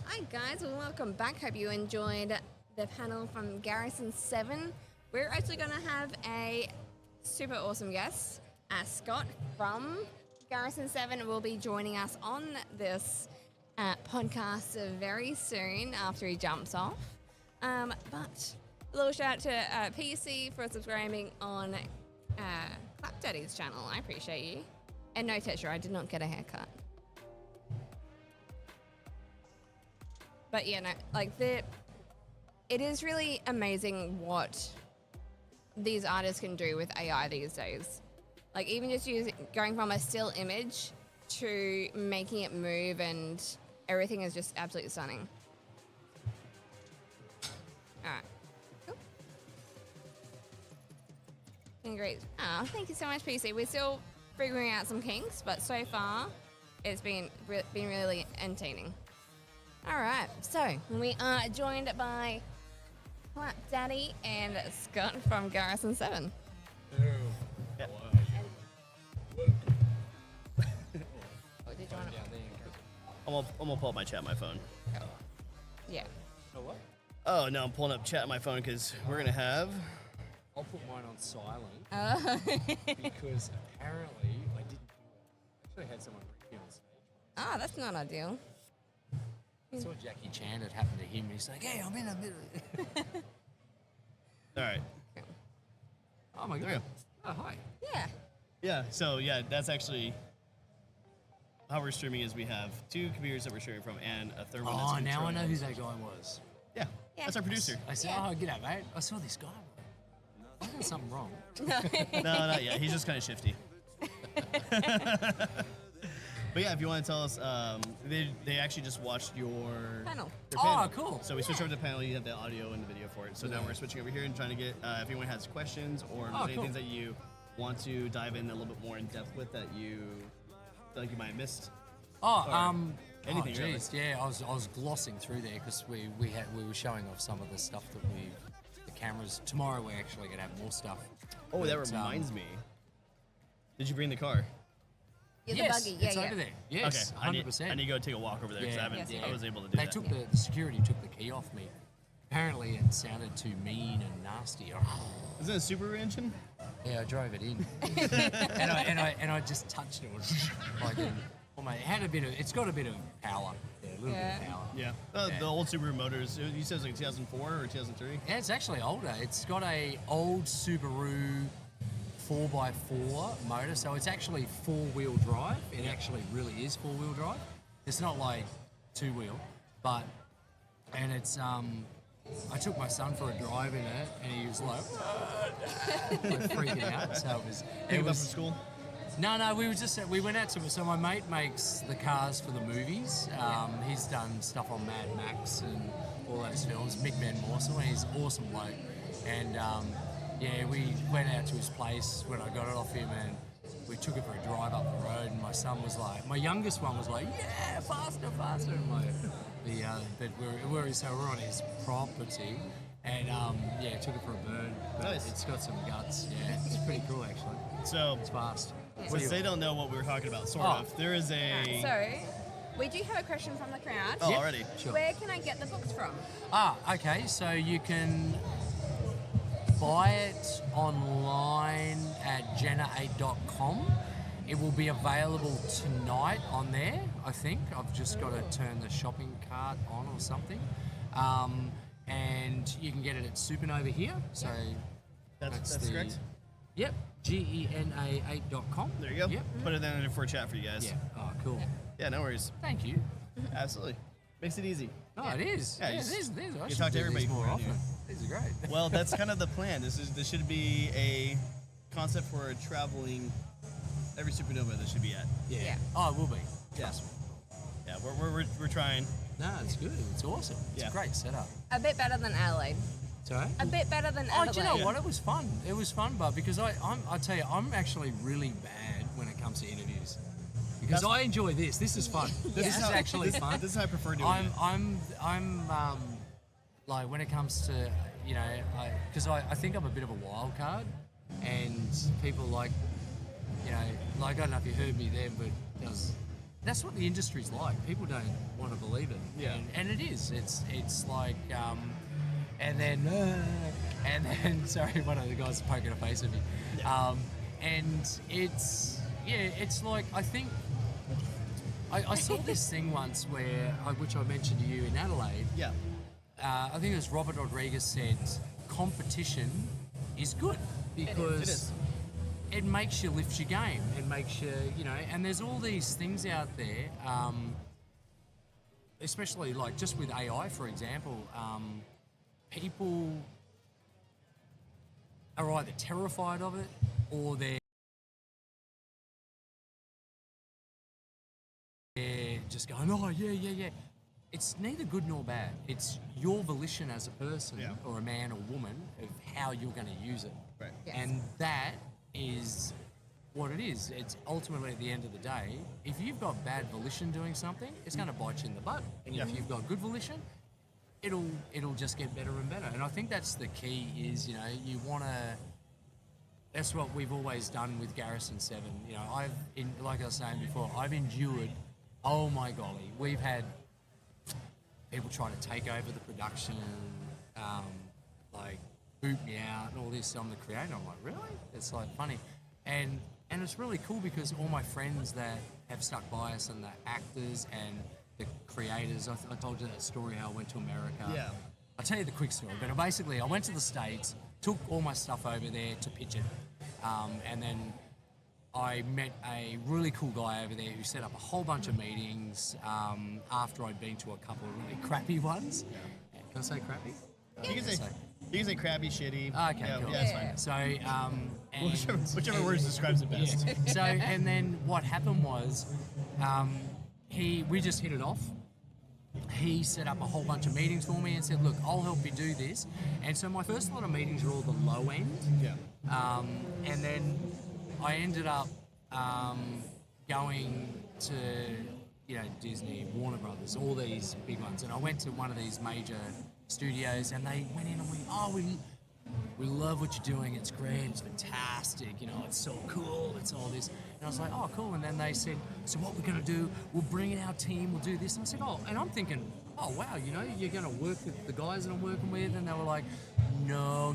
Hi guys, and welcome back. Hope you enjoyed the panel from Garrison 7. We're actually going to have a super awesome guest. Scott from Garrison 7 will be joining us on this podcast very soon after he jumps off. But a little shout out to PC for subscribing on Clap Daddy's channel. I appreciate you. And no, Tetra, I did not get a haircut. But yeah, no, like it is really amazing what these artists can do with AI these days. Like even just going from a still image to making it move, and everything is just absolutely stunning. All right, cool. And great. Oh, thank you so much, PC. We're still figuring out some kinks, but so far it's been really entertaining. All right, so we are joined by Clap Daddy and Scott from Garrison 7. Yeah. I'm gonna pull up my chat on my phone. Yeah. Oh no, I'm pulling up chat on my phone because we're gonna have. I'll put mine on silent because apparently I actually had someone ring me on stage. Ah, that's not ideal. I saw Jackie Chan. It happened to him. He's like, "Hey, I'm in the middle." All right. Oh my god. Oh hi. Yeah. Yeah. So yeah, that's actually how we're streaming. Is we have two computers that we're sharing from and a third one. Oh, now I know who that guy was. Yeah. That's our producer. I said, "Oh, g'day, mate. I saw this guy. I did something wrong." No, not yet. He's just kind of shifty. But yeah, if you want to tell us, they actually just watched your panel. Panel. Cool. So we switched over to the panel. You have the audio and the video for it. So now we're switching over here and trying to get if anyone has questions or any things that you want to dive in a little bit more in depth with that you feel like you might have missed? Anything really? Yeah, I was glossing through there because we were showing off some of the stuff that the cameras. Tomorrow we're actually gonna have more stuff. Oh, that reminds me. Did you bring the car? Yeah, yes, the buggy. Yeah, it's over there. Yes, Okay, 100%. I need to go take a walk over there because I was able to do They that. took the security took the key off me. Apparently, it sounded too mean and nasty. Is it a Subaru engine? Yeah, I drove it in, and I just touched it. Like, it had a bit of. It's got a bit of power. Yeah, a little bit of power. Yeah. The old Subaru motors. You said it was like 2004 or 2003. Yeah, it's actually older. It's got a old Subaru 4x4 motor, so it's actually 4-wheel drive. It actually really is 4-wheel drive. It's not like 2-wheel, and it's I took my son for a drive in it, and he was like freaking out. So it was from school. No, we went out to. So my mate makes the cars for the movies. He's done stuff on Mad Max and all those films. Mick Van Morsel, and he's an awesome bloke. And we went out to his place when I got it off him, and we took it for a drive up the road. And my son was like, my youngest one was like, yeah, faster. And so we're on his property, and took it for a burn. Nice. It's got some guts. Yeah, it's pretty cool actually. So it's fast. Since they don't know what we were talking about, sort of, there is a. So, we do have a question from the crowd. Oh, already. Sure. Where can I get the books from? Okay. So you can buy it online at jenna8.com. It will be available tonight on there, I think. I've just got to turn the shopping cart on or something. And you can get it at Supanova here. So that's correct? Yep. GENA8.com. There you go. Yep. Put it in for a chat for you guys. Yeah. Oh, cool. Yeah, no worries. Thank you. Absolutely. Makes it easy. Oh, it is. Yeah, Yeah, you it is. I you should talk to do everybody these more around often. here. These are great. Well, that's kind of the plan. This should be a concept for traveling every Supanova that should be at. Yeah. Oh, it will be. Yeah. Yeah, we're trying. No, it's good. It's awesome. It's a great setup. A bit better than Adelaide. Sorry? A bit better than Oh, Adelaide. do you know what? It was fun. It was fun, but because I tell you, I'm actually really bad when it comes to interviews. Because I enjoy this. This is fun. This is actually fun. This is how I prefer doing it. I'm like when it comes to because I think I'm a bit of a wild card, and people like I don't know if you heard me then, but that's what the industry's like. People don't want to believe it. Yeah. And it is. It's like and then sorry, one of the guys poking a face at me. Yeah. And it's like I think I saw this thing once which I mentioned to you in Adelaide. Yeah. I think it was Robert Rodriguez said competition is good because it is. It makes you lift your game. It makes you, and there's all these things out there, especially like just with AI, for example, people are either terrified of it or they're just going, oh, yeah. It's neither good nor bad. It's your volition as a person or a man or woman of how you're going to use it. Right. Yes. And that is what it is. It's ultimately at the end of the day, if you've got bad volition doing something, it's going to bite you in the butt. And if you've got good volition, it'll just get better and better. And I think that's the key is, you want to... That's what we've always done with Garrison 7. Like I was saying before, I've endured, oh my golly, we've had people try to take over the production, like boot me out and all this. I'm the creator. I'm like, really? It's like funny. And it's really cool because all my friends that have stuck by us and the actors and the creators, I told you that story how I went to America. Yeah. I'll tell you the quick story, but basically I went to the States, took all my stuff over there to pitch it, and then I met a really cool guy over there who set up a whole bunch of meetings after I'd been to a couple of really crappy ones. Yeah. Can I say crappy? You can say crabby, shitty. Okay, cool. Yeah, it's fine. So, whichever words describes it best. Yeah. So, and then what happened was, we just hit it off. He set up a whole bunch of meetings for me and said, look, I'll help you do this. And so my first lot of meetings were all the low end. Yeah. And then I ended up going to, Disney, Warner Brothers, all these big ones. And I went to one of these major studios and they went in and went, oh, we love what you're doing. It's great. It's fantastic. It's so cool. It's all this. And I was like, oh, cool. And then they said, so what we're going to do, we'll bring in our team. We'll do this. And I said, oh, and I'm thinking, oh, wow, you're going to work with the guys that I'm working with. And they were like, no.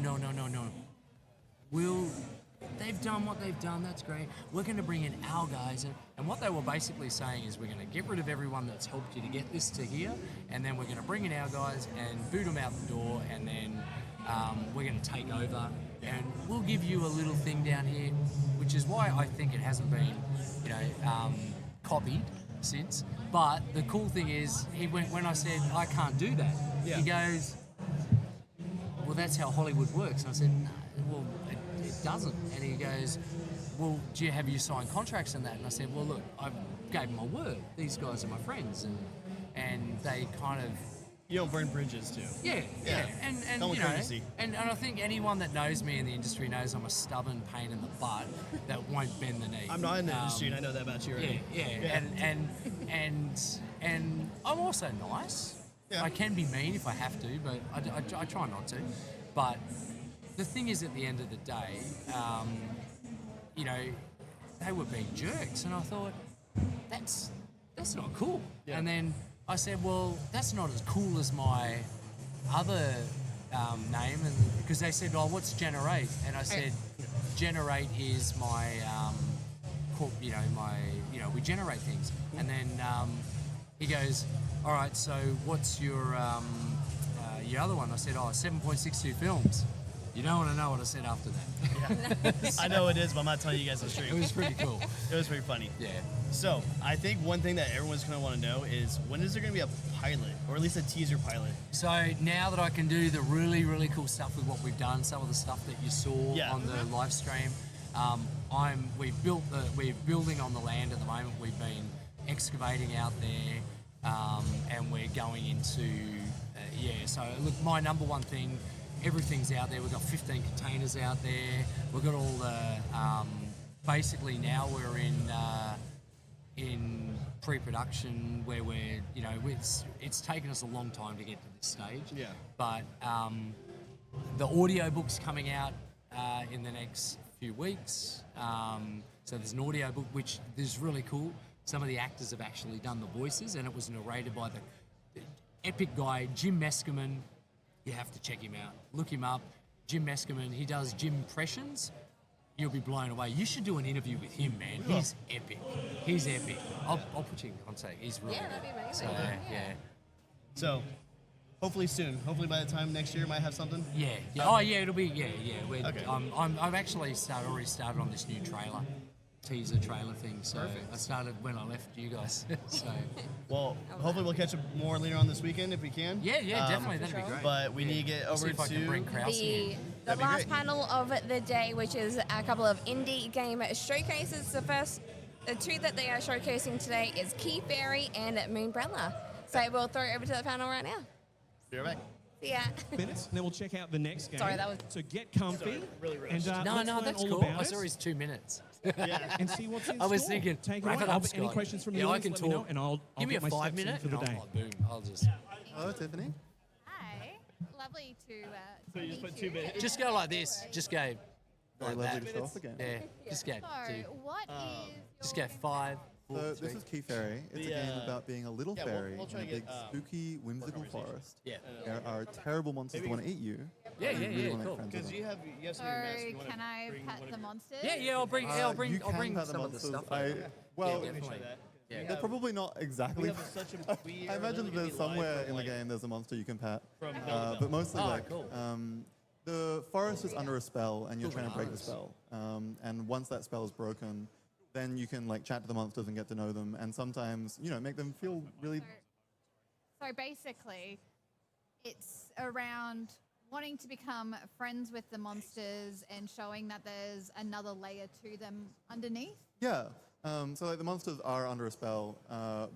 They've done what they've done. That's great. We're going to bring in our guys. And what they were basically saying is we're going to get rid of everyone that's helped you to get this to here. And then we're going to bring in our guys and boot them out the door. And then we're going to take over. And we'll give you a little thing down here, which is why I think it hasn't been, copied since. But the cool thing is, when I said, I can't do that, he goes, well, that's how Hollywood works. And I said, no, well, it doesn't. And he goes, well, have you signed contracts and that? And I said, well, look, I gave them my word. These guys are my friends. And they kind of... You don't burn bridges, too. Yeah. And I think anyone that knows me in the industry knows I'm a stubborn pain in the butt that won't bend the knee. I'm not in the industry, and I know that about you already. Yeah. And I'm also nice. Yeah. I can be mean if I have to, but I try not to. But the thing is, at the end of the day, they were being jerks, and I thought, that's not cool. Yeah. And then I said, well, that's not as cool as my other name, and because they said, oh, what's Generate? And I said, Generate is my, we generate things. And then he goes, all right, so what's your other one? I said, 7.62 films. You don't want to know what I said after that. Yeah. I know it is, but I'm not telling you guys the stream. It was pretty cool. It was pretty funny. Yeah. So I think one thing that everyone's going to want to know is, when is there going to be a pilot, or at least a teaser pilot? So now that I can do the really, really cool stuff with what we've done, some of the stuff that you saw on the live stream, we're building on the land at the moment. We've been excavating out there, and we're going into, so look, my number one thing, everything's out there. We've got 15 containers out there. We've got all the, basically now we're in pre-production where we're, it's taken us a long time to get to this stage. Yeah. But the audio book's coming out in the next few weeks. So there's an audio book, which is really cool. Some of the actors have actually done the voices, and it was narrated by the epic guy, Jim Meskerman. You have to check him out. Look him up. Jim Meskerman, he does Jim impressions. You'll be blown away. You should do an interview with him, man. He's epic. He's epic. I'll put you in contact. He's really good. That'd be amazing. So, yeah. So, hopefully soon. Hopefully by the time next year, might have something. Yeah. Oh, yeah. It'll be. Yeah. Okay. I've actually already started on this new teaser trailer thing. So I started when I left you guys. So. Well, hopefully we'll catch up more later on this weekend if we can. Yeah, definitely. That'd be great. But we need to get over see if I can bring Krause in. The last panel of the day, which is a couple of indie game showcases. The two that they are showcasing today is Key Fairy and Moonbrella. So we'll throw it over to the panel right now. Be right back. See ya. Minutes, and then we'll check out the next game. Sorry, that was... So get comfy. Really and no, that's cool. I saw his 2 minutes. And see what's in I was store. thinking, Take wrap away. it up, Any Scott. questions from yeah, you? I can let me talk. know, and I'll give me get a my 5 steps in minute for the and day. boom. I'll just. Hello, Tiffany. Hi. Lovely to So you just meet put 2 minutes. Just go like this. Just go. Very like lovely that. to show off again. Yeah. Just go. So, what is Just go 5, 4, So 3. this is Key Fairy. It's a game about being a little fairy we'll in try a to big, get, spooky, whimsical forest. Yeah. There are terrible monsters that want to eat you. Yeah, and you really want to cool. make friends with Because them. you have so some of your mess. You wanna can I bring pet one the of- monsters? Yeah, I'll bring You some can of pet the monsters. stuff. Well, Let me try that. Yeah. they're probably not exactly. We have such a, we I are imagine literally there's gonna be live somewhere from, in the like, game there's a monster you can pet, from but mostly cool. the forest is under a spell and you're trying to break the spell. And once that spell is broken, then you can like chat to the monsters and get to know them, and sometimes make them feel really. So basically, it's around wanting to become friends with the monsters and showing that there's another layer to them underneath. Yeah. So like the monsters are under a spell,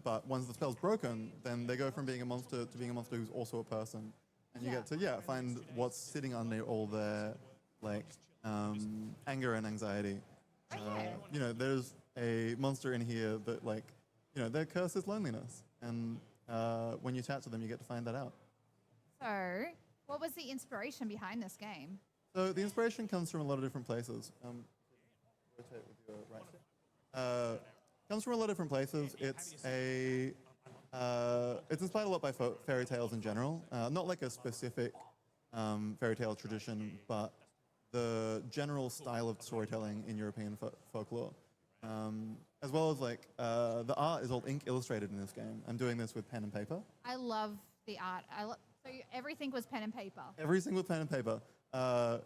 but once the spell's broken, then they go from being a monster to being a monster who's also a person, and you get to find what's sitting under all their like anger and anxiety. You know, there's a monster in here that, like, you know, their curse is loneliness, and when you chat to them, you get to find that out. So, what was the inspiration behind this game? So the inspiration comes from a lot of different places. Rotate with your right stick. Comes from a lot of different places. It's inspired a lot by fairy tales in general. Not like a specific fairy tale tradition, but the general style of storytelling in European folklore. As well as, like, the art is all ink illustrated in this game. I'm doing this with pen and paper. I love the art. So everything was pen and paper. Every single pen and paper.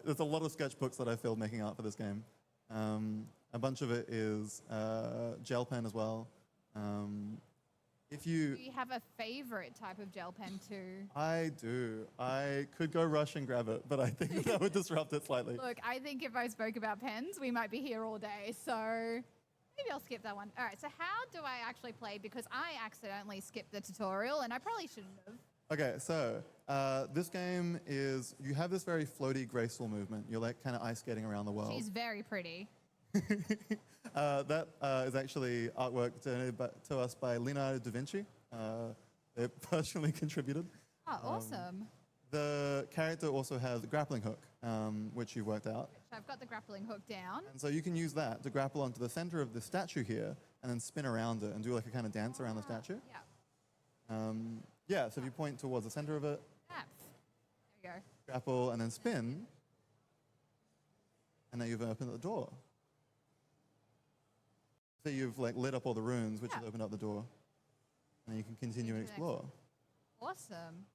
There's a lot of sketchbooks that I filled making art for this game. A bunch of it is gel pen as well. Do you have a favorite type of gel pen too? I do. I could go rush and grab it, but I think that would disrupt it slightly. Look, I think if I spoke about pens, we might be here all day. So maybe I'll skip that one. All right, so how do I actually play? Because I accidentally skipped the tutorial, and I probably shouldn't have. Okay, so this game is, you have this very floaty, graceful movement. You're like kind of ice skating around the world. She's very pretty. That is actually artwork donated to us by Leonardo da Vinci. They personally contributed. Oh, awesome. The character also has a grappling hook, which you worked out. So I've got the grappling hook down. And so you can use that to grapple onto the center of the statue here and then spin around it and do like a kind of dance around the statue. Yeah, so if you point towards the center of it, There you go. grapple, and then spin, and now you've opened the door. So you've like lit up all the runes, which has opened up the door, and you can continue and explore. Awesome.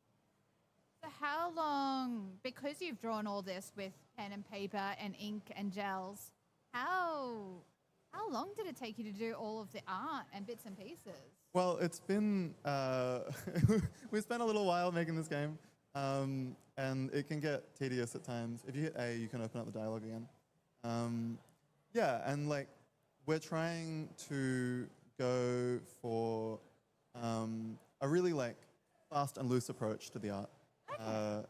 So how long, because you've drawn all this with pen and paper and ink and gels, how long did it take you to do all of the art and bits and pieces? Well, it's been, we spent a little while making this game, and it can get tedious at times. If you hit A, you can open up the dialogue again. Yeah, and like, we're trying to go for a really like fast and loose approach to the art.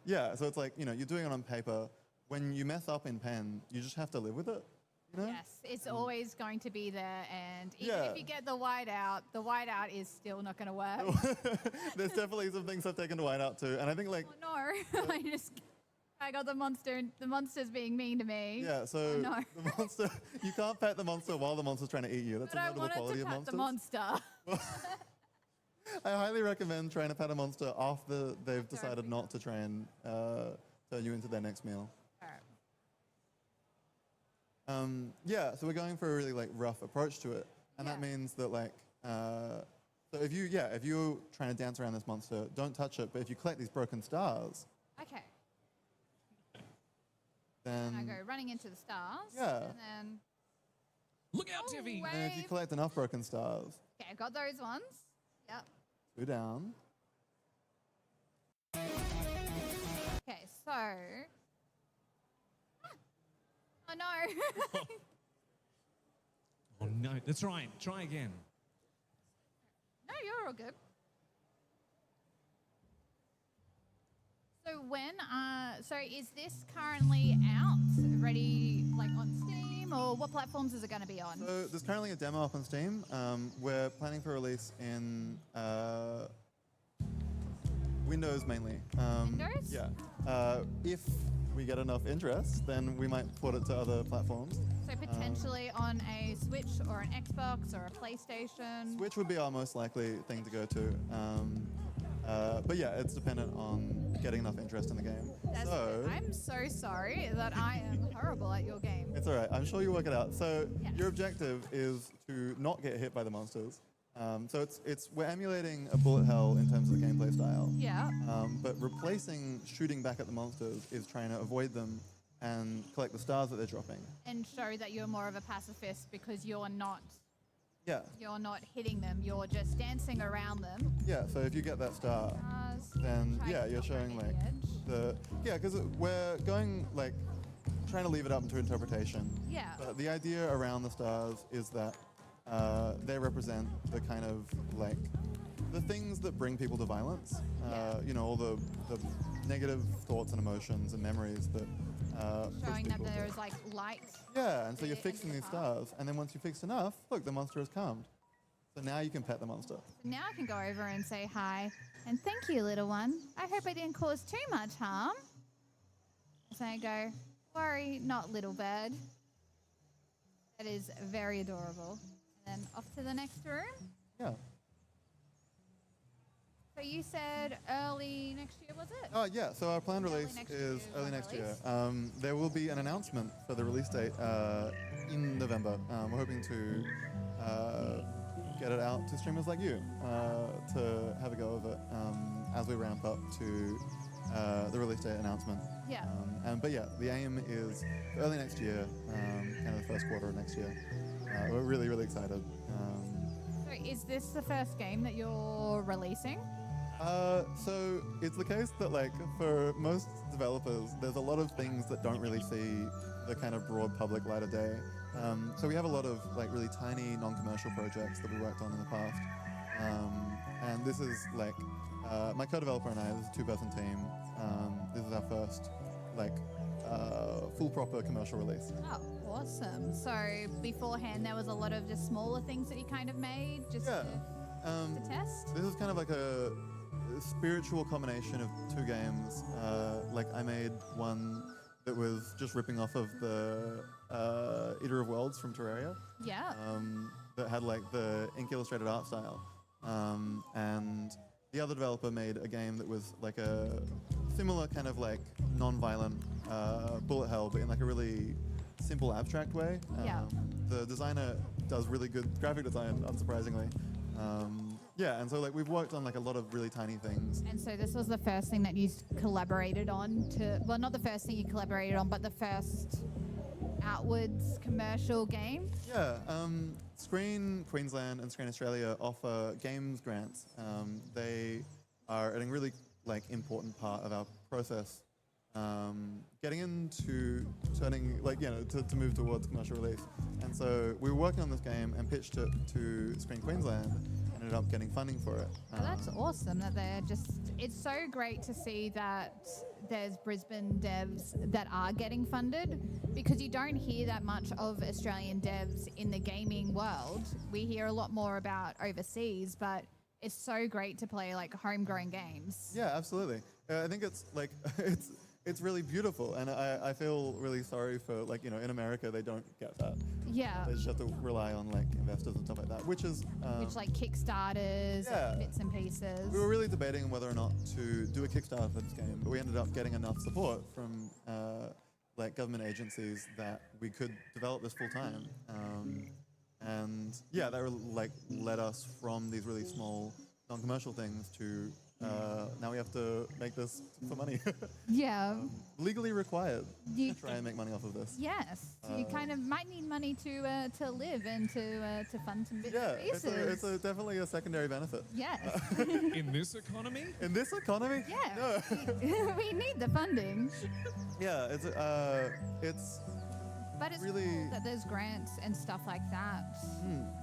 Yeah, so it's like, you know, you're doing it on paper. When you mess up in pen, you just have to live with it. You know? Yes, it's always going to be there, and even if you get the whiteout is still not going to work. There's definitely some things I've taken to whiteout too, and I think like. Oh no, I got the monster. The monster's being mean to me. Yeah, so no. the monster, you can't pet the monster while the monster's trying to eat you. That's But a I notable wanted quality to of pet monsters. the monster. I highly recommend trying to pet a monster after they've decided not to try and turn you into their next meal. Yeah, so we're going for a really like rough approach to it, and that means that like, so if you're trying to dance around this monster, don't touch it. But if you collect these broken stars, Okay. then And I go running into the stars. Yeah. And then. Look out, Tiffy! and if you collect enough broken stars, Okay, I got those ones. Yep. 2 down. Okay, so. Oh no. Oh no, that's right. Try again. No, you're all good. So so is this currently out, ready, like on Steam, or what platforms is it going to be on? So there's currently a demo up on Steam. We're planning for release in Windows mainly. Windows? Yeah. If we get enough interest, then we might port it to other platforms. So potentially on a Switch or an Xbox or a PlayStation. Switch would be our most likely thing to go to. But yeah, it's dependent on getting enough interest in the game. I'm so sorry that I am horrible at your game. It's all right. I'm sure you'll work it out. So your objective is to not get hit by the monsters. So we're emulating a bullet hell in terms of the gameplay style. Yeah. But replacing shooting back at the monsters is trying to avoid them and collect the stars that they're dropping. And show that you're more of a pacifist because you're not Yeah. hitting them, you're just dancing around them. Yeah, so if you get that star, then yeah, you're showing like because we're going like trying to leave it up to interpretation. Yeah. But the idea around the stars is that they represent the kind of like the things that bring people to violence. You know, all the negative thoughts and emotions and memories that push Showing that people to- there's like light. Yeah, and so you're into fixing the these path. stars, and then once you fixed enough, look, the monster has calmed. So now you can pet the monster. Now I can go over and say hi and thank you, little one. I hope I didn't cause too much harm. So I go, worry not, little bird. That is very adorable. And then off to the next room. Yeah. So you said early next year, was it? Oh, yeah. So our planned Early release next is year, early one next year. release. There will be an announcement for the release date in November. We're hoping to get it out to streamers like you to have a go of it as we ramp up to the release date announcement. Yeah. But yeah, the aim is early next year, kind of the first quarter of next year. We're really, really excited. So is this the first game that you're releasing? So it's the case that like for most developers, there's a lot of things that don't really see the kind of broad public light of day. So we have a lot of like really tiny non-commercial projects that we worked on in the past. And this is like my co-developer and I, this is a two-person team. This is our first like full proper commercial release. Oh, awesome. So beforehand, there was a lot of just smaller things that you kind of made just to test? This is kind of like a spiritual combination of two games. Like I made one that was just ripping off of the Eater of Worlds from Terraria. Yeah. That had like the ink illustrated art style. And the other developer made a game that was like a similar kind of like non-violent bullet hell, but in like a really simple abstract way. Yeah. The designer does really good graphic design, unsurprisingly. Yeah, and so like we've worked on like a lot of really tiny things. And so this was the first thing that you collaborated on well, not the first thing you collaborated on, but the first outwards commercial game? Yeah, Screen Queensland and Screen Australia offer games grants. They are a really like important part of our process. Getting into turning like to move towards commercial release. And so we were working on this game and pitched it to Screen Queensland. Ended up getting funding for it. Oh, that's awesome that they're just, it's so great to see that there's Brisbane devs that are getting funded, because you don't hear that much of Australian devs in the gaming world. We hear a lot more about overseas, but it's so great to play like homegrown games. Yeah, absolutely. I think it's like it's really beautiful, and I feel really sorry for like in America they don't get that. Yeah. They just have to rely on like investors and stuff like that, which is Which like Kickstarters yeah. and bits and pieces. We were really debating whether or not to do a Kickstarter for this game, but we ended up getting enough support from like government agencies that we could develop this full time. And yeah, that like led us from these really small non-commercial things to now we have to make this for money. Yeah. Legally required You- to try and make money off of this. Yes, you kind of might need money to live and to fund some bits Yeah, and pieces. it's definitely a secondary benefit. Yes. In this economy? In this economy? Yeah. We need the funding. Yeah, it's But it's really cool that there's grants and stuff like that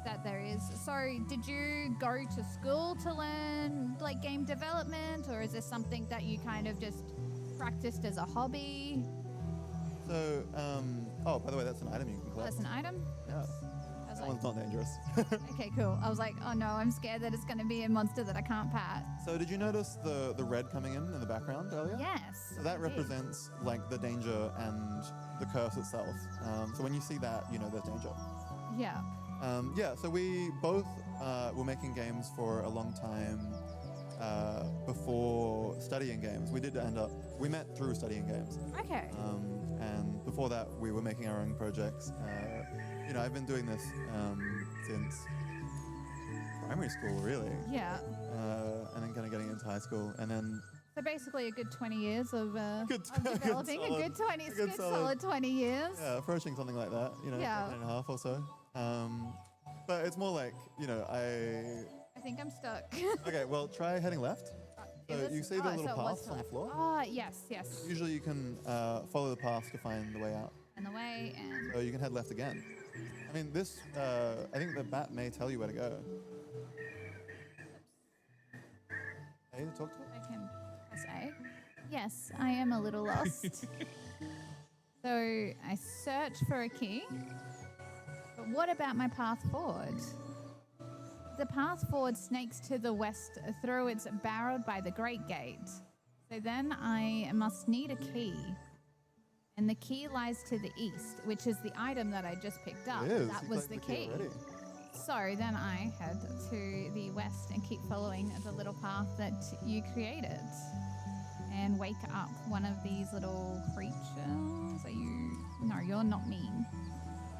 that there is. So did you go to school to learn like game development, or is this something that you kind of just practiced as a hobby? So, oh, by the way, that's an item you can Oh, collect. that's an item? Yeah. I was That like, one's not dangerous. okay, cool. I was like, oh no, I'm scared that it's going to be a monster that I can't pat. So did you notice the red coming in the background earlier? Yes. So that I did. represents like the danger and the curse itself. So when you see that, you know there's danger. Yeah. Yeah, so we both were making games for a long time before studying games. We met through studying games. Okay. And before that, we were making our own projects. I've been doing this since primary school, really. Yeah. And then kind of getting into high school. And then So basically a good 20 years of developing. solid- a good 20, a good solid 20 years. yeah, approaching something like that, Yeah. decade and a half or so. But it's more like, I think I'm stuck. Okay, well, try heading left. So you see the little so it was paths to on the left. floor? Oh, yes, yes. Usually you can follow the path to find the way out. And the way, and So you can head left again. I mean, I think the map may tell you where to go. Hey, to talk to it? I can press A. Yes, I am a little lost. So I search for a key. But what about my path forward? The path forward snakes to the west through its barrowed by the Great Gate. So then I must need a key. And the key lies to the east, which is the item that I just picked up. It is. That You was collected the key. already. So then I head to the west and keep following the little path that you created. And wake up one of these little creatures. Are you? No, you're not mean.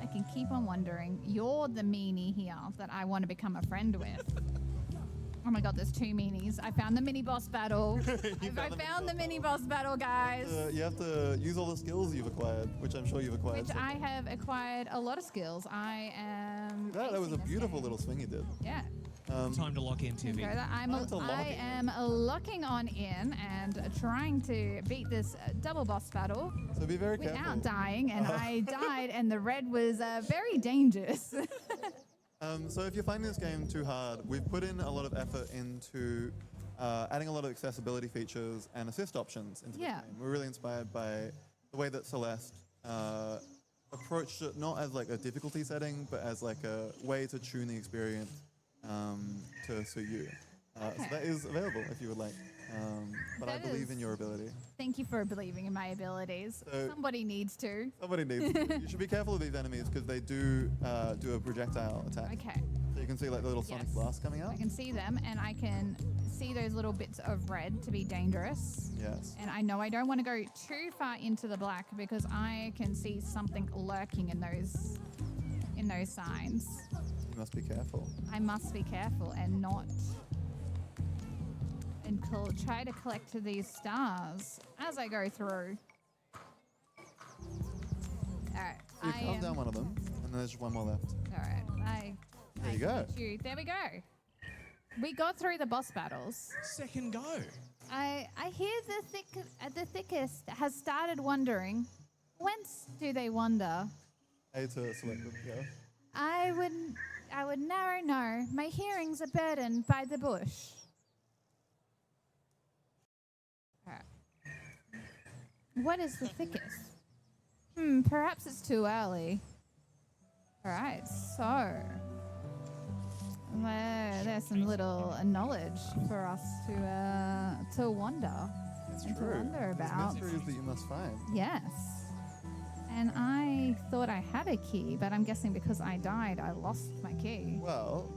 I can keep on wondering. You're the meanie here that I want to become a friend with. Oh my god, there's 2 meanies. I found the mini boss battle. I found the mini boss battle, guys. You have to use all the skills you've acquired, which I'm sure you've acquired. Which I have acquired a lot of skills. I am. That was a acing this beautiful game. little swing you did. Yeah. Time to lock in, Tiffy. I am locking on in and trying to beat this double boss battle So be very without careful. dying, and I died, and the red was very dangerous. So if you're finding this game too hard, we've put in a lot of effort into adding a lot of accessibility features and assist options into the Yeah. game. We're really inspired by the way that Celeste approached it not as like a difficulty setting, but as like a way to tune the experience to suit you. So that is available if you would like. But I That believe is- in your ability. Thank you for believing in my abilities. So- Somebody needs to. Somebody needs to. You should be careful of these enemies because they do do a projectile attack. Okay. So you can see like the little sonic Yes. blast coming out. I can see them, and I can see those little bits of red to be dangerous. Yes. And I know I don't want to go too far into the black because I can see something lurking in those signs. You must be careful. I must be careful and not and try to collect these stars as I go through. All right. So you calm down one of them, and there's one more left. All right. There you go. There we go. We got through the boss battles. Second go. I hear the thickest has started wondering, whence do they wander? A to select them, yeah. I would never know. My hearings are burdened by the bush. Alright. What is the thickest? Perhaps it's too early. Alright, so there's some little knowledge for us to wonder It's and true. to wonder There's about. mysteries that you must find. Yes. And I thought I had a key, but I'm guessing because I died, I lost my key. Well,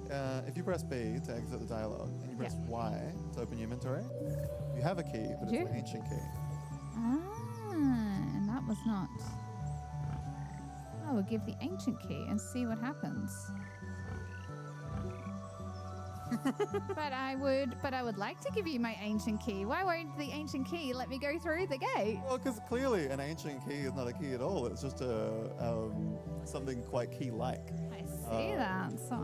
if you press B to exit the dialogue, and you press Y to open your inventory, you have a key, but Do it's you? an ancient key. And that was not. I will give the ancient key and see what happens. but I would like to give you my ancient key. Why won't the ancient key let me go through the gate? Well, because clearly an ancient key is not a key at all. It's just something quite key-like. I see that. So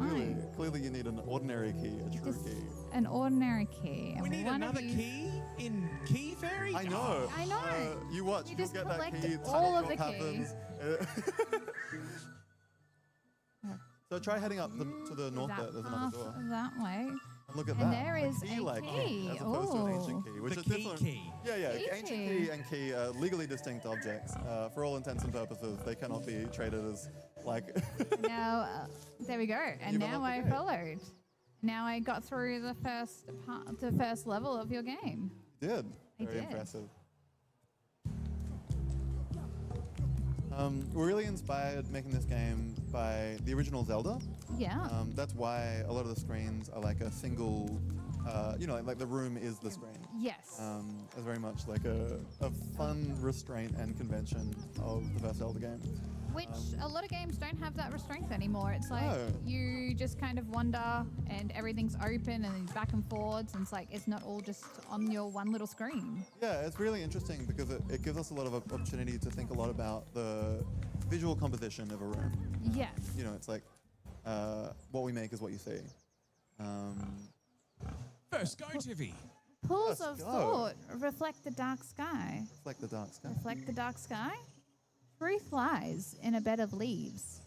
Clearly you need an ordinary key, a true key. an ordinary key. We need One of another you- key in Key Fairy? I know. I know. You watch. You You'll just get that collect key. all tell of you the what happens. So try heading up to the north that there. There's another path door. that way. And look at And that. there a is a key-like key. as opposed to an ancient Ooh. key, which The is key different. key. Yeah. Key Ancient key. key and key are legally distinct objects. For all intents and purposes, they cannot be traded as like. Now, there we go. And You've now unlocked I the gate. followed. Now I got through the first level of your game. Did. I Very did. impressive. We're really inspired making this game by the original Zelda. Yeah. That's why a lot of the screens are like a single, like the room is the screen. Yes. It's very much like a fun restraint and convention of the first Zelda game. Which a lot of games don't have that restraint anymore. It's like No. you just kind of wander and everything's open and back and forwards, and it's like it's not all just on your one little screen. Yeah, it's really interesting because it gives us a lot of opportunity to think a lot about the visual composition of a room. Yes. It's like what we make is what you see. First go, Tiffy. Pools Let's of go. thought reflect the dark sky. It's like the dark sky. Reflect the dark sky? Truth lies in a bed of leaves.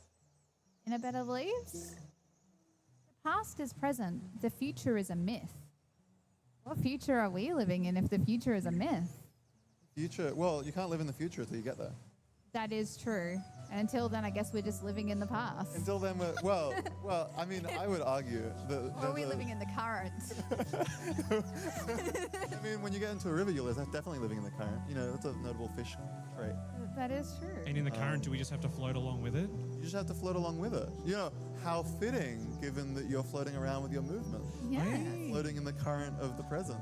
In a bed of leaves? The past is present. The future is a myth. What future are we living in if the future is a myth? future. Well, you can't live in the future until you get there. That is true. And until then, I guess we're just living in the past. Until then, well. I mean, I would argue that. Or are we living in the current? I mean, when you get into a river, you're definitely living in the current. You know, that's a notable fish trait. That is true. And in the current, do we just have to float along with it? You just have to float along with it. You know, how fitting, given that you're floating around with your movement. Yeah. Floating in the current of the present.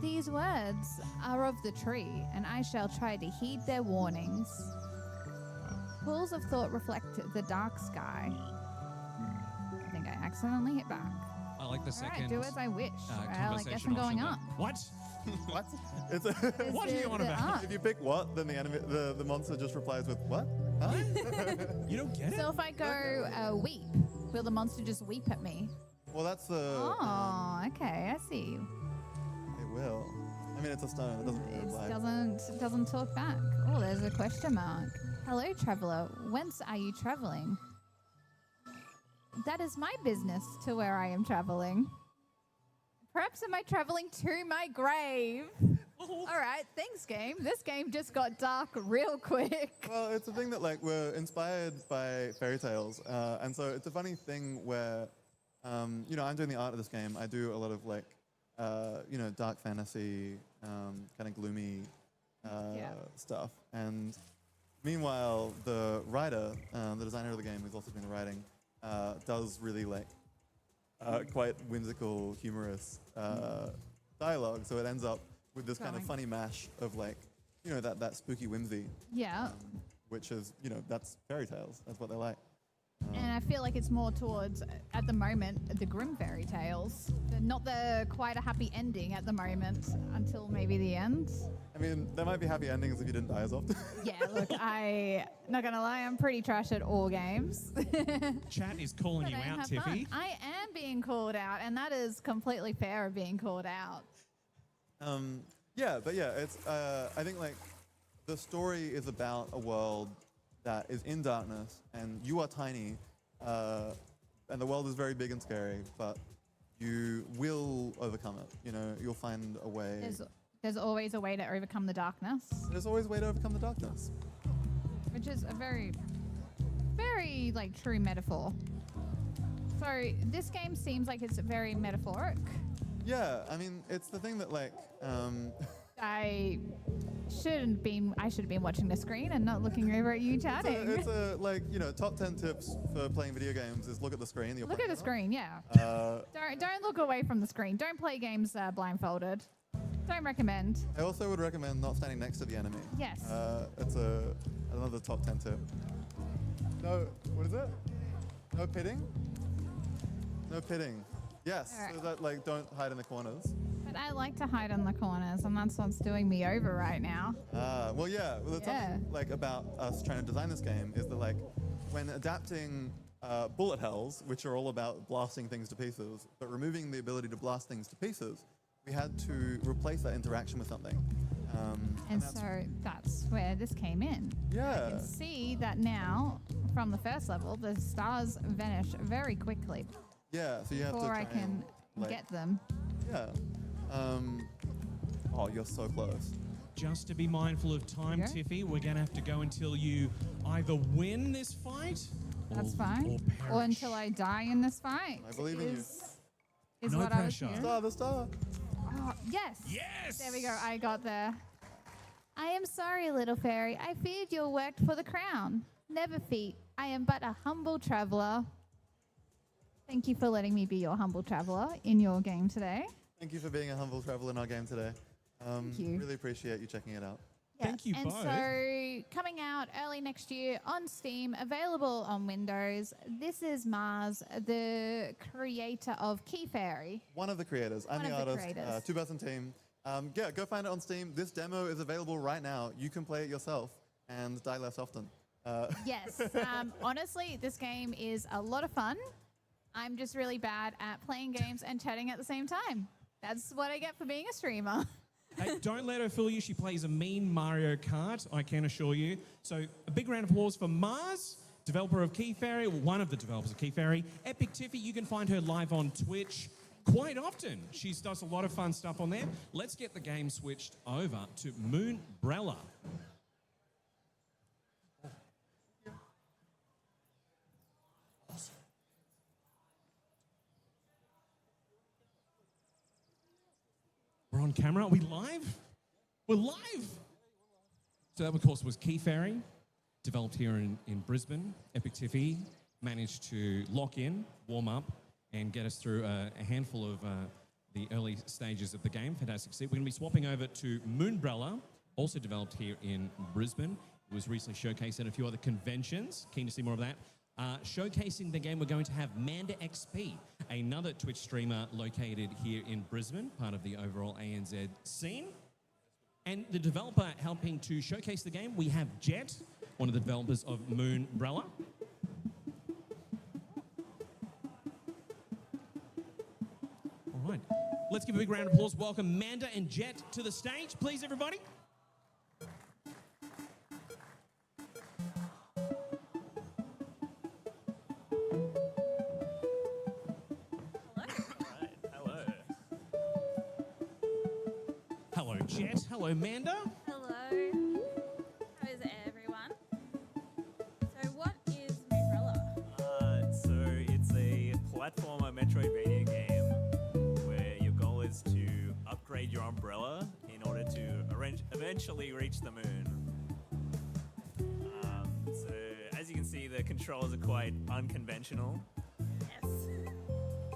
These words are of the tree, and I shall try to heed their warnings. Pools of thought reflect the dark sky. I think I accidentally hit back. I like the All right, second. do as I wish. Well, I guess conversation I'm going option up. there. What? What? What are you on the about? up. If you pick what, then the monster just replies with what? Huh? You don't get it? So if I go weep, will the monster just weep at me? Well, that's the. Oh, okay, I see. It will. I mean, it's a stone. It doesn't really reply. It doesn't talk back. Oh, there's a question mark. Hello, traveler. Whence are you traveling? That is my business to where I am traveling. Perhaps am I traveling to my grave? All right, thanks, game. This game just got dark real quick. Well, it's a thing that we're inspired by fairy tales, and so it's a funny thing where, I'm doing the art of this game. I do a lot of dark fantasy, kind of gloomy stuff, and meanwhile, the writer, the designer of the game, who's also doing the writing, does really quite whimsical, humorous dialogue. So it ends up with this kind of funny mash of that spooky whimsy. Yeah. Which is, that's fairy tales. That's what they like. And I feel like it's more towards, at the moment, the grim fairy tales. Not the quite a happy ending at the moment until maybe the end. I mean, there might be happy endings if you didn't die as often. Yeah, look, not gonna lie, I'm pretty trash at all games. Chat is calling you out, Tiffy. I am being called out, and that is completely fair of being called out. It's, I think the story is about a world that is in darkness, and you are tiny, and the world is very big and scary, but you will overcome it. You'll find a way. There's always a way to overcome the darkness. There's always a way to overcome the darkness. Which is a very, very true metaphor. So this game seems like it's very metaphoric. Yeah, I mean, it's the thing that I should have been watching the screen and not looking over at you chatting. It's a top 10 tips for playing video games is look at the screen. Look at the screen, yeah. Don't look away from the screen. Don't play games blindfolded. Don't recommend. I also would recommend not standing next to the enemy. Yes. It's another top 10 tip. No, what is it? No pitting? No pitting. Yes, All right. so that don't hide in the corners. But I like to hide in the corners, and that's what's doing me over right now. Something about us trying to design this game is that when adapting bullet hells, which are all about blasting things to pieces, but removing the ability to blast things to pieces, we had to replace that interaction with something. And so that's where this came in. Yeah. I can see that now, from the first level, the stars vanish very quickly. Yeah, so you have to before try I can get them. Yeah. Oh, you're so close. Just to be mindful of time, Tiffy, we're going to have to go until you either win this fight. That's fine. Or until I die in this fight. I believe in you. Is No what pressure. I was hearing. The star. Oh, yes. Yes. There we go. I got there. I am sorry, little fairy. I feared you worked for the crown. Never feat. I am but a humble traveler. Thank you for letting me be your humble traveler in your game today. Thank you for being a humble traveler in our game today. Thank you. Really appreciate you checking it out. Yes. Thank you and both. So, coming out early next year on Steam, available on Windows. This is Mars, the creator of Key Fairy. One of the creators. I'm One the of the artist. creators. Two-person team. Go find it on Steam. This demo is available right now. You can play it yourself and die less often. Yes. Honestly, this game is a lot of fun. I'm just really bad at playing games and chatting at the same time. That's what I get for being a streamer. Hey, don't let her fool you. She plays a mean Mario Kart, I can assure you. So a big round of applause for Mars, developer of Key Fairy, or one of the developers of Key Fairy. Epic Tiffy, you can find her live on Twitch. quite often. She does a lot of fun stuff on there. Let's get the game switched over to Moonbrella. We're on camera. Are we live? We're live. So that, of course, was Key Fairy, developed here in Brisbane. Epic Tiffy managed to lock in, warm up, and get us through a handful of the early stages of the game. Fantastic. We're going to be swapping over to Moonbrella, also developed here in Brisbane. It was recently showcased at a few other conventions. Keen to see more of that. Showcasing the game, we're going to have Manda XP, another Twitch streamer located here in Brisbane, part of the overall ANZ scene. And the developer helping to showcase the game, we have Jet, one of the developers of Moonbrella. All right, let's give a big round of applause. Welcome Manda and Jet to the stage, please, everybody. Hello, Jet. Hello, Manda. Hello. How is everyone? So what is Moonbrella? So it's a platformer Metroidvania game where your goal is to upgrade your umbrella in order to eventually reach the moon. So as you can see, the controls are quite unconventional. Yes.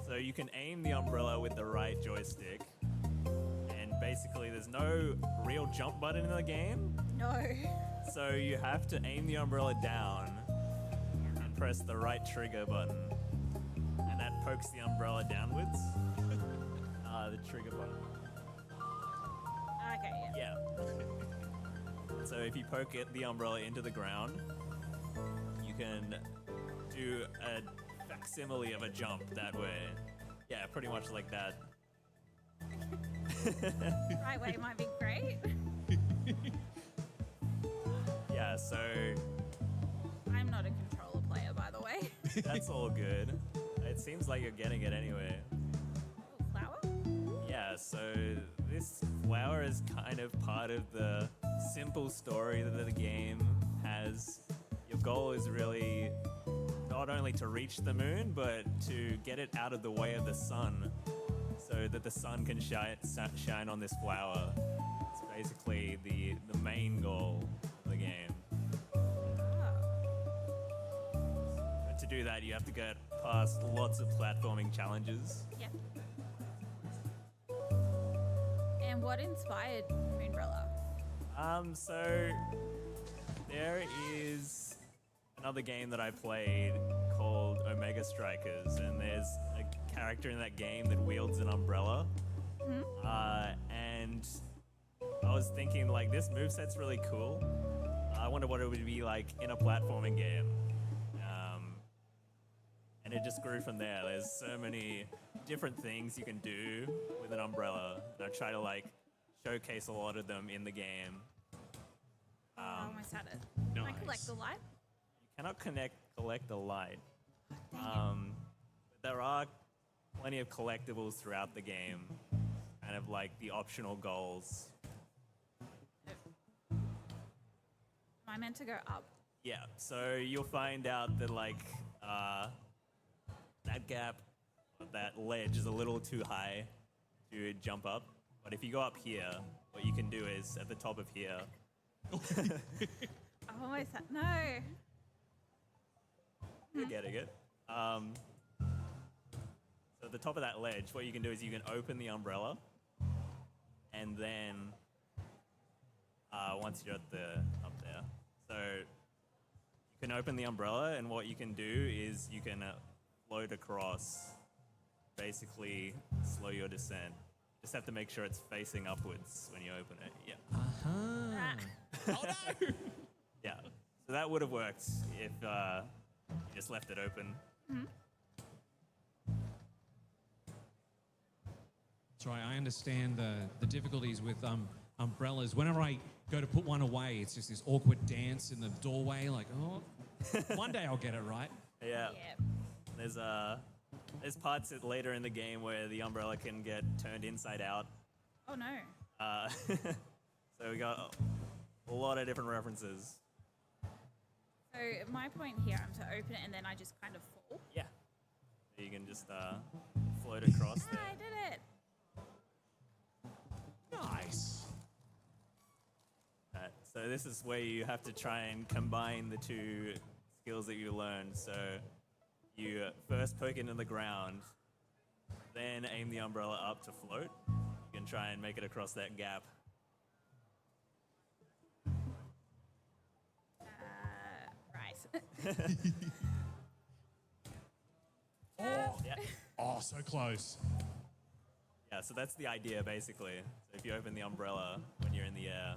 So you can aim the umbrella with the right joystick. Basically, there's no real jump button in the game. No. So you have to aim the umbrella down and press the right trigger button. And that pokes the umbrella downwards. The trigger button. Okay, yeah. Yeah. So if you poke the umbrella into the ground, you can do a facsimile of a jump that way. Yeah, pretty much like that. Right way might be great. Yeah, so I'm not a controller player, by the way. that's all good. It seems like you're getting it anyway. Flower? Yeah, so this flower is kind of part of the simple story that the game has. Your goal is really not only to reach the moon, but to get it out of the way of the sun, so that the sun can shine on this flower. It's basically the main goal of the game. But to do that, you have to get past lots of platforming challenges. Yeah. And what inspired Moonbrella? So there is another game that I played called Omega Strikers, and there's a character in that game that wields an umbrella. And I was thinking, like, this moveset's really cool. I wonder what it would be like in a platforming game. And it just grew from there. There's so many different things you can do with an umbrella, and I try to, like, showcase a lot of them in the game. I almost had it. Can I collect the light? You cannot collect the light. But there are plenty of collectibles throughout the game, kind of like the optional goals. Am I meant to go up? Yeah, so you'll find out that, like, that gap, that ledge is a little too high to jump up. But if you go up here, what you can do is, at the top of here... I almost had... No. You're getting it. So at the top of that ledge, what you can do is you can open the umbrella, and then once you're up there, so you can open the umbrella, and what you can do is you can float across, basically slow your descent. Just have to make sure it's facing upwards when you open it. Yeah. Oh no! Yeah. So that would have worked if you just left it open. That's right. I understand the difficulties with umbrellas. Whenever I go to put one away, it's just this awkward dance in the doorway. Like, oh, one day I'll get it right. Yeah. There's There's parts later in the game where the umbrella can get turned inside out. Oh no. So we got a lot of different references. So my point here, I'm to open it and then I just kind of fall. Yeah. You can just float across there. I did it. Nice. So this is where you have to try and combine the two skills that you learned. So you first poke into the ground, then aim the umbrella up to float. You can try and make it across that gap. Right. Yeah. Oh, so close. Yeah, so that's the idea basically. So if you open the umbrella when you're in the air.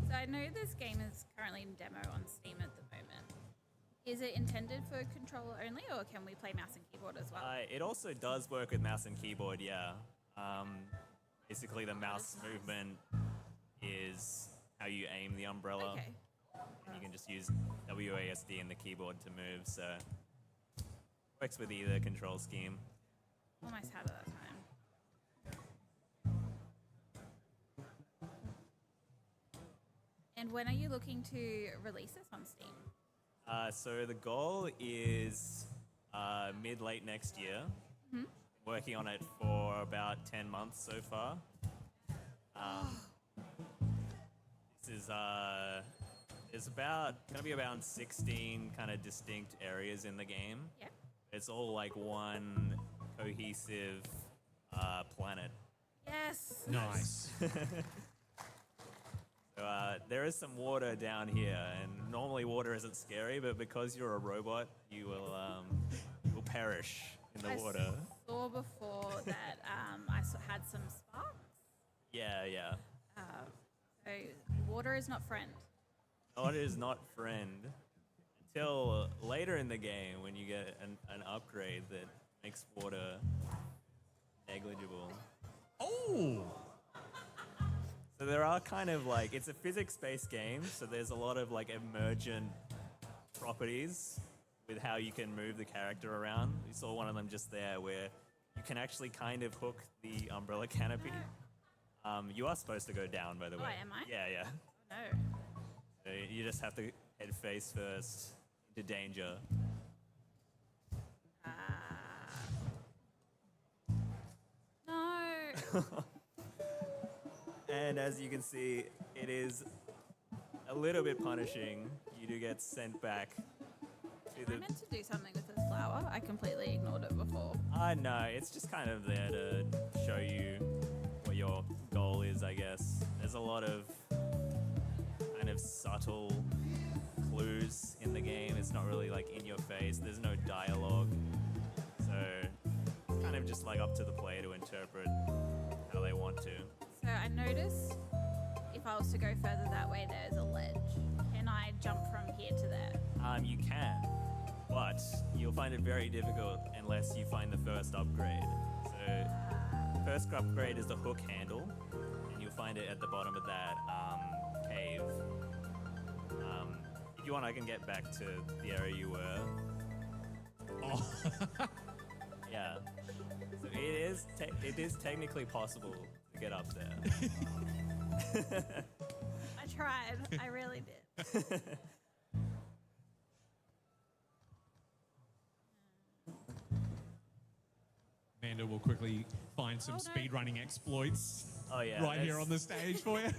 So I know this game is currently in demo on Steam at the moment. Is it intended for controller only, or can we play mouse and keyboard as well? It also does work with mouse and keyboard, yeah. Basically, the mouse movement is how you aim the umbrella. Okay. And you can just use WASD in the keyboard to move, so works with either control scheme. Almost had it that time. And when are you looking to release this on Steam? So the goal is mid-late next year. Mhm. Working on it for about 10 months so far. This is there's gonna be about 16 kind of distinct areas in the game. Yeah. It's all like one cohesive planet. Yes. Nice. So, there is some water down here, and normally water isn't scary, but because you're a robot, you will perish in the water. I saw before that had some sparks. Yeah, yeah. So water is not friend. Water is not friend until later in the game when you get an upgrade that makes water negligible. Oh! So there are kind of like, it's a physics-based game, so there's a lot of like emergent properties with how you can move the character around. We saw one of them just there where you can actually kind of hook the umbrella canopy. You are supposed to go down, by the way. Oh, am I? Yeah, yeah. Oh, no. So you just have to head face first into danger. No. And as you can see, it is a little bit punishing. You do get sent back to I meant to do something with this flower. I completely ignored it before. No, it's just kind of there to show you what your goal is, I guess. There's a lot of kind of subtle clues in the game. It's not really like in your face. There's no dialogue. So it's kind of just like up to the player to interpret how they want to. So I noticed if I was to go further that way, there's a ledge. Can I jump from here to there? You can, but you'll find it very difficult unless you find the first upgrade. So the first upgrade is the hook handle, and you'll find it at the bottom of that cave. If you want, I can get back to the area you were. Oh. Yeah. So it is technically possible to get up there. I tried. I really did. Amanda will quickly find some speedrunning exploits Oh yeah, right here on the stage for you.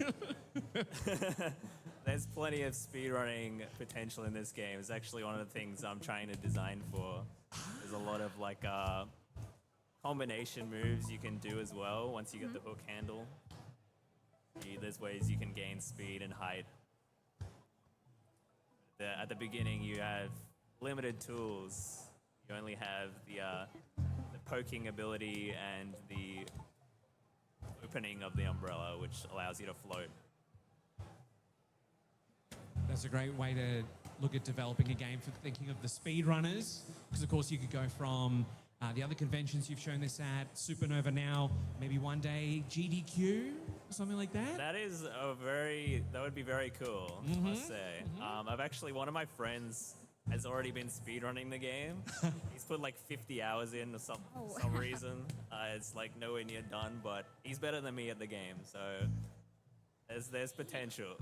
There's plenty of speedrunning potential in this game. It's actually one of the things I'm trying to design for. There's a lot of like combination moves you can do as well once you get the hook handle. There's ways you can gain speed and height. At the beginning, you have limited tools. You only have the poking ability and the opening of the umbrella, which allows you to float. That's a great way to look at developing a game for thinking of the speedrunners, because of course you could go from The other conventions you've shown this at, Supanova now, maybe one day GDQ or something like that? That would be very cool, I must say. I've actually, one of my friends has already been speedrunning the game. He's put like 50 hours in for some reason. It's like nowhere near done, but he's better than me at the game, so there's potential.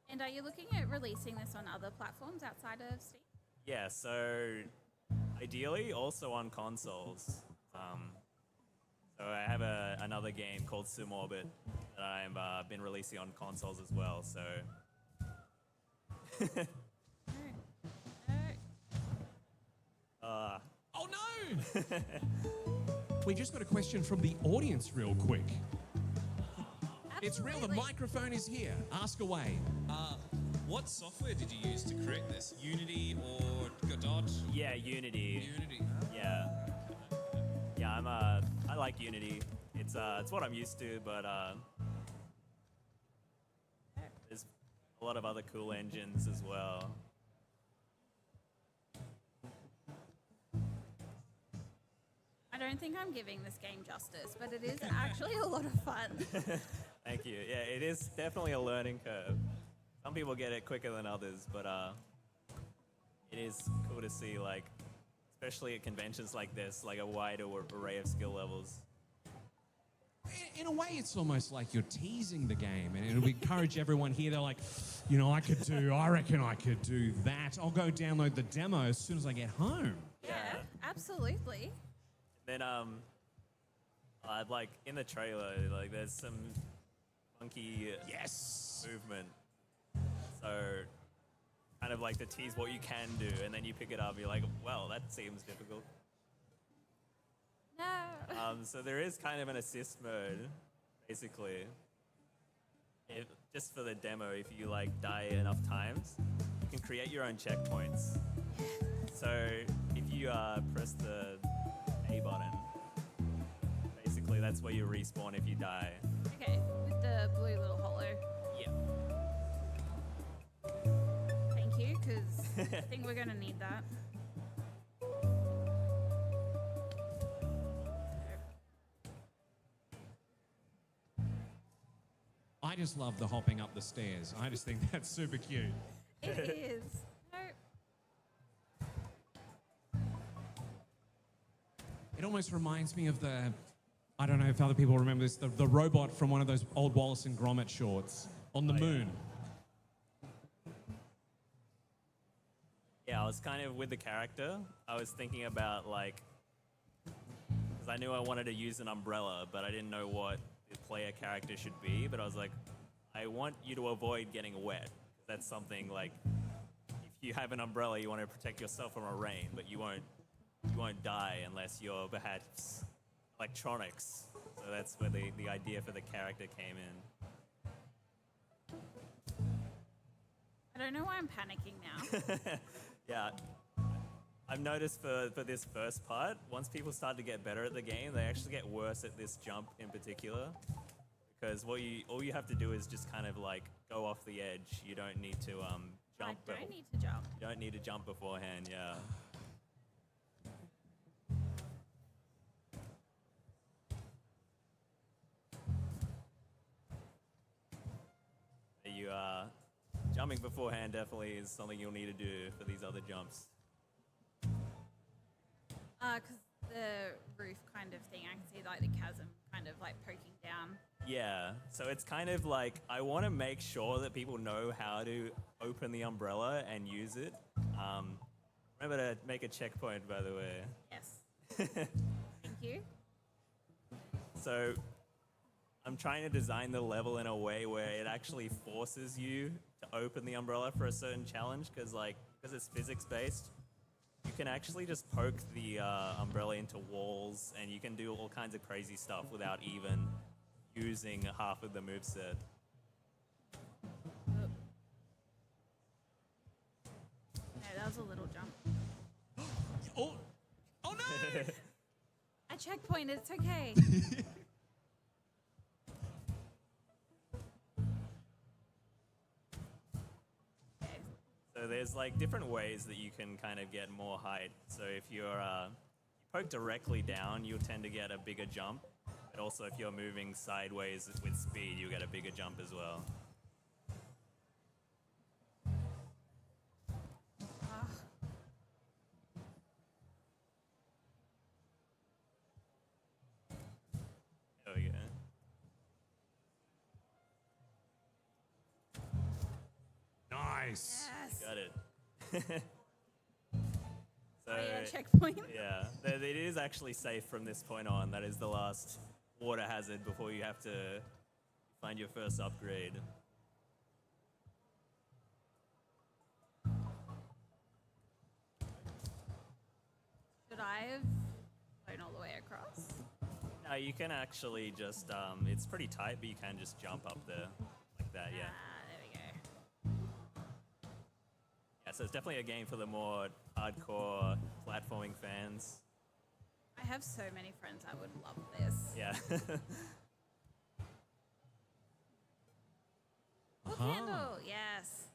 And are you looking at releasing this on other platforms outside of Steam? Yeah, so ideally also on consoles. So I have another game called Sumorbit that I've been releasing on consoles as well, so... Oh no! We just got a question from the audience real quick. It's real, the microphone is here. Ask away. What software did you use to create this? Unity or Godot? Yeah, Unity. Unity. Yeah. Yeah, I like Unity. It's what I'm used to, but there's a lot of other cool engines as well. I don't think I'm giving this game justice, but it is actually a lot of fun. Thank you. Yeah, it is definitely a learning curve. Some people get it quicker than others, but it is cool to see, like, especially at conventions like this, like a wide array of skill levels. In a way, it's almost like you're teasing the game, and it'll encourage everyone here. They're like, you know, I reckon I could do that. I'll go download the demo as soon as I get home. Yeah, absolutely. Then, like, in the trailer, like, there's some funky movement. So, kind of like to tease what you can do, and then you pick it up, you're like, well, that seems difficult. No. So there is kind of an assist mode, basically. Just for the demo, if you, like, die enough times, you can create your own checkpoints. So, if you press the A button, basically that's where you respawn if you die. Okay, with the blue little hollow. Yeah. Thank you, because I think we're going to need that. I just love the hopping up the stairs. I just think that's super cute. It is. No. It almost reminds me of I don't know if other people remember this, the robot from one of those old Wallace and Gromit shorts on the moon. Yeah, I was kind of with the character. I was thinking about, like, because I knew I wanted to use an umbrella, but I didn't know what the player character should be. But I was like, I want you to avoid getting wet. That's something, like, if you have an umbrella, you want to protect yourself from a rain, but you won't die unless you're perhaps electronics. So that's where the idea for the character came in. I don't know why I'm panicking now. Yeah. I've noticed for this first part, once people start to get better at the game, they actually get worse at this jump in particular. Because all you have to do is just kind of, like, go off the edge. You don't need to jump. I don't need to jump. You don't need to jump beforehand, yeah. Jumping beforehand definitely is something you'll need to do for these other jumps. Because the roof kind of thing, I can see, like, the chasm kind of, like, poking down. Yeah, so it's kind of like, I want to make sure that people know how to open the umbrella and use it. Remember to make a checkpoint, by the way. Yes. Thank you. So I'm trying to design the level in a way where it actually forces you to open the umbrella for a certain challenge, because it's physics-based. You can actually just poke the umbrella into walls, and you can do all kinds of crazy stuff without even using half of the moveset. Okay, that was a little jump. Oh no! A checkpoint, it's okay. So there's, like, different ways that you can kind of get more height. So if you're poke directly down, you'll tend to get a bigger jump. But also, if you're moving sideways with speed, you'll get a bigger jump as well. There we go. Nice. Yes. Got it. So, Oh, yeah, checkpoint. Yeah, it is actually safe from this point on. That is the last water hazard before you have to find your first upgrade. Should I have flown all the way across? No, you can actually just, it's pretty tight, but you can just jump up there like that, yeah. There we go. Yeah, so it's definitely a game for the more hardcore platforming fans. I have so many friends that would love this. Yeah. Hook handle, yes.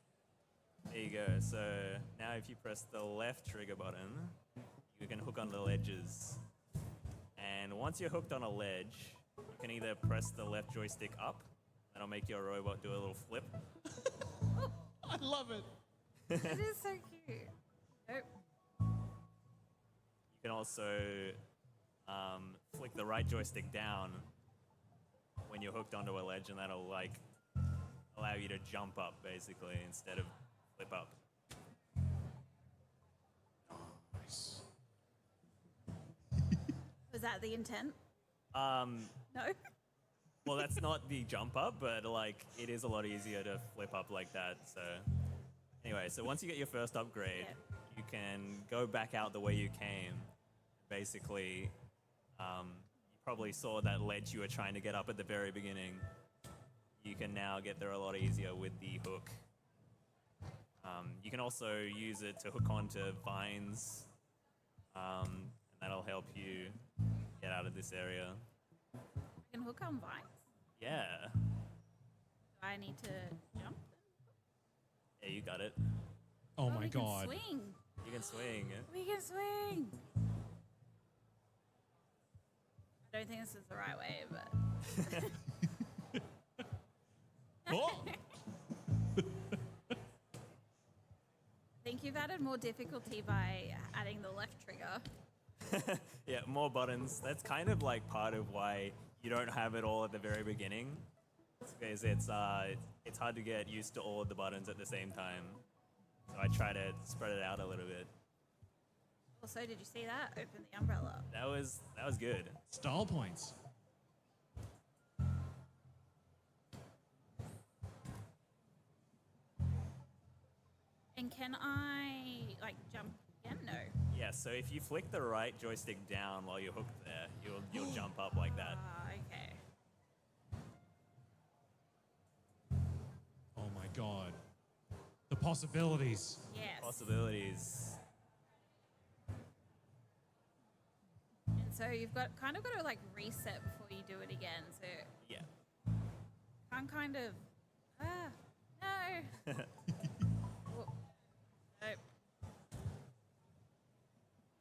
There you go. So now if you press the left trigger button, you can hook on the ledges. And once you're hooked on a ledge, you can either press the left joystick up, that'll make your robot do a little flip. I love it. It is so cute. Nope. You can also flick the right joystick down when you're hooked onto a ledge, and that'll like allow you to jump up basically instead of flip up. Nice. Was that the intent? No. Well, that's not the jump up, but like it is a lot easier to flip up like that. So anyway, so once you get your first upgrade, you can go back out the way you came. Basically, you probably saw that ledge you were trying to get up at the very beginning. You can now get there a lot easier with the hook. You can also use it to hook onto vines, and that'll help you get out of this area. I can hook on vines. Yeah. Do I need to jump? Yeah, you got it. Oh my we can god. Swing. You can swing. We can swing. I don't think this is the right way, but. Oh. I think you've added more difficulty by adding the left trigger. Yeah, more buttons. That's kind of like part of why you don't have it all at the very beginning. Because it's hard to get used to all of the buttons at the same time. So I try to spread it out a little bit. Also, did you see that? Open the umbrella. That was good. Style points. And can I like jump again? No. Yeah, so if you flick the right joystick down while you're hooked there, you'll jump up like that. Okay. Oh my god. The possibilities. Yes. Possibilities. And so you've got to like reset before you do it again. So yeah. I'm kind of no. Well, nope.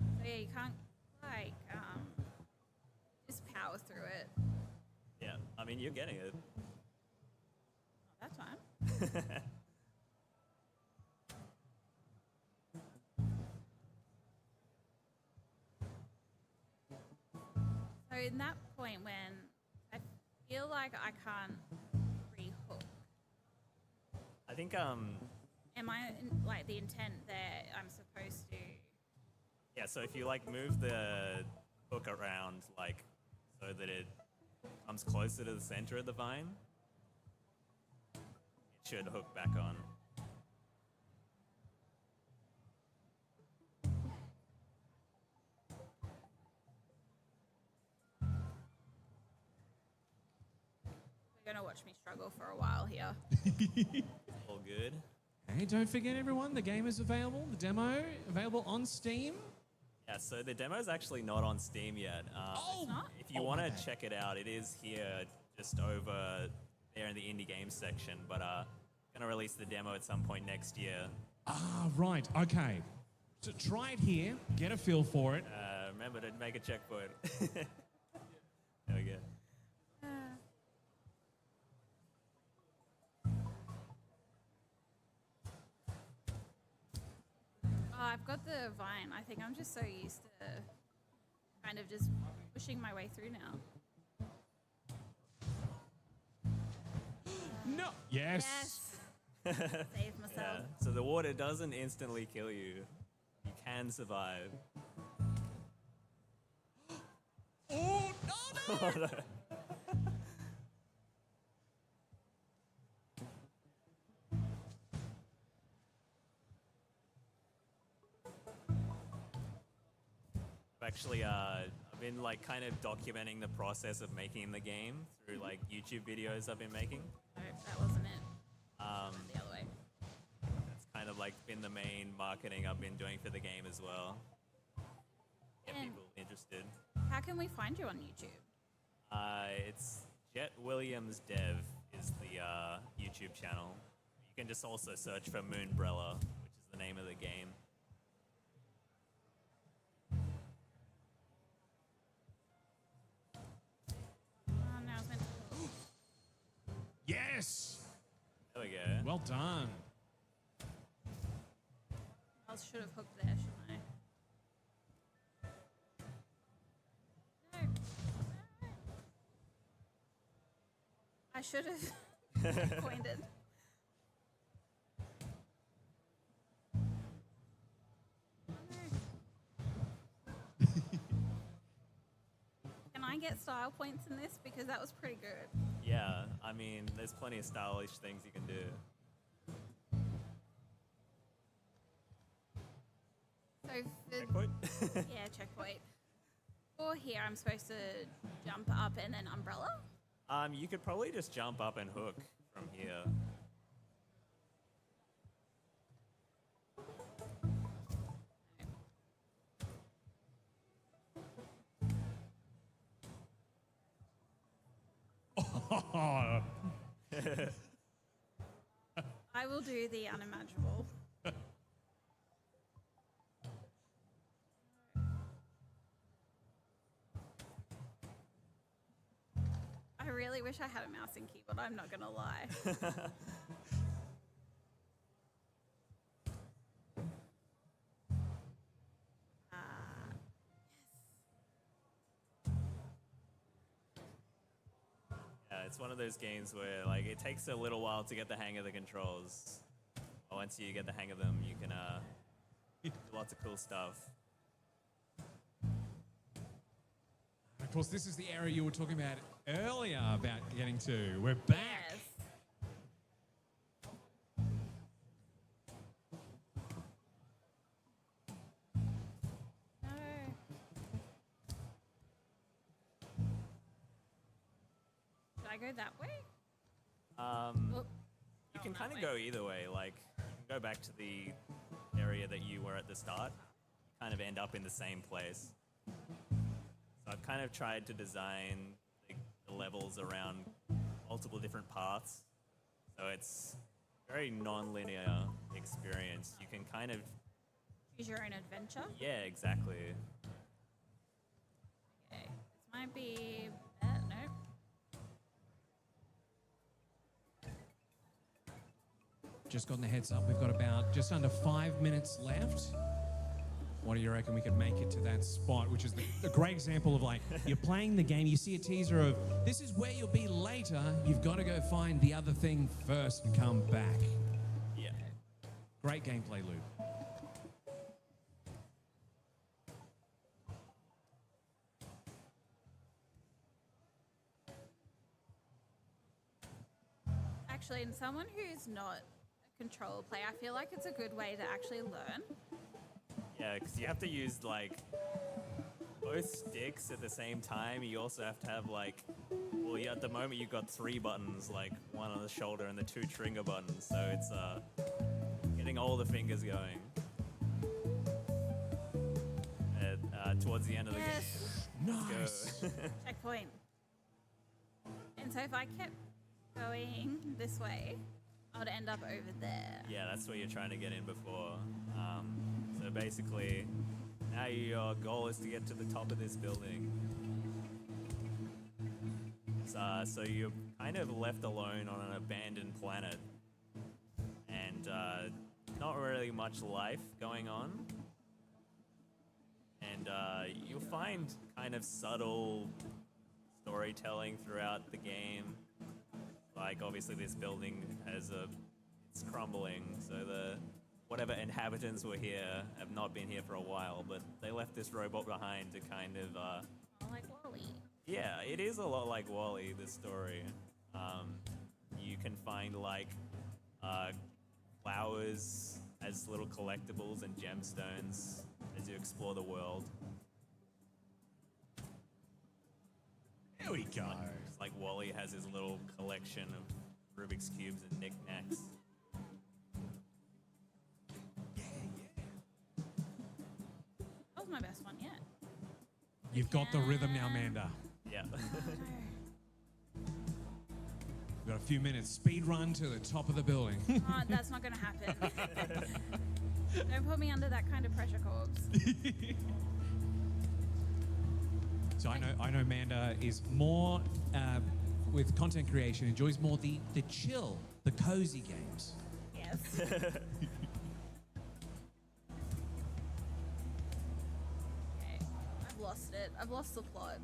So yeah, you can't like just power through it. Yeah, I mean you're getting it. Not that time. So in that point when I feel like I can't re-hook, I think am I like the intent there? I'm supposed to. yeah, so if you like move the hook around like so that it comes closer to the center of the vine, it should hook back on. You're gonna watch me struggle for a while here. All good. Hey, don't forget everyone, the game is available, the demo available on Steam. Yeah, so the demo's actually not on Steam yet. If you want to check it out, it is here just over there in the indie games section, but gonna release the demo at some point next year. Ah, right, okay. So try it here, get a feel for it. Remember to make a checkpoint. There we go. Oh, I've got the vine. I think I'm just so used to kind of just pushing my way through now. No. Yes. Save myself. Yeah. So the water doesn't instantly kill you. You can survive. Oh, no. Actually, I've been like kind of documenting the process of making the game through like YouTube videos I've been making. No, that wasn't it. The other way. It's kind of like been the main marketing I've been doing for the game as well. Get And people interested. how can we find you on YouTube? It's Jet Williams Dev is the YouTube channel. You can just also search for Moonbrella, which is the name of the game. Now it's meant to... Yes. There we go. Well done. I should have hooked there, shouldn't I? No. I should have pointed. Can I get style points in this? Because that was pretty good. Yeah, I mean, there's plenty of stylish things you can do. So for, Checkpoint? yeah, checkpoint. For here, I'm supposed to jump up and then umbrella? You could probably just jump up and hook from here. I will do the unimaginable. I really wish I had a mouse and keyboard, I'm not gonna lie. Yeah, it's one of those games where like it takes a little while to get the hang of the controls. But once you get the hang of them, you can do lots of cool stuff. Of course, this is the area you were talking about earlier about getting to. We're back. Yes. No. Should I go that way? You can kind of go either way. Like, you can go back to the area that you were at the start. You kind of end up in the same place. So I've kind of tried to design the levels around multiple different paths. So it's very non-linear experience. You can kind of... Choose your own adventure? Yeah, exactly. Okay. This might be... no. Just gotten the heads up. We've got about just under 5 minutes left. What do you reckon we could make it to that spot? Which is the great example of like, you're playing the game, you see a teaser of, this is where you'll be later. You've got to go find the other thing first and come back. Yeah. Great gameplay loop. Actually, and someone who's not a control player, I feel like it's a good way to actually learn. Yeah, because you have to use like both sticks at the same time. You also have to have like, well, yeah, at the moment you've got 3 buttons, like one on the shoulder and the 2 trigger buttons. So it's getting all the fingers going. Towards the end of the game. Nice. Let's go. Checkpoint. And so if I kept going this way, I would end up over there. Yeah, that's where you're trying to get in before. So basically, Now your goal is to get to the top of this building. So you're kind of left alone on an abandoned planet. And not really much life going on. And you'll find kind of subtle storytelling throughout the game. Like obviously this building it's crumbling, so whatever inhabitants were here have not been here for a while, but they left this robot behind to kind of like Wally. Yeah, it is a lot like Wally, this story. You can find like flowers as little collectibles and gemstones as you explore the world. There we go. It's like Wally has his little collection of Rubik's Cubes and knickknacks. That was my best one yet. You've got the rhythm now, Manda. Yeah. We've got a few minutes. Speed run to the top of the building. Oh, that's not going to happen. Don't put me under that kind of pressure, Corbs. So I know Manda is more with content creation, enjoys more the chill, the cozy games. Yes. Okay, I've lost it. I've lost the plot.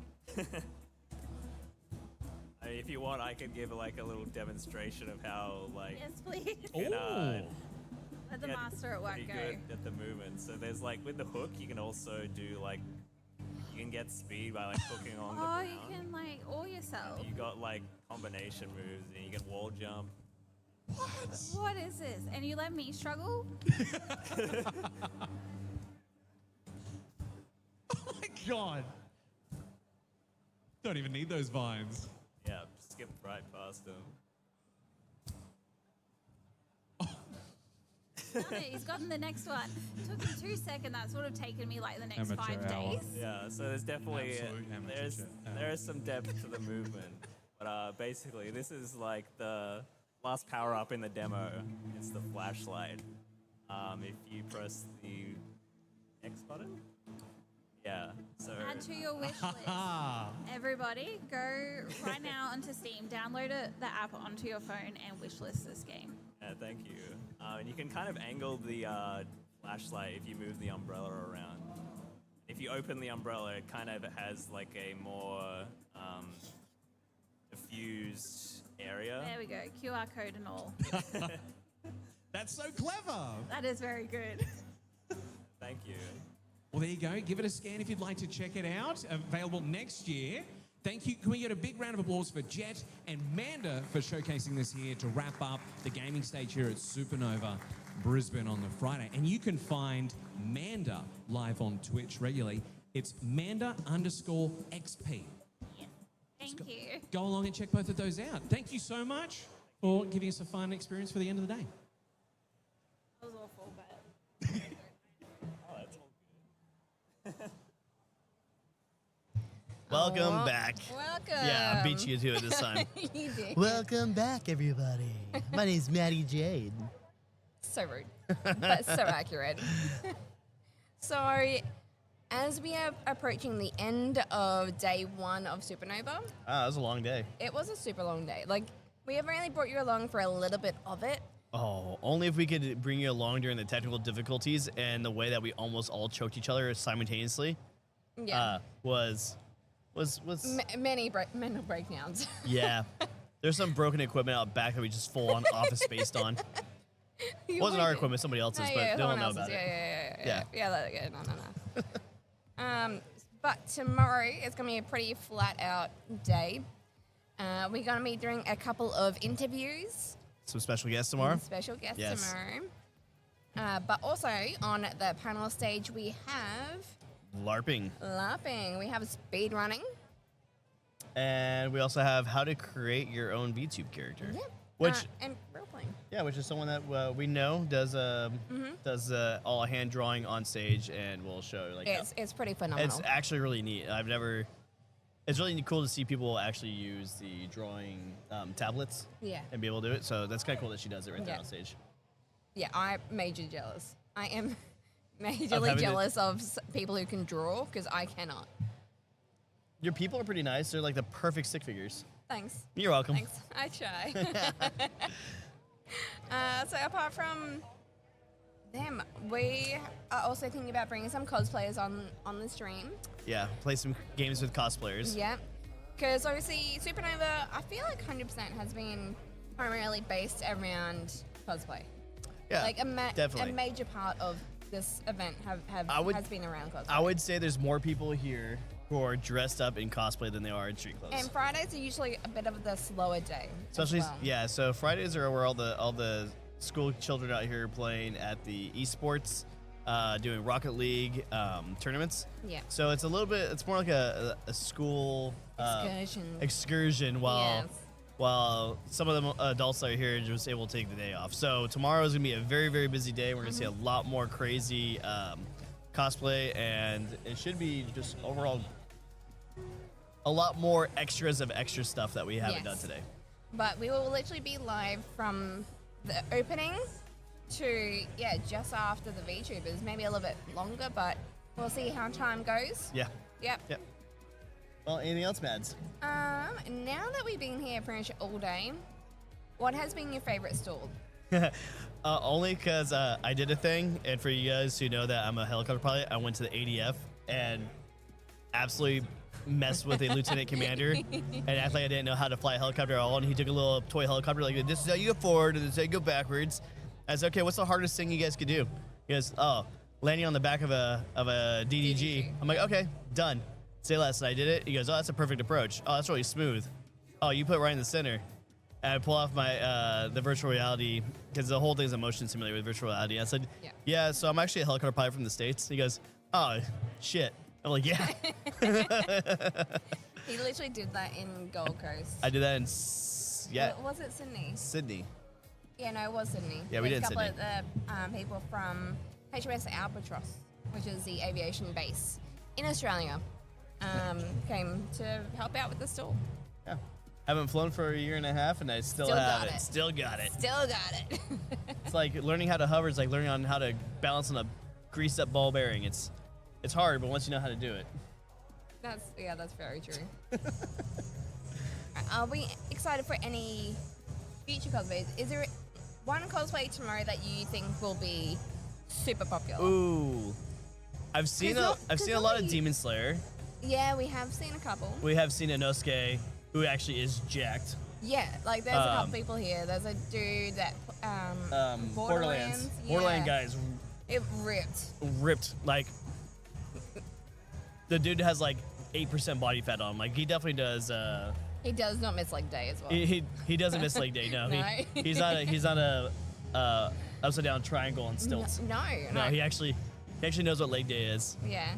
If you want, I could give like a little demonstration of how like. Yes, please. You can, Let the get master at work pretty go. good at the movement. So there's like with the hook, you can also do like you can get speed by like hooking on the Oh, ground. you can like all yourself. You got like combination moves, and you can wall jump. What is this? And you let me struggle? Oh my god! Don't even need those vines. Yeah, skip right past them. Done it. He's gotten the next one. It took him 2 seconds. That's would have taken me like the next Amateur 5 hour. days. Yeah, so there's definitely Absolute amateur. there is some depth to the movement, but basically this is like the last power up in the demo. It's the flashlight. If you press the X button, yeah. So Add to your wish list. Everybody, go right now onto Steam, download the app onto your phone, and wishlist this game. yeah, thank you. And you can kind of angle the flashlight if you move the umbrella around. If you open the umbrella, it kind of has like a more diffused area. There we go. QR code and all. That's so clever. That is very good. Thank you. Well, there you go. Give it a scan if you'd like to check it out. Available next year. Thank you. Can we get a big round of applause for Jet and Manda for showcasing this here to wrap up the gaming stage here at Supanova Brisbane on the Friday. And you can find Manda live on Twitch regularly. It's Manda_XP. Thank you. Go along and check both of those out. Thank you so much for giving us a fun experience for the end of the day. That was awful, but. Oh, that's all good. Welcome back. Welcome. Yeah, I beat you to it this time. You did. Welcome back, everybody. My name's Maddie Jade. So rude, but so accurate. So, as we are approaching the end of day 1 of Supernova, Ah, it was a long day. it was a super long day. Like, we have only brought you along for a little bit of it. Oh, only if we could bring you along during the technical difficulties and the way that we almost all choked each other simultaneously. Yeah. Was Many mental breakdowns. yeah. There's some broken equipment out back that we just full on office spaced on. You Wasn't our would- equipment, somebody else's, No, but yeah, they don't someone know else's. about it. Yeah. No. But tomorrow is going to be a pretty flat out day. We're going to be doing a couple of interviews. Some special guests tomorrow. Special guests Yes. tomorrow. But also on the panel stage, we have LARPing. LARPing. We have speed running. And we also have how to create your own VTube character. Yeah. Which and role playing. yeah, which is someone that we know does all hand drawing on stage, and will show like It's pretty phenomenal. it's actually really neat. It's really cool to see people actually use the drawing tablets. Yeah. And be able to do it. So that's kind of cool that she does it right there Yeah. on stage. Yeah, I'm major jealous. I am majorly jealous of people who can draw because I cannot. Your people are pretty nice. They're like the perfect stick figures. Thanks. You're welcome. Thanks. I try. So apart from them, we are also thinking about bringing some cosplayers on the stream. Yeah, play some games with cosplayers. Yeah. Because obviously Supanova, I feel like 100% has been primarily based around cosplay. Yeah, like definitely. a major part of this event has been around cosplay. I would say there's more people here who are dressed up in cosplay than they are in street clothes. And Fridays are usually a bit of the slower day. Especially, as well. yeah. So Fridays are where all the school children out here playing at the esports, doing Rocket League tournaments. Yeah. So it's a little bit. It's more like a school excursion while some of the adults are here and just able to take the day off. So tomorrow is gonna be a very, very busy day. We're gonna see a lot more crazy cosplay, and it should be just overall a lot more extras of extra stuff that we haven't done today. But we will literally be live from the opening to just after the VTubers, maybe a little bit longer, but we'll see how time goes. Yeah. Yep. Well, anything else, Mads? Now that we've been here pretty much all day, what has been your favorite stall? Only because I did a thing, and for you guys who know that I'm a helicopter pilot, I went to the ADF and absolutely messed with a lieutenant commander and acted like I didn't know how to fly a helicopter at all. And he took a little toy helicopter, like, this is how you go forward, and this is how you go backwards. I said, okay, what's the hardest thing you guys could do? He goes, oh, landing on the back of a DDG. I'm like, okay, done. Say less. And I did it. He goes, oh, that's a perfect approach. Oh, that's really smooth. Oh, you put it right in the center. And I pull off my the virtual reality, because the whole thing's a motion simulator with virtual reality. I said, yeah, so I'm actually a helicopter pilot from the States. He goes, oh, shit. I'm like, yeah. He literally did that in Gold Coast. I did that in, Was it Sydney? Sydney. Yeah, no, it was Sydney. Yeah, we did Sydney. A Sydney. couple of the people from HMS Albatross, which is the aviation base in Australia, came to help out with the stall. Yeah. Haven't flown for a year and a half, and I still have it. Still got it. Still got it. It's like learning how to hover. It's like learning on how to balance on a greased up ball bearing. It's hard, but once you know how to do it. That's very true. Are we excited for any future cosplays? Is there one cosplay tomorrow that you think will be super popular? Ooh, I've seen a lot of Demon Slayer. Yeah, we have seen a couple. We have seen Inosuke, who actually is jacked. Yeah, like there's a couple people here. There's a dude that Borderlands. Yeah. Borderland guys. It ripped. Ripped. Like the dude has like 8% body fat on him. Like he definitely does. He does not miss leg day as well. He doesn't miss leg day. No, No. he's not a upside down triangle on stilts. No. He actually knows what leg day is. Yeah.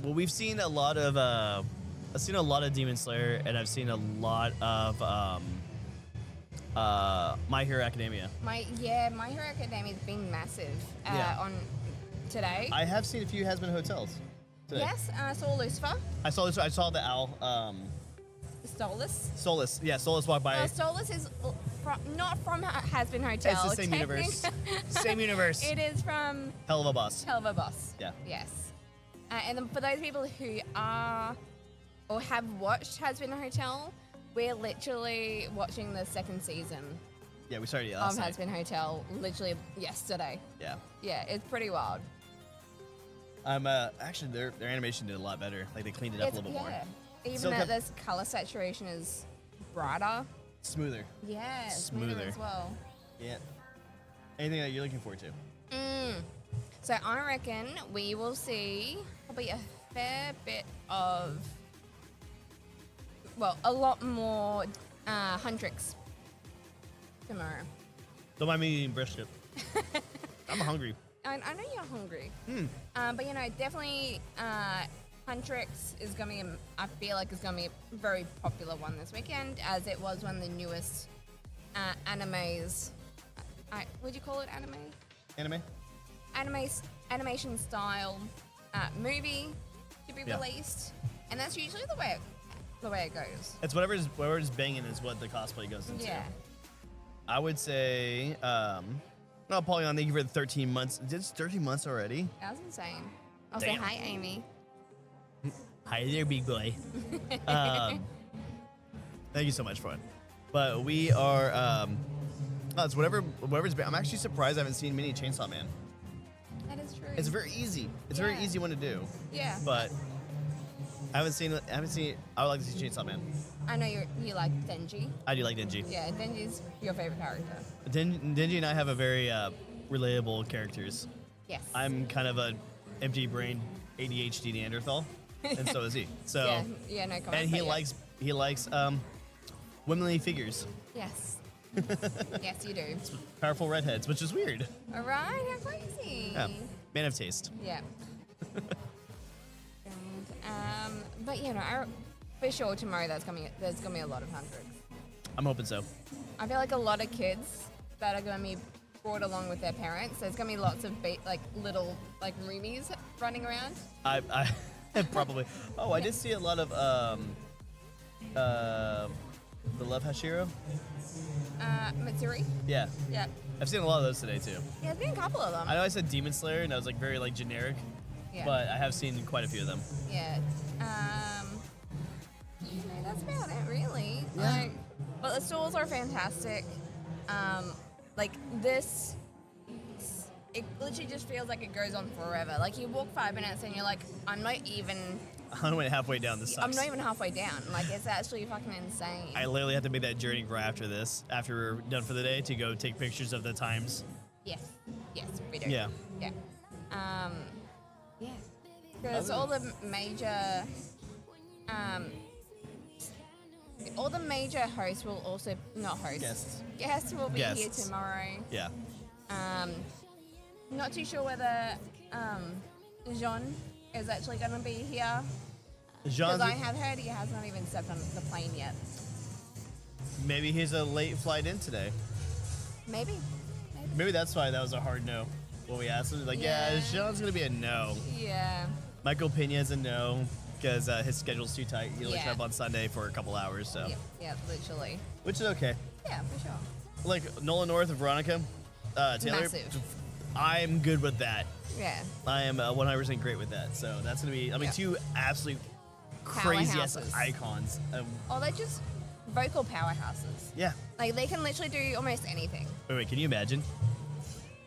Well, we've seen a lot of I've seen a lot of Demon Slayer, and I've seen a lot of My Hero Academia. My Hero Academia's been massive on today. I have seen a few Has Been Hotels today. Yes, I saw Lucifer. I saw the owl. Solus. Yeah, Solus walked by. Well, Solus is not from Has Been Hotel. It's the same universe. Same universe. It is from Hell of a Boss. Hell of a Boss. Yeah. Yes. And then for those people who are or have watched Has Been Hotel, we're literally watching the second season. Yeah, we started of last night. Has Been Hotel literally yesterday. Yeah. Yeah, it's pretty wild. Actually their animation did a lot better. Like they cleaned it up a little bit more. Even Still though kept- this color saturation is brighter. Smoother. Yeah, smoother as well. Yeah. Anything that you're looking forward to? So I reckon we will see probably a fair bit of, a lot more Huntrix tomorrow. Don't mind me eating brisket. I'm hungry. I know you're hungry. But definitely Huntrix is going to be, I feel like it's going to be a very popular one this weekend, as it was one of the newest animes. Would you call it anime? Animation style movie to be released. And that's usually the way it goes. It's whatever's banging is what the cosplay goes into. Yeah. I would say, Oh, Polygon, thank you for the 13 months. It's 13 months already? That's insane. I'll say Damn. hi, Amy. Hi there, big boy. Thank you so much for it. But we are, it's whatever's been. I'm actually surprised I haven't seen Mini Chainsaw Man. That is true. It's very easy. It's a very easy one to do. Yeah. But I haven't seen it. I would like to see Chainsaw Man. I know you like Denji. I do like Denji. Yeah, Denji's your favorite character. Denji and I have a very relatable characters. Yes. I'm kind of a empty-brained ADHD Neanderthal, and so is he. So yeah, no comment. and he but likes womanly figures, Yes. Yes, you do. powerful redheads, which is weird. All right, how crazy. Yeah, man of taste. Yeah. And, but for sure tomorrow there's gonna be a lot of hundreds. I'm hoping so. I feel like a lot of kids that are gonna be brought along with their parents. There's gonna be lots of little roomies running around. I probably. Oh, I did see a lot of the Love Hashiro. Matsuri. Yeah. Yeah. I've seen a lot of those today too. Yeah, I've seen a couple of them. I know I said Demon Slayer and I was very generic, Yeah. but I have seen quite a few of them. Yeah. That's about it, really. Yeah. But the stores are fantastic. This, it literally just feels like it goes on forever. Like you walk 5 minutes and you're like, I'm not even halfway down. This sucks. I'm not even halfway down. Like it's actually fucking insane. I literally have to make that journey right after this, after we're done for the day, to go take pictures of the times. Yes, we do. Yeah. Yeah. Yeah. Because all the major hosts will also not hosts. Guests will be here tomorrow. Yeah. Not too sure whether Jean is actually going to be here. Because I have heard he has not even stepped on the plane yet. Maybe he's a late flight in today. Maybe. Maybe that's why that was a hard no when we asked him. Like, yeah, Sean's going to be a no. Yeah. Michael Pena's a no because his schedule's too tight. He only showed up on Sunday for a couple hours. So. Yeah, literally. Which is okay. Yeah, for sure. Like Nolan North and Veronica Taylor. Massive. I'm good with that. Yeah. I am 100% great with that. So that's going to be, two absolute crazy-ass Powerhouses. icons. They're just vocal powerhouses. Yeah. Like, they can literally do almost anything. Wait, can you imagine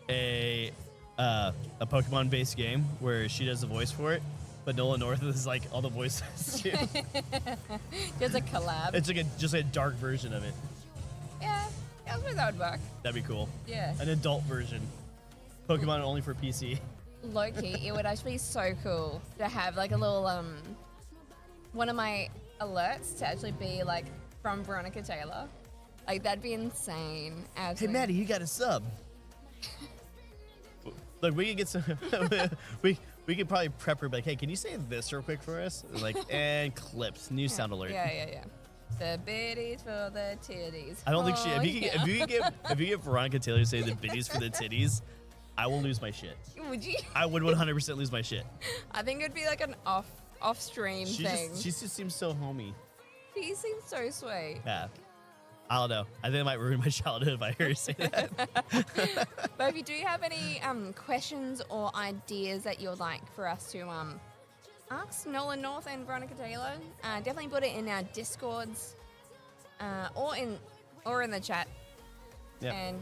a Pokemon-based game where she does the voice for it, but Nolan North is like all the voices too? There's a collab. It's like just a dark version of it. Yeah, I suppose that would work. That'd be cool. Yeah. An adult version. Pokemon only for PC. Low-key, it would actually be so cool to have like a little one of my alerts to actually be like from Veronica Taylor. Like that'd be insane. Absolutely. Hey Maddie, you got a sub. Look, we could get some. we could probably prep her. Like, hey, can you say this real quick for us? Like, and clips. New sound alert. Yeah. The biddies for the titties. I don't think she. If you get Veronica Taylor to say the biddies for the titties, I will lose my shit. Would you? I would 100% lose my shit. I think it'd be like an off-stream thing. She just seems so homey. She seems so sweet. Yeah. I don't know. I think it might ruin my childhood if I hear her say that. But if you do have any questions or ideas that you'd like for us to ask Nolan North and Veronica Taylor, definitely put it in our Discords or in the chat. Yep. And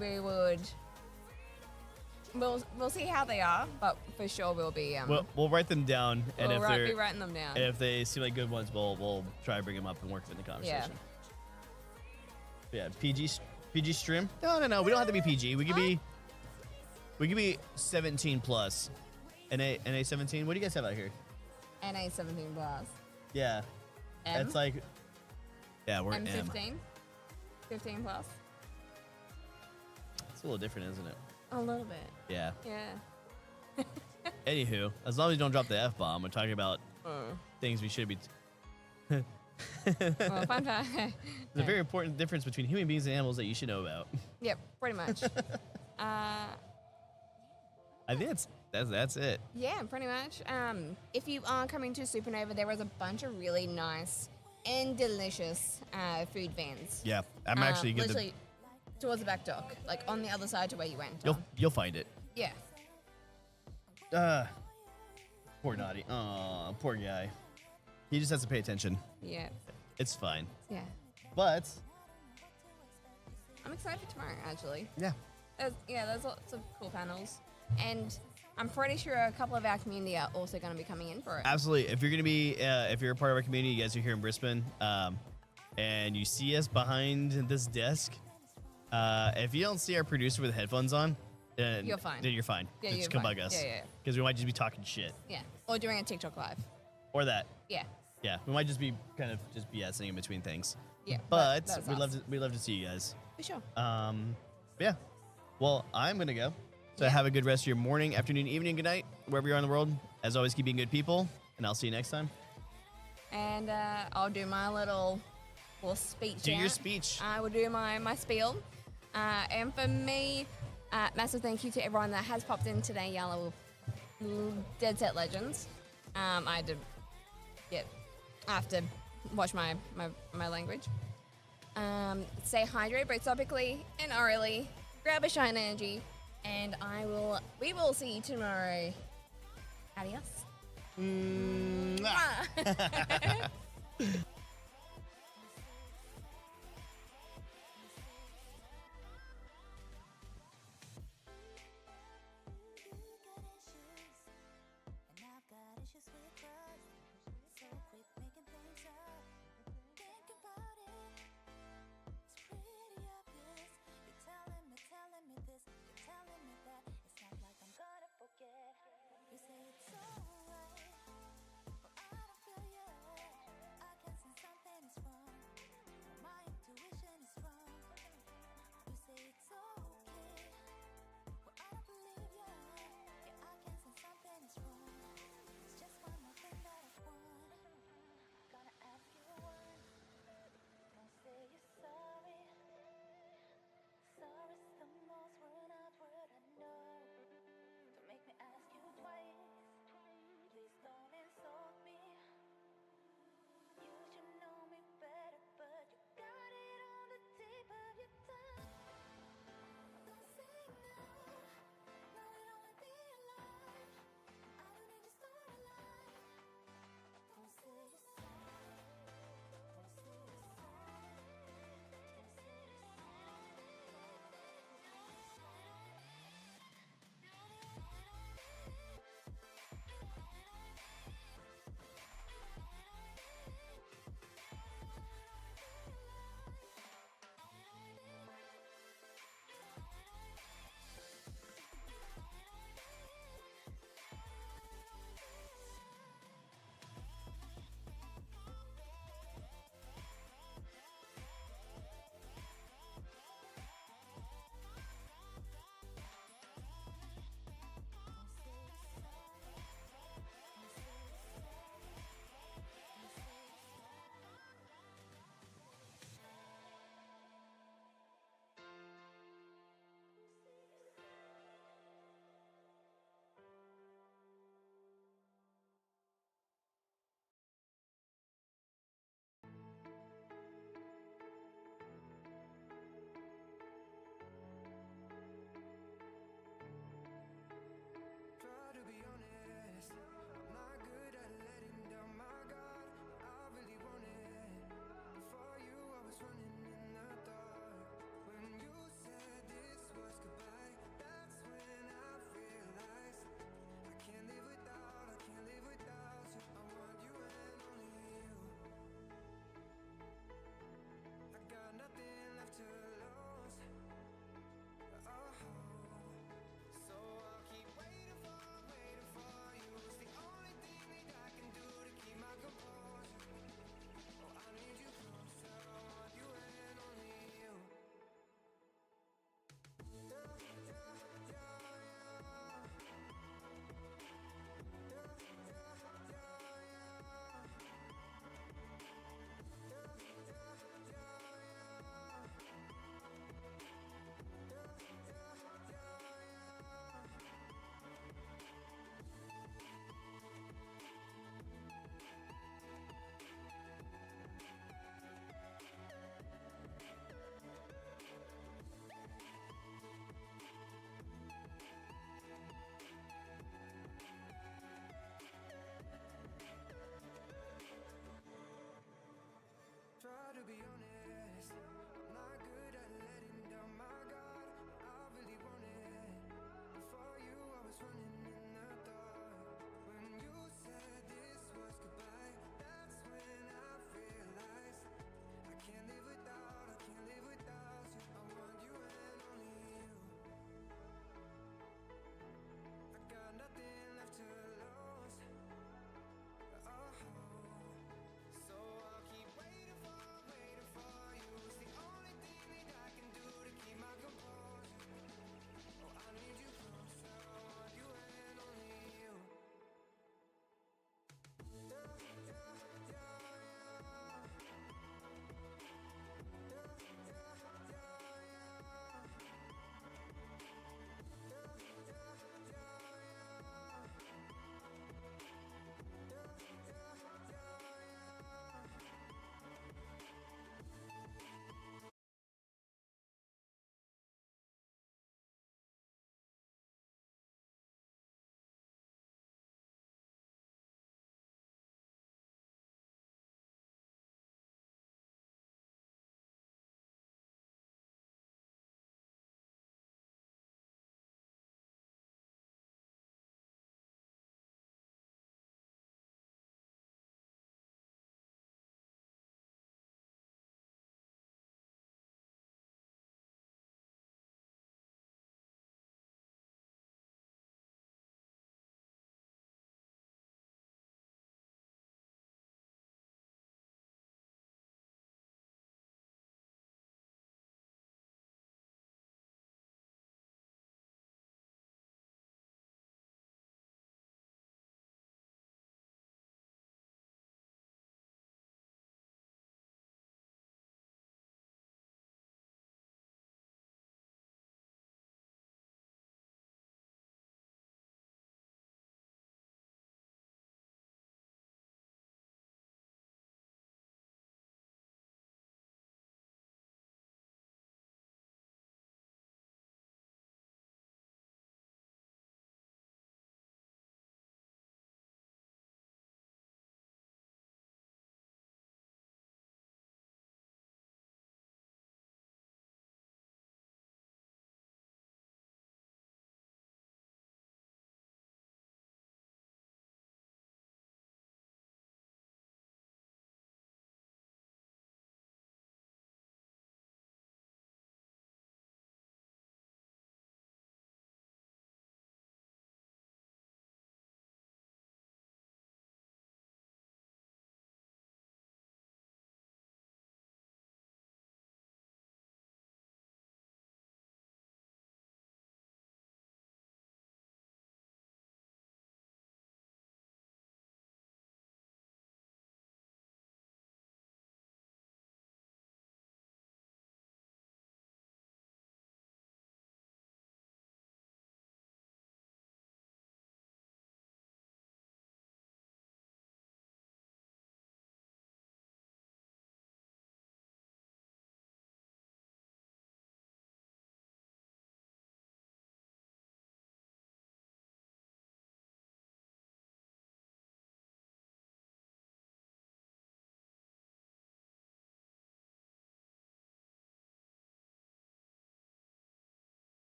we'll see how they are, but for sure we'll be We'll write them down, and we'll if be writing them down. if they seem like good ones, we'll try to bring them up and work in the conversation. Yeah, PG stream? No, we don't have to be PG. We could be 17 plus. NA 17. What do you guys have out here? NA 17 plus. Yeah. M? That's like, yeah, we're M M. 15. 15 plus. It's a little different, isn't it? A little bit. Yeah. Yeah. Anywho, as long as you don't drop the F-bomb, we're talking about things we should be. Well, fun fact. There's a very important difference between human beings and animals that you should know about. Yep, pretty much. I think that's it. Yeah, pretty much. If you are coming to Supanova, there was a bunch of really nice and delicious food vans. Yeah, I'm actually towards the back dock, like on the other side to where you went. You'll find it. Yeah. Poor Naughty. Aw, poor guy. He just has to pay attention. Yeah. It's fine. Yeah. But I'm excited for tomorrow, actually. Yeah. There's lots of cool panels, and I'm pretty sure a couple of our community are also going to be coming in for it. absolutely, if you're gonna be, if you're a part of our community, you guys are here in Brisbane, and you see us behind this desk, if you don't see our producer with headphones on, then You're fine. Then you're fine. Yeah, just you're come fine. bug us. Yeah. Because we might just be talking shit. Yeah. Or doing a TikTok live. Or that. Yeah. Yeah, we might just be kind of just BSing in between things. Yeah, But that's we'd us. love to see you guys. For sure. Yeah. Well, I'm gonna go. So have a good rest of your morning, afternoon, evening, good night, wherever you are in the world. As always, keep being good people, and I'll see you next time. And I'll do my little speech. Do your out. speech. I will do my spiel. And for me, massive thank you to everyone that has popped in today, y'all are dead set legends. I have to watch my language. Stay hydrated both topically and orally. Grab a shine energy, and we will see you tomorrow. Adios. Mwah.